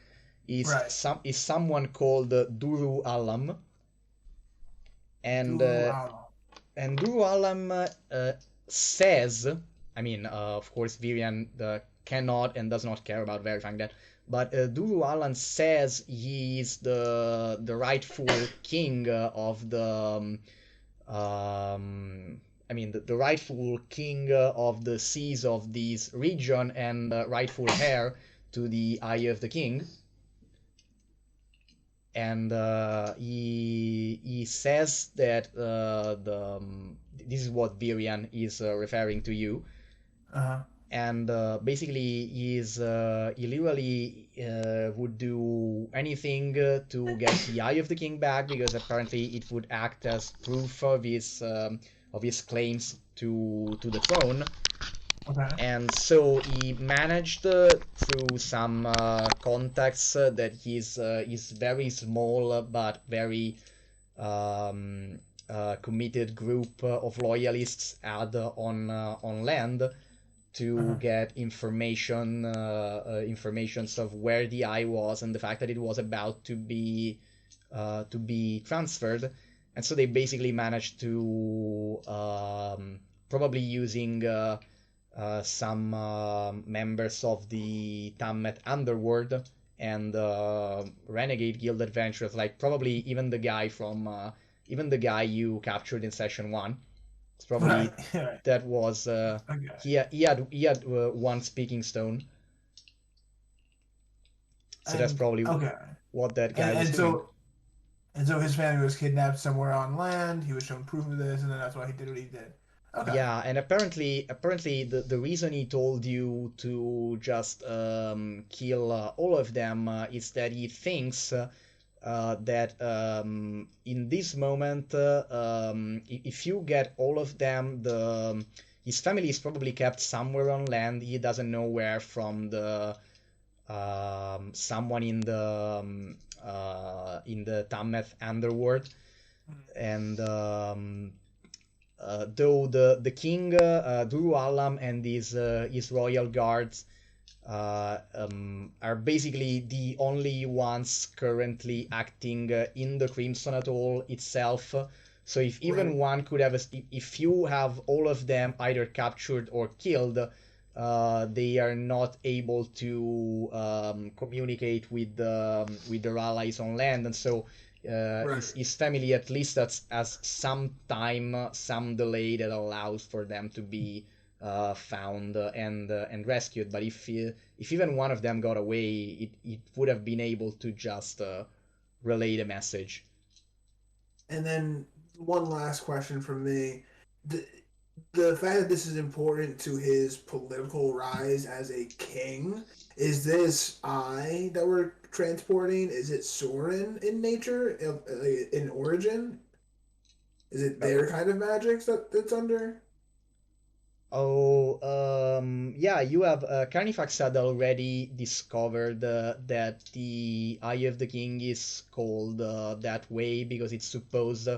is Right. someone called Duru Alam, and Duru Alam says, I mean, of course, Virian, the cannot and does not care about verifying that. But Duru Alan says he's the rightful king of the I mean the rightful king of the seas of this region and rightful heir to the Eye of the King. And he says that this is what Virian is referring to you. And basically he literally would do anything to get the Eye of the King back, because apparently it would act as proof of his claims to the throne. Okay. And so he managed through some contacts that his very small but very committed group of loyalists had on land to get informations of where the eye was and the fact that it was about to be transferred. And so they basically managed to probably using some members of the Tammet underworld and renegade guild adventurers, like probably even the guy you captured in session 1. It's probably Right. that was Okay. he had one speaking stone. So that's probably okay. what that guy was doing. And so his family was kidnapped somewhere on land. He was shown proof of this, and then that's why he did what he did. Okay. Yeah, and apparently the reason he told you to just kill all of them is that he thinks that in this moment, if you get all of them, his family is probably kept somewhere on land. He doesn't know where, from the someone in the Tameth underworld. And though the king Duru Alam and his royal guards are basically the only ones currently acting in the Crimson Atoll itself. So if even one could have, if you have all of them either captured or killed, they are not able to communicate with their allies on land, and so his family at least has some time, some delay that allows for them to be found and rescued. But if even one of them got away, it would have been able to just relay the message. And then one last question from me. The fact that this is important to his political rise as a king, is this eye that we're transporting, is it Soren in nature, in origin? Is it their kind of magics that's under? Oh, yeah, you have Carnifax had already discovered that the Eye of the King is called that way because it's supposed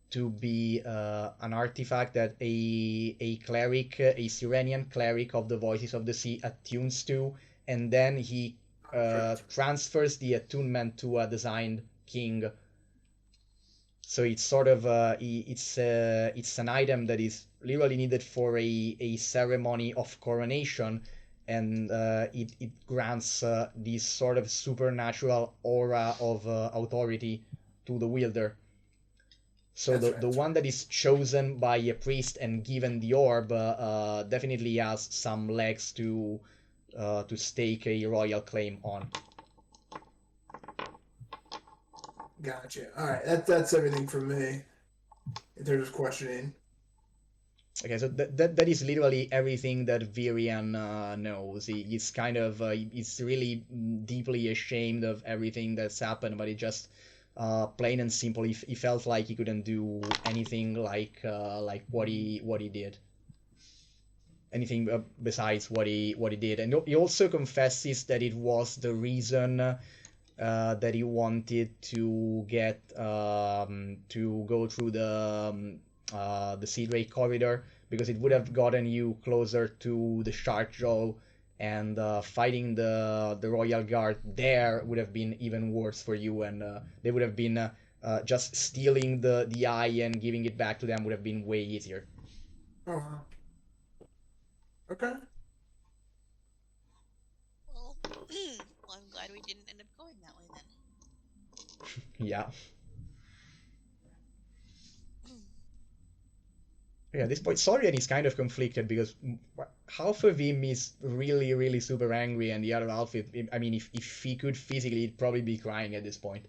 to be an artifact that a cleric, a Sirenian cleric of the Voices of the Sea attunes to, and then he transfers the attunement to a designed king. So it's sort of it's an item that is literally needed for a ceremony of coronation, and it grants this sort of supernatural aura of authority to the wielder. So the one that is chosen by a priest and given the orb definitely has some legs to stake a royal claim on. Gotcha. All right, that's everything from me in terms of questioning. Okay, so that is literally everything that Virian knows. He's kind of he's really deeply ashamed of everything that's happened, but it just plain and simple, he felt like he couldn't do anything like what he did. Anything besides what he did, and he also confesses that it was the reason that he wanted to get to go through the Seed Ray corridor, because it would have gotten you closer to the Sharkjaw, and fighting the Royal Guard there would have been even worse for you, and they would have been just stealing the eye and giving it back to them would have been way easier. Oh, okay. Well, I'm glad we didn't end up going that way then. Yeah. Yeah, at this point, Saurian is kind of conflicted because half of him is really, really super angry, and the other half, I mean, if he could physically, he'd probably be crying at this point.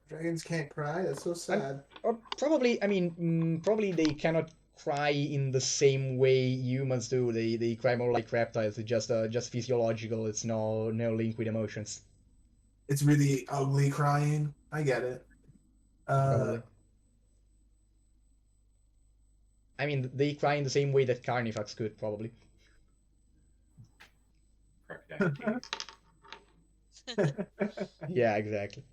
Dragons can't cry. That's so sad. Or probably, I mean, probably they cannot cry in the same way humans do. They cry more like reptiles. It's just physiological. It's no link with emotions. It's really ugly crying. I get it. Probably. I mean, they cry in the same way that Carnifax could, probably. Yeah, exactly.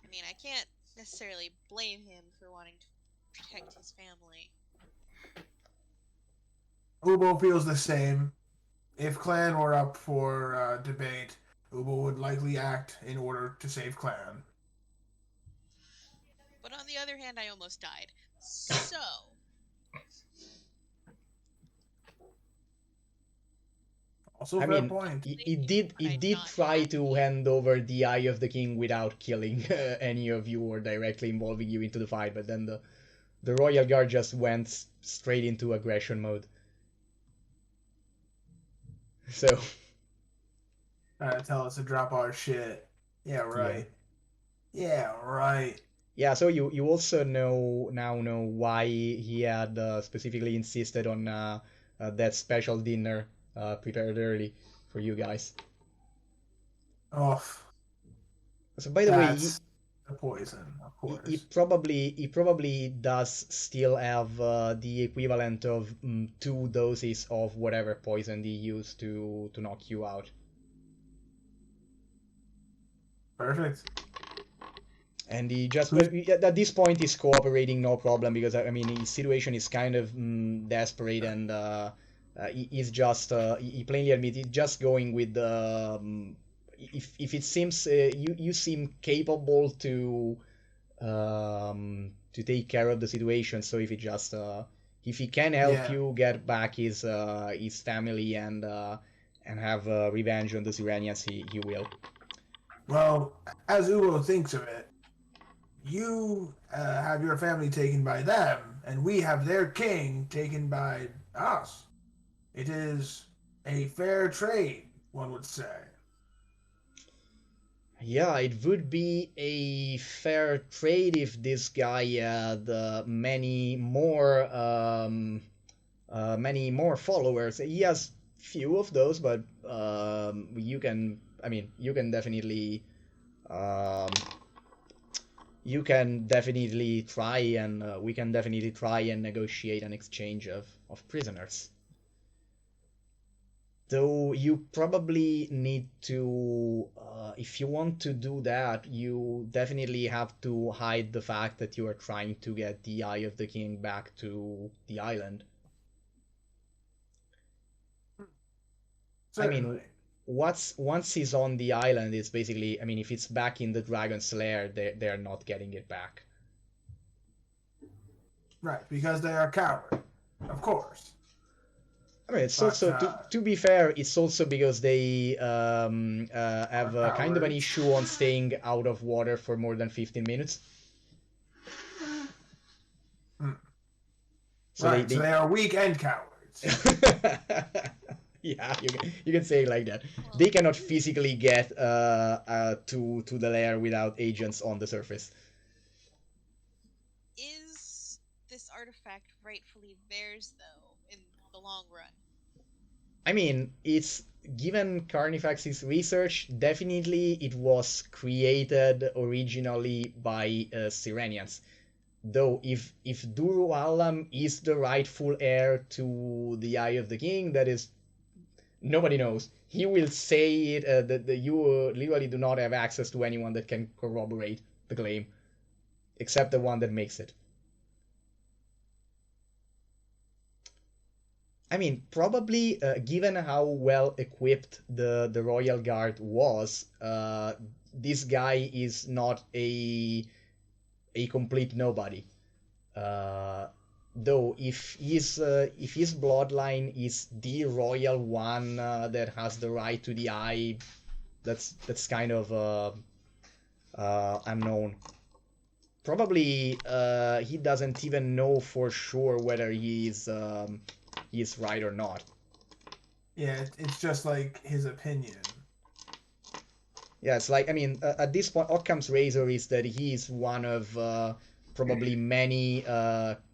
I mean, I can't necessarily blame him for wanting to protect his family. Ubo feels the same. If Clan were up for debate, Ubo would likely act in order to save Clan. But on the other hand, I almost died. So... Also, I fair mean, point. it did try to hand over the Eye of the King without killing any of you or directly involving you into the fight, but then the Royal Guard just went straight into aggression mode. So... Tell us to drop our shit. Yeah, right. Yeah, right. Yeah, so you also now know why he had specifically insisted on that special dinner prepared early for you guys. Oh. So by the way, the poison, of course. He probably does still have the equivalent of 2 doses of whatever poison he used to knock you out. Perfect. And he just at this point is cooperating no problem, because I mean his situation is kind of desperate, and he's just he plainly admits he's just going with the if it seems you seem capable to take care of the situation, so if he can help you get back his family and have revenge on the Sirenians, he will. Well, as Ubo thinks of it, you have your family taken by them, and we have their king taken by us. It is a fair trade, one would say. Yeah, it would be a fair trade if this guy had many more followers. He has few of those, but you can definitely try, and we can definitely try and negotiate an exchange of prisoners. Though you probably need to, if you want to do that, you definitely have to hide the fact that you are trying to get the Eye of the King back to the island. Certainly. I mean, once he's on the island, it's basically, I mean, if it's back in the Dragon's Lair, they're not getting it back. Right, because they are coward, of course. I mean, it's also, to be fair, it's also because they have kind of an issue on staying out of water for more than 15 minutes. So right, so they are weak and cowards. Yeah, you can say it like that. They cannot physically get to the lair without agents on the surface. Is this artifact rightfully theirs, though, in the long run? I mean, it's given Carnifax's research, definitely it was created originally by Sirenians. Though if Duru Alam is the rightful heir to the Eye of the King, that is, nobody knows. He will say it, that you literally do not have access to anyone that can corroborate the claim, except the one that makes it. I mean, probably, given how well equipped the Royal Guard was, this guy is not a complete nobody. Though if his bloodline is the royal one that has the right to the eye, that's kind of unknown. Probably he doesn't even know for sure whether he's right or not. Yeah, it's just like his opinion. Yeah, it's like, I mean, at this point, Occam's razor is that he is one of probably many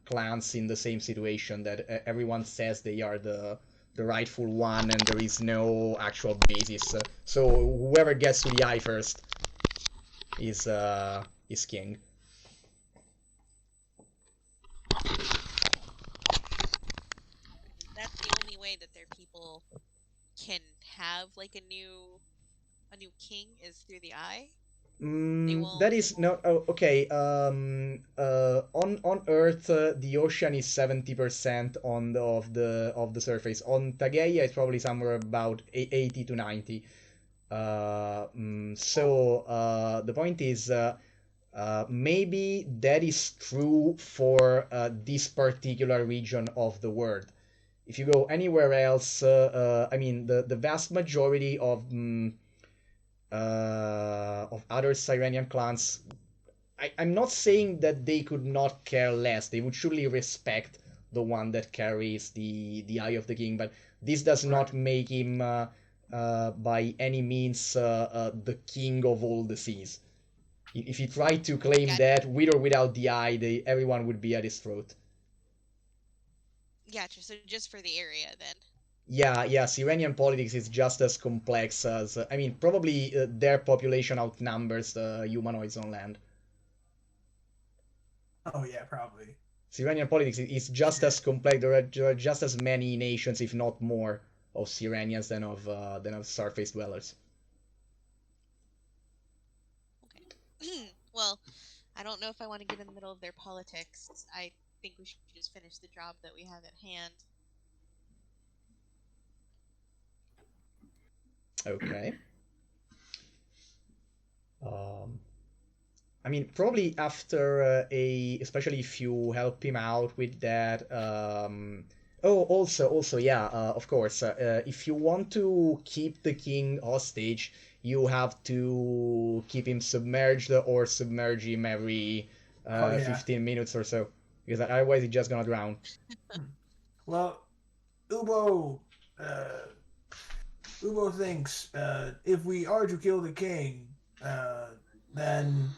clans in the same situation, that everyone says they are the rightful one, and there is no actual basis. So whoever gets to the eye first is king. That's the only way that their people can have like a new king is through the eye. That is no. Oh, okay. On Earth, the ocean is 70% on the surface. On Tageia, it's probably somewhere about 80 to 90. The point is, maybe that is true for this particular region of the world. If you go anywhere else, I mean, the vast majority of other Cyrenian clans, I'm not saying that they could not care less. They would surely respect the one that carries the Eye of the King, but this does not make him by any means the king of all the seas. If he tried to claim that with or without the eye, everyone would be at his throat. Gotcha. So just for the area then. Yeah, Iranian politics is just as complex as, I mean, probably their population outnumbers the humanoids on land. Oh yeah, probably. Iranian politics is just as complex. There are just as many nations, if not more, of Iranians than of surface dwellers. Okay. Well, I don't know if I want to get in the middle of their politics. I think we should just finish the job that we have at hand. Okay. I mean, probably after especially if you help him out with that. Also, yeah, of course. If you want to keep the king hostage, you have to keep him submerged or submerge him every 15 minutes or so, because otherwise he's just gonna drown. Well, Ubo thinks if we are to kill the king, then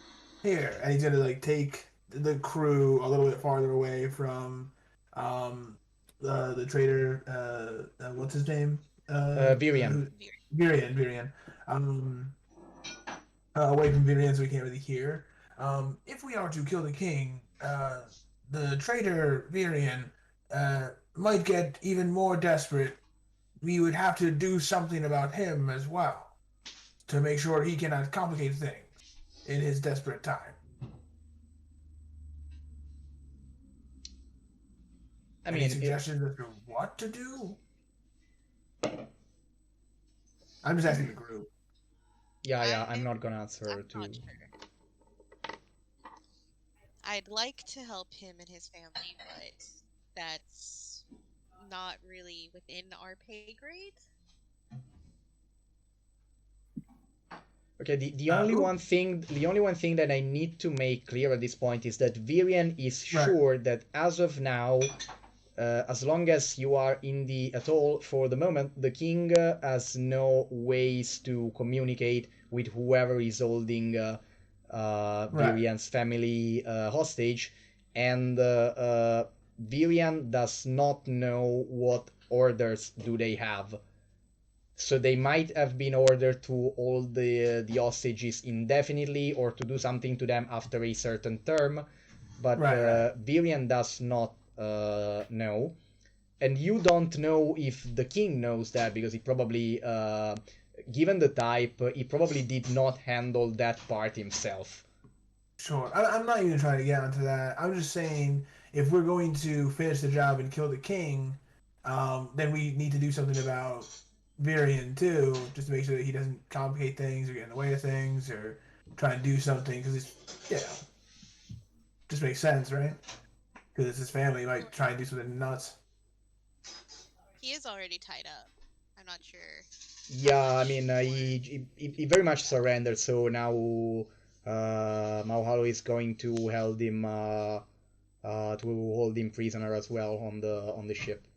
here, and he's gonna like take the crew a little bit farther away from the traitor. What's his name? Virian. Virian. Away from Virian, so we can't really hear. If we are to kill the king, the traitor Virian might get even more desperate. We would have to do something about him as well to make sure he cannot complicate things in his desperate time. I mean, any suggestions as to what to do? I'm just asking the group. Yeah, I'm not gonna answer I'm to. not sure. I'd like to help him and his family, but that's not really within our pay grade. Okay, the only one thing that I need to make clear at this point is that Virian is sure that as of now, as long as you are in the atoll for the moment, the king has no ways to communicate with whoever is holding Virian's family hostage, and Virian does not know what orders do they have. So they might have been ordered to hold the hostages indefinitely or to do something to them after a certain term, but Virian does not know. And you don't know if the king knows that, because he probably, given the type, he probably did not handle that part himself. Sure. I'm not even trying to get onto that. I'm just saying, if we're going to finish the job and kill the king, then we need to do something about Virian too, just to make sure that he doesn't complicate things or get in the way of things or try and do something, because it's, just makes sense, right? because it's his family. He might try and do something nuts. He is already tied up. I'm not sure. Yeah, I mean, he very much surrendered, so now Mauhalo is going to hold him prisoner as well on the ship.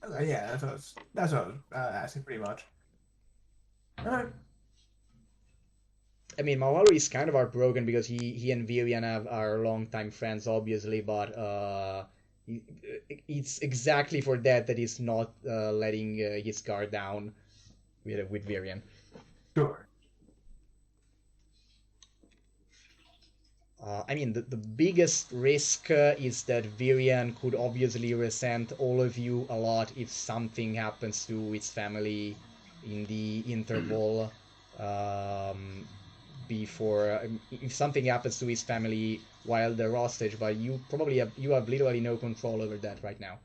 Okay, yeah, that's what I was asking pretty much. All right. I mean, Mauhalo is kind of heartbroken because he and Virian are longtime friends, obviously, but it's exactly for that he's not letting his guard down with Virian. Sure. I mean, the biggest risk is that Virian could obviously resent all of you a lot if something happens to its family in the interval before. If something happens to his family while they're hostage, but you have literally no control over that right now.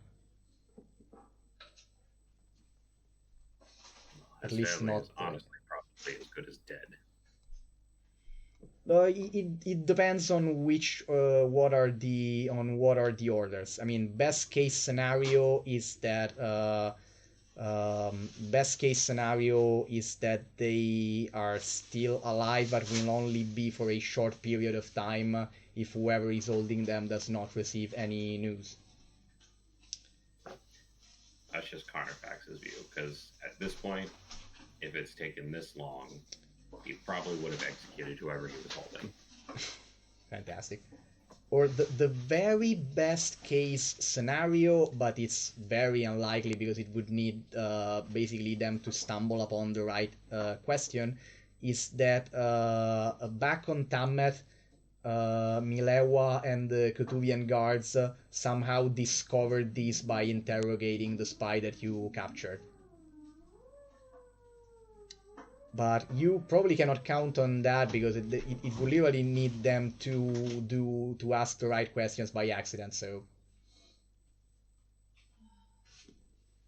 At least not. Honestly, probably as good as dead. It depends on what are the orders. I mean, best case scenario is that they are still alive, but will only be for a short period of time if whoever is holding them does not receive any news. That's just Carnifax's view, because at this point, if it's taken this long, he probably would have executed whoever he was holding. Fantastic. Or the very best case scenario, but it's very unlikely because it would need basically them to stumble upon the right question, is that back on Tammet, Milewa and the Kutubian guards somehow discovered this by interrogating the spy that you captured. But you probably cannot count on that because it will literally need them to ask the right questions by accident. So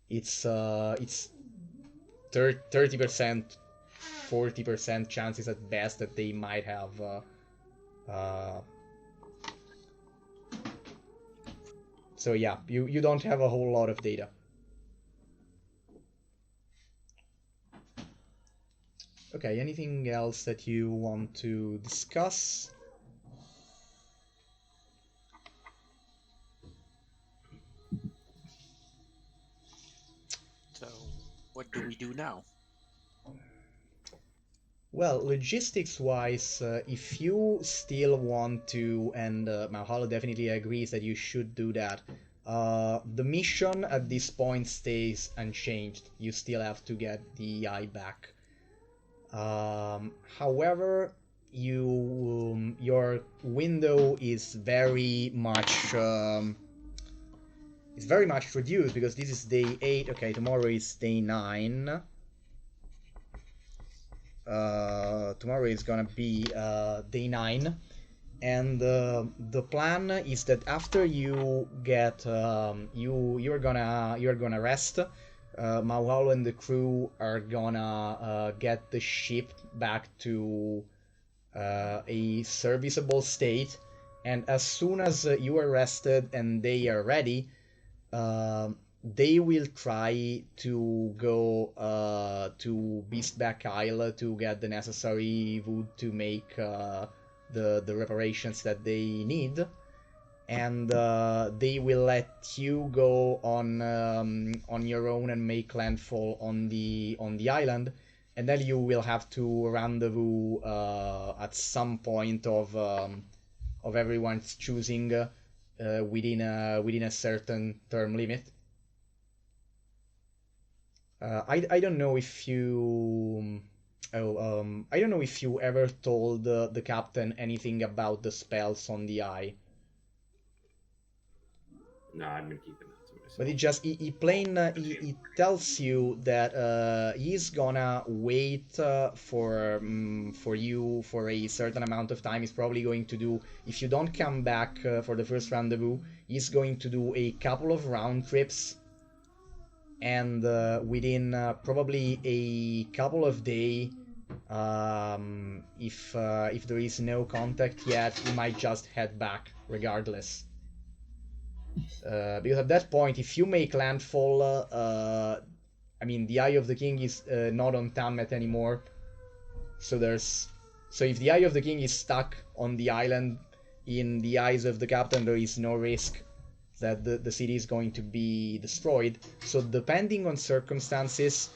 it's 30%, 40% chances at best that they might have. So yeah, you don't have a whole lot of data. Okay, anything else that you want to discuss? So, what do we do now? Well, logistics-wise, if you still want to, and Mahalo definitely agrees that you should do that, the mission at this point stays unchanged. You still have to get the eye back. However, your window is very much reduced because this is day 8. Okay, tomorrow is day 9. Tomorrow is gonna be day 9, and the plan is that after you get you're gonna rest. Mauhalo and the crew are gonna get the ship back to a serviceable state, and as soon as you are rested and they are ready, they will try to go to Beastback Isle to get the necessary wood to make the reparations that they need, and they will let you go on your own and make landfall on the island, and then you will have to rendezvous at some point of everyone's choosing within a certain term limit. I don't know if you I don't know if you ever told the captain anything about the spells on the eye. No, I've been keeping that to myself. But he tells you that he's gonna wait for you for a certain amount of time. He's probably going to do, if you don't come back for the first rendezvous, he's going to do a couple of round trips, and within probably a couple of days, if there is no contact yet, he might just head back regardless. Because at that point, if you make landfall, I mean, the Eye of the King is not on Tammet anymore. So if the Eye of the King is stuck on the island, in the eyes of the captain, there is no risk that the city is going to be destroyed. So depending on circumstances,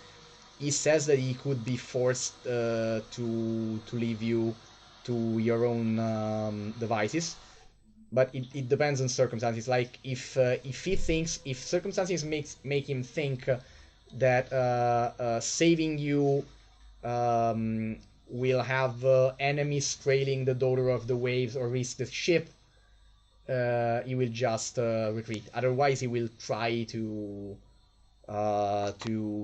he says that he could be forced to leave you to your own devices. But it depends on circumstances. Like if he thinks, if circumstances make him think that saving you will have enemies trailing the Daughter of the Waves or risk the ship, he will just retreat. Otherwise, he will try to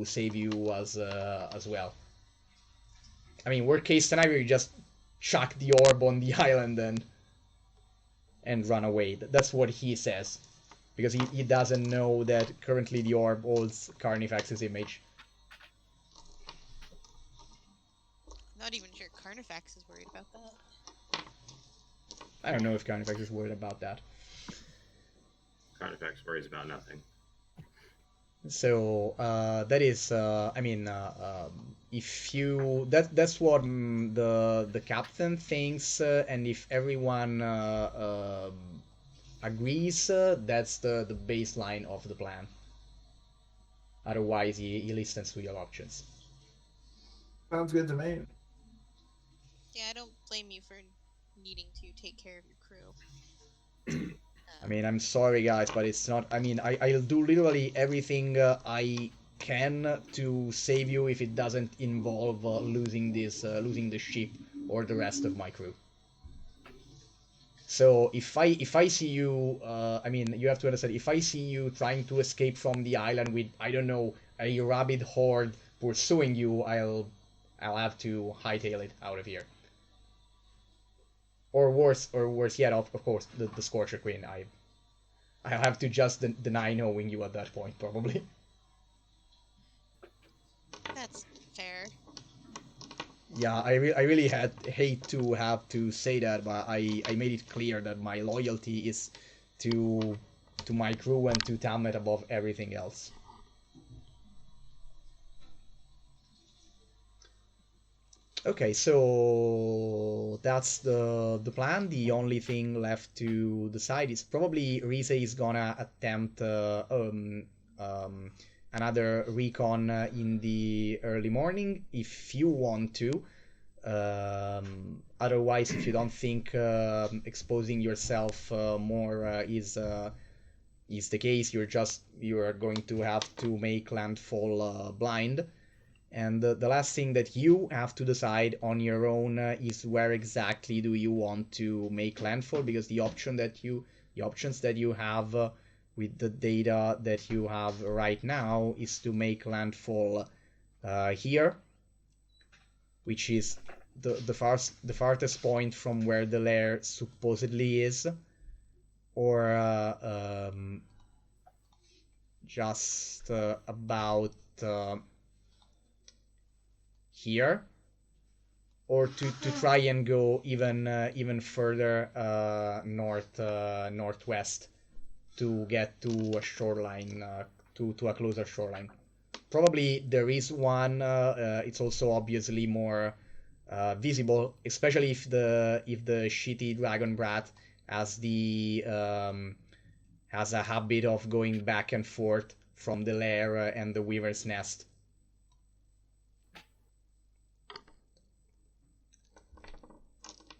save you as well. I mean, worst case scenario, you just chuck the orb on the island and run away. That's what he says, because he doesn't know that currently the orb holds Carnifax's image. I'm not even sure Carnifax is worried about that. I don't know if Carnifax is worried about that. Carnifax worries about nothing. So that is, I mean, if you that's what the captain thinks, and if everyone agrees, that's the baseline of the plan. Otherwise, he listens to your options. Sounds good to me. Yeah, I don't blame you for needing to take care of your crew. I mean, I'm sorry, guys, but it's not. I mean, I'll do literally everything I can to save you if it doesn't involve losing the ship or the rest of my crew. So if I see you, I mean, you have to understand. If I see you trying to escape from the island with, I don't know, a rabid horde pursuing you, I'll have to hightail it out of here. Or worse yet, of course, the Scorcher Queen. I'll have to just deny knowing you at that point, probably. That's fair. Yeah, I really hate to have to say that, but I made it clear that my loyalty is to my crew and to Tammet above everything else. Okay, so that's the plan. The only thing left to decide is probably Rise is gonna attempt another recon in the early morning if you want to. Otherwise, if you don't think exposing yourself more is the case, you're going to have to make landfall blind. And the last thing that you have to decide on your own is where exactly do you want to make landfall, because the options that you have with the data that you have right now is to make landfall here, which is the farthest point from where the lair supposedly is, or just about here, or to try and go even further northwest to get to a shoreline, to a closer shoreline. Probably there is one. It's also obviously more visible, especially if the shitty dragon brat has has a habit of going back and forth from the lair and the weaver's nest.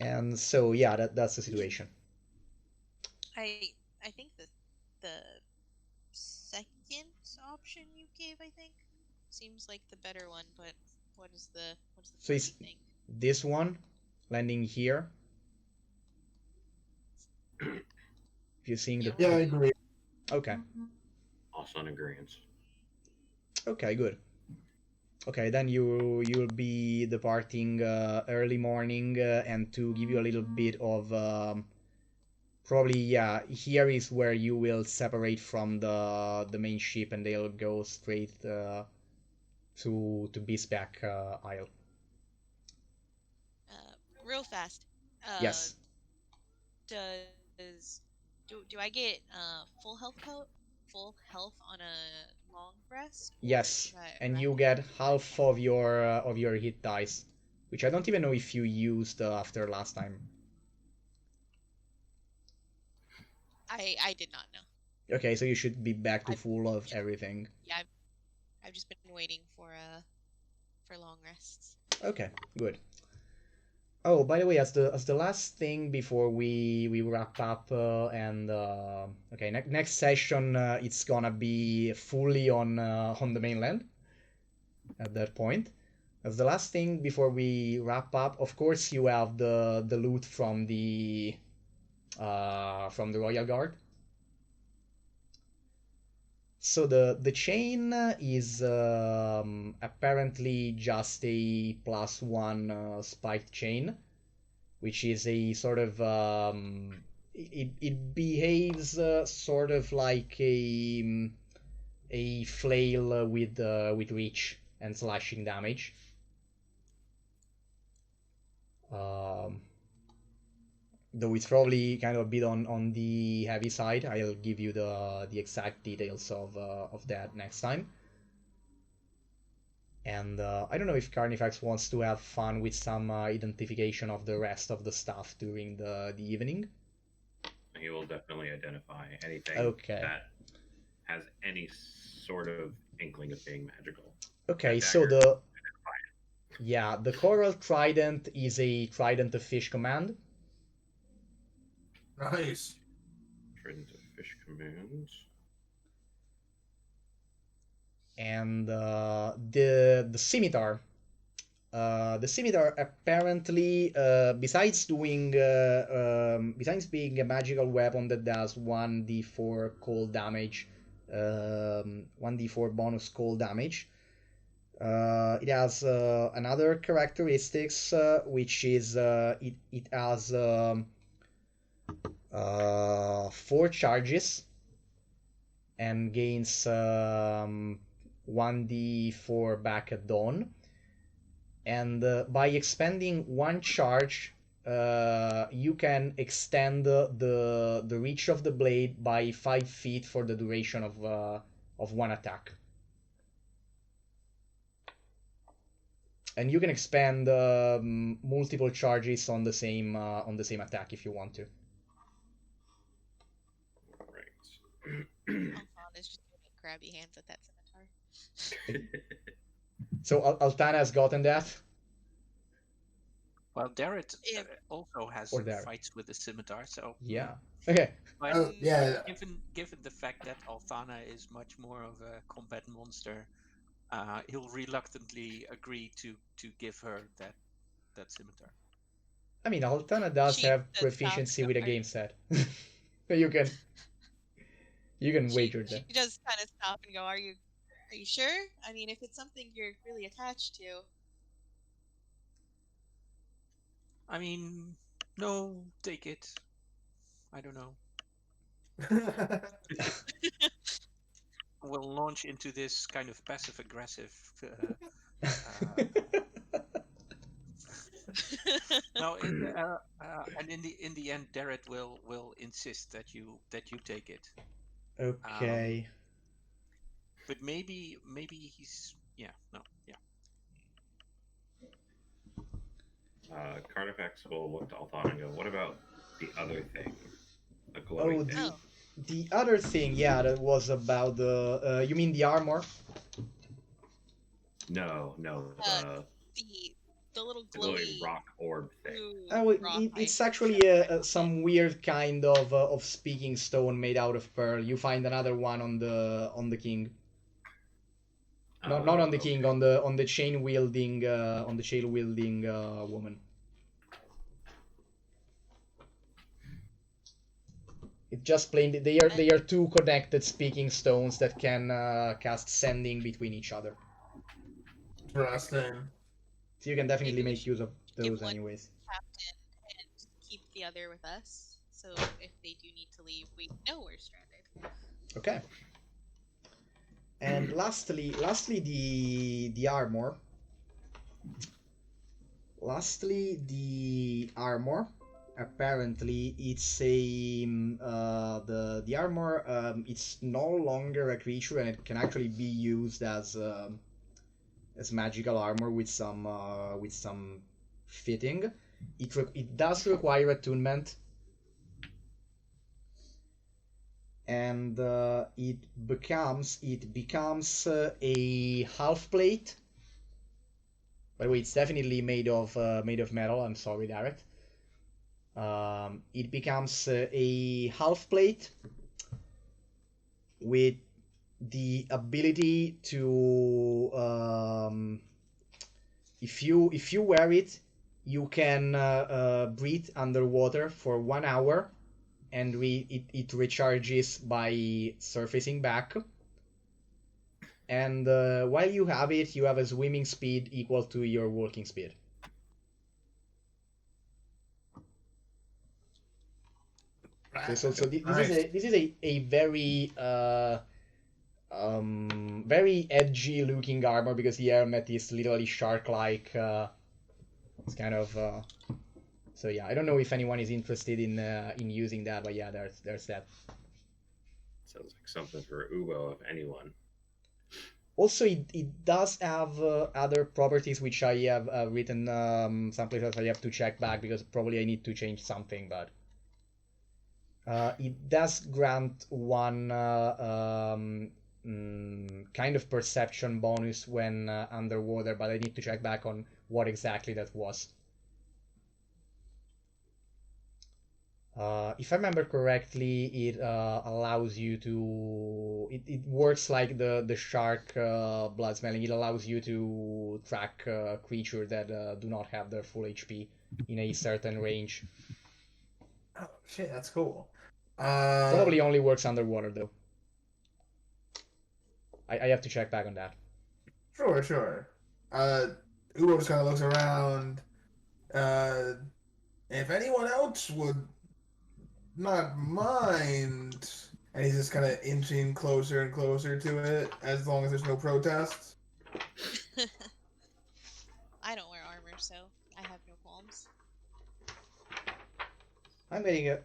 And so yeah, that's the situation. I think the second option you gave, I think, seems like the better one. But what's the So first it's thing? this one landing here. If you're seeing the Yeah, I agree. okay. Also in agreement. Okay, good. Okay, then you'll be departing early morning, and to give you a little bit of probably, yeah, here is where you will separate from the main ship, and they'll go straight to Bisbeck Isle. Real fast. Yes. Does Do I get full health on a long rest? Or Yes, should I and rack you it? get half of your hit dice, which I don't even know if you used after last time. I did not know. Okay, so you should be back to I've- full of everything. Yeah, I've just been waiting for long rests. Okay, good. Oh, by the way, as the last thing before we wrap up and okay, next session it's gonna be fully on the mainland at that point. As the last thing before we wrap up, of course you have the loot from the Royal Guard. So the chain is apparently just a +1 spiked chain, which is a sort of it behaves sort of like a flail with reach and slashing damage. Though it's probably kind of a bit on the heavy side. I'll give you the exact details of that next time. And I don't know if Carnifax wants to have fun with some identification of the rest of the stuff during the evening. He will definitely identify anything that has any sort of inkling of being magical. Okay, so the Coral Trident is a Trident of Fish command. Nice. Trident of Fish commands. And the scimitar. The scimitar apparently, besides being a magical weapon that does 1d4 cold damage, 1d4 bonus cold damage, it has another characteristics, which is it has 4 charges and gains 1d4 back at dawn. And by expending 1 charge, you can extend the reach of the blade by 5 feet for the duration of 1 attack. And you can expend multiple charges on the same attack if you want to. Right. Alphon is just doing grabby hands at that scimitar. So Altana has gotten that. Well, Darrett also has fights with the scimitar, so yeah. Okay. But yeah. Given the fact that Althana is much more of a combat monster, he'll reluctantly agree to give her that scimitar. I mean, Altana does have proficiency with a game set. You can wager that. She does kind of stop and go, "Are you sure? I mean, if it's something you're really attached to." I mean, no, take it. I don't know. We'll launch into this kind of passive-aggressive. No, and in the end, Darrett will insist that you take it. Okay. But maybe he's Carnifax will look to Althana and go, "What about the other thing? The glowing thing?" The other thing, yeah, that was about the. You mean the armor? No. The little glowing rock orb thing. It's actually some weird kind of speaking stone made out of pearl. You find another one on the king. Not on the king, on the chain wielding woman. It just plain they are 2 connected speaking stones that can cast sending between each other. Interesting. So you can definitely make use of those anyways. Captain and keep the other with us, so if they do need to leave, we know we're stranded. Okay. And lastly the armor. apparently it's a the armor. It's no longer a creature, and it can actually be used as magical armor with some fitting. It does require attunement, and it becomes a half plate. By the way, it's definitely made of metal. I'm sorry, Darek. It becomes a half plate with the ability to if you wear it, you can breathe underwater for 1 hour, and it recharges by surfacing back. And while you have it, you have a swimming speed equal to your walking speed. So this is a very edgy looking armor, because the helmet is literally shark-like. It's kind of so yeah. I don't know if anyone is interested in using that, but yeah, there's that. Sounds like something for Ubo, if anyone. Also, it does have other properties which I have written some places I have to check back, because probably I need to change something, but it does grant one kind of perception bonus when underwater, but I need to check back on what exactly that was. If I remember correctly, it allows you to... It works like the shark blood smelling. It allows you to track creatures that do not have their full HP in a certain range. Oh, shit, that's cool. Probably only works underwater, though. I have to check back on that. Sure. Ubo just kind of looks around. If anyone else would not mind, and he's just kind of inching closer and closer to it, as long as there's no protests. I don't wear armor, so I have no qualms. I'm getting a...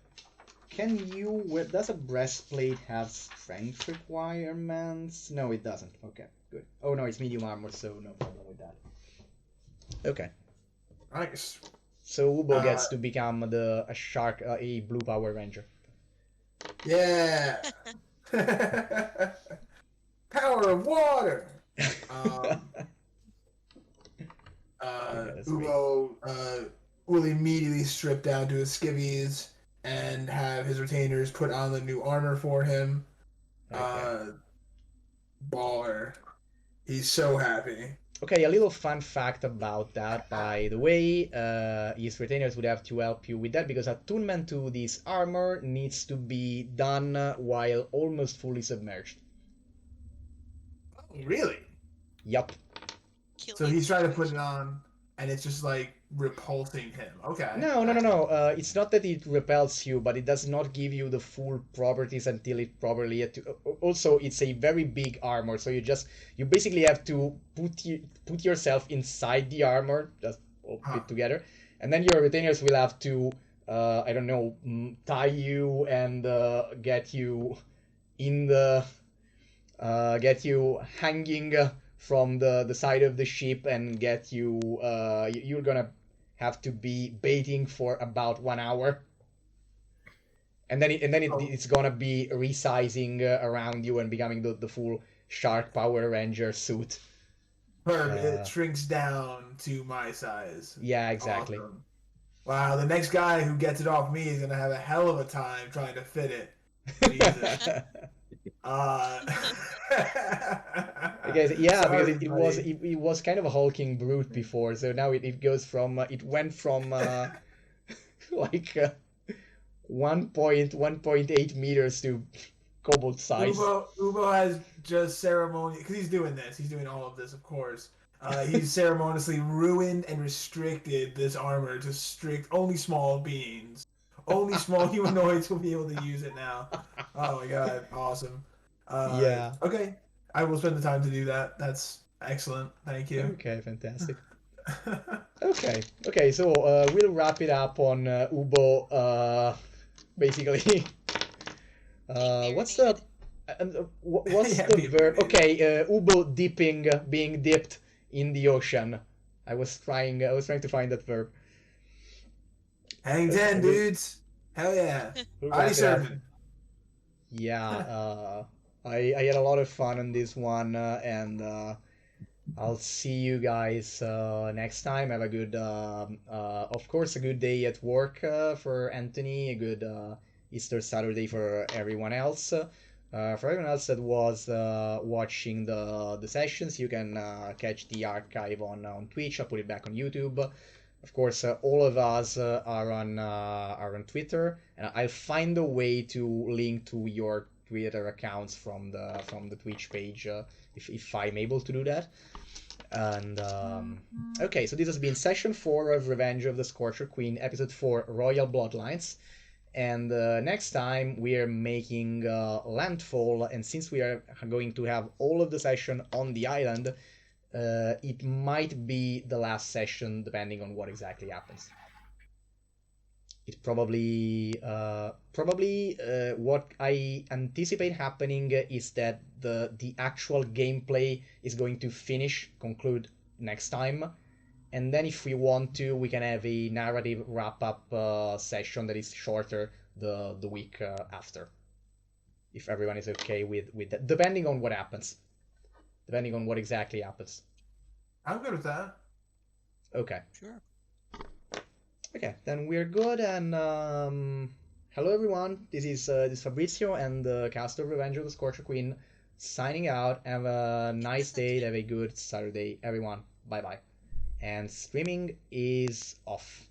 Can you... Does a breastplate have strength requirements? No, it doesn't. Okay, good. Oh no, it's medium armor, so no problem with that. Okay. Nice. So Ubo gets to become a shark, a blue Power Ranger. Yeah. Power of water. Ubo will immediately strip down to his skivvies and have his retainers put on the new armor for him. Okay. Baller. He's so happy. Okay, a little fun fact about that, by the way. His retainers would have to help you with that, because attunement to this armor needs to be done while almost fully submerged. Oh, really? Yup. So he's trying to put it on, and it's just like repulsing him. Okay. No. It's not that it repels you, but it does not give you the full properties until it properly... Also, it's a very big armor, so you basically have to put yourself inside the armor, just all put together, and then your retainers will have to, I don't know, tie you and get you in the... get you hanging from the side of the ship, and get you... you're gonna have to be baiting for about 1 hour, and then it's gonna be resizing around you and becoming the full Shark Power Ranger suit. It shrinks down to my size. Yeah, exactly. Awesome. Wow, the next guy who gets it off me is gonna have a hell of a time trying to fit it. Jesus. Because it was kind of a hulking brute before, so now it goes from it went from like 1.8 meters to Kobold size. Ubo has just ceremonially, because he's doing all of this, of course. He's ceremoniously ruined and restricted this armor to strict only small beings. Only small humanoids will be able to use it now. Oh my god, awesome. Okay, I will spend the time to do that. That's excellent. Thank you. Okay, fantastic. Okay. So we'll wrap it up on Ubo. Basically, what's the what's Yeah, the being verb? marinated. Okay, Ubo dipping, being dipped in the ocean. I was trying to find that verb. Hang Okay, 10, dudes. Hell yeah. we'll Body wrap it up. serving. Yeah, I had a lot of fun on this one, and I'll see you guys next time. Have a good, of course, a good day at work for Anthony. A good Easter Saturday for everyone else. For everyone else that was watching the sessions, you can catch the archive on Twitch. I'll put it back on YouTube. Of course, all of us are on Twitter, and I'll find a way to link to your Twitter accounts from the Twitch page if I'm able to do that. And okay, so this has been session 4 of Revenge of the Scorcher Queen, episode 4, Royal Bloodlines. And next time we are making landfall, and since we are going to have all of the session on the island, it might be the last session depending on what exactly happens. It probably what I anticipate happening is that the actual gameplay is going to conclude next time, and then if we want to, we can have a narrative wrap up session that is shorter the week after, if everyone is okay with that, depending on what happens, depending on what exactly happens. I'm good with that. Okay. Sure. Okay, then we're good, and hello everyone, this is Fabrizio and the cast of Revenge of the Scorcher Queen signing out. Have a nice day, have a good Saturday, everyone. Bye bye. And streaming is off.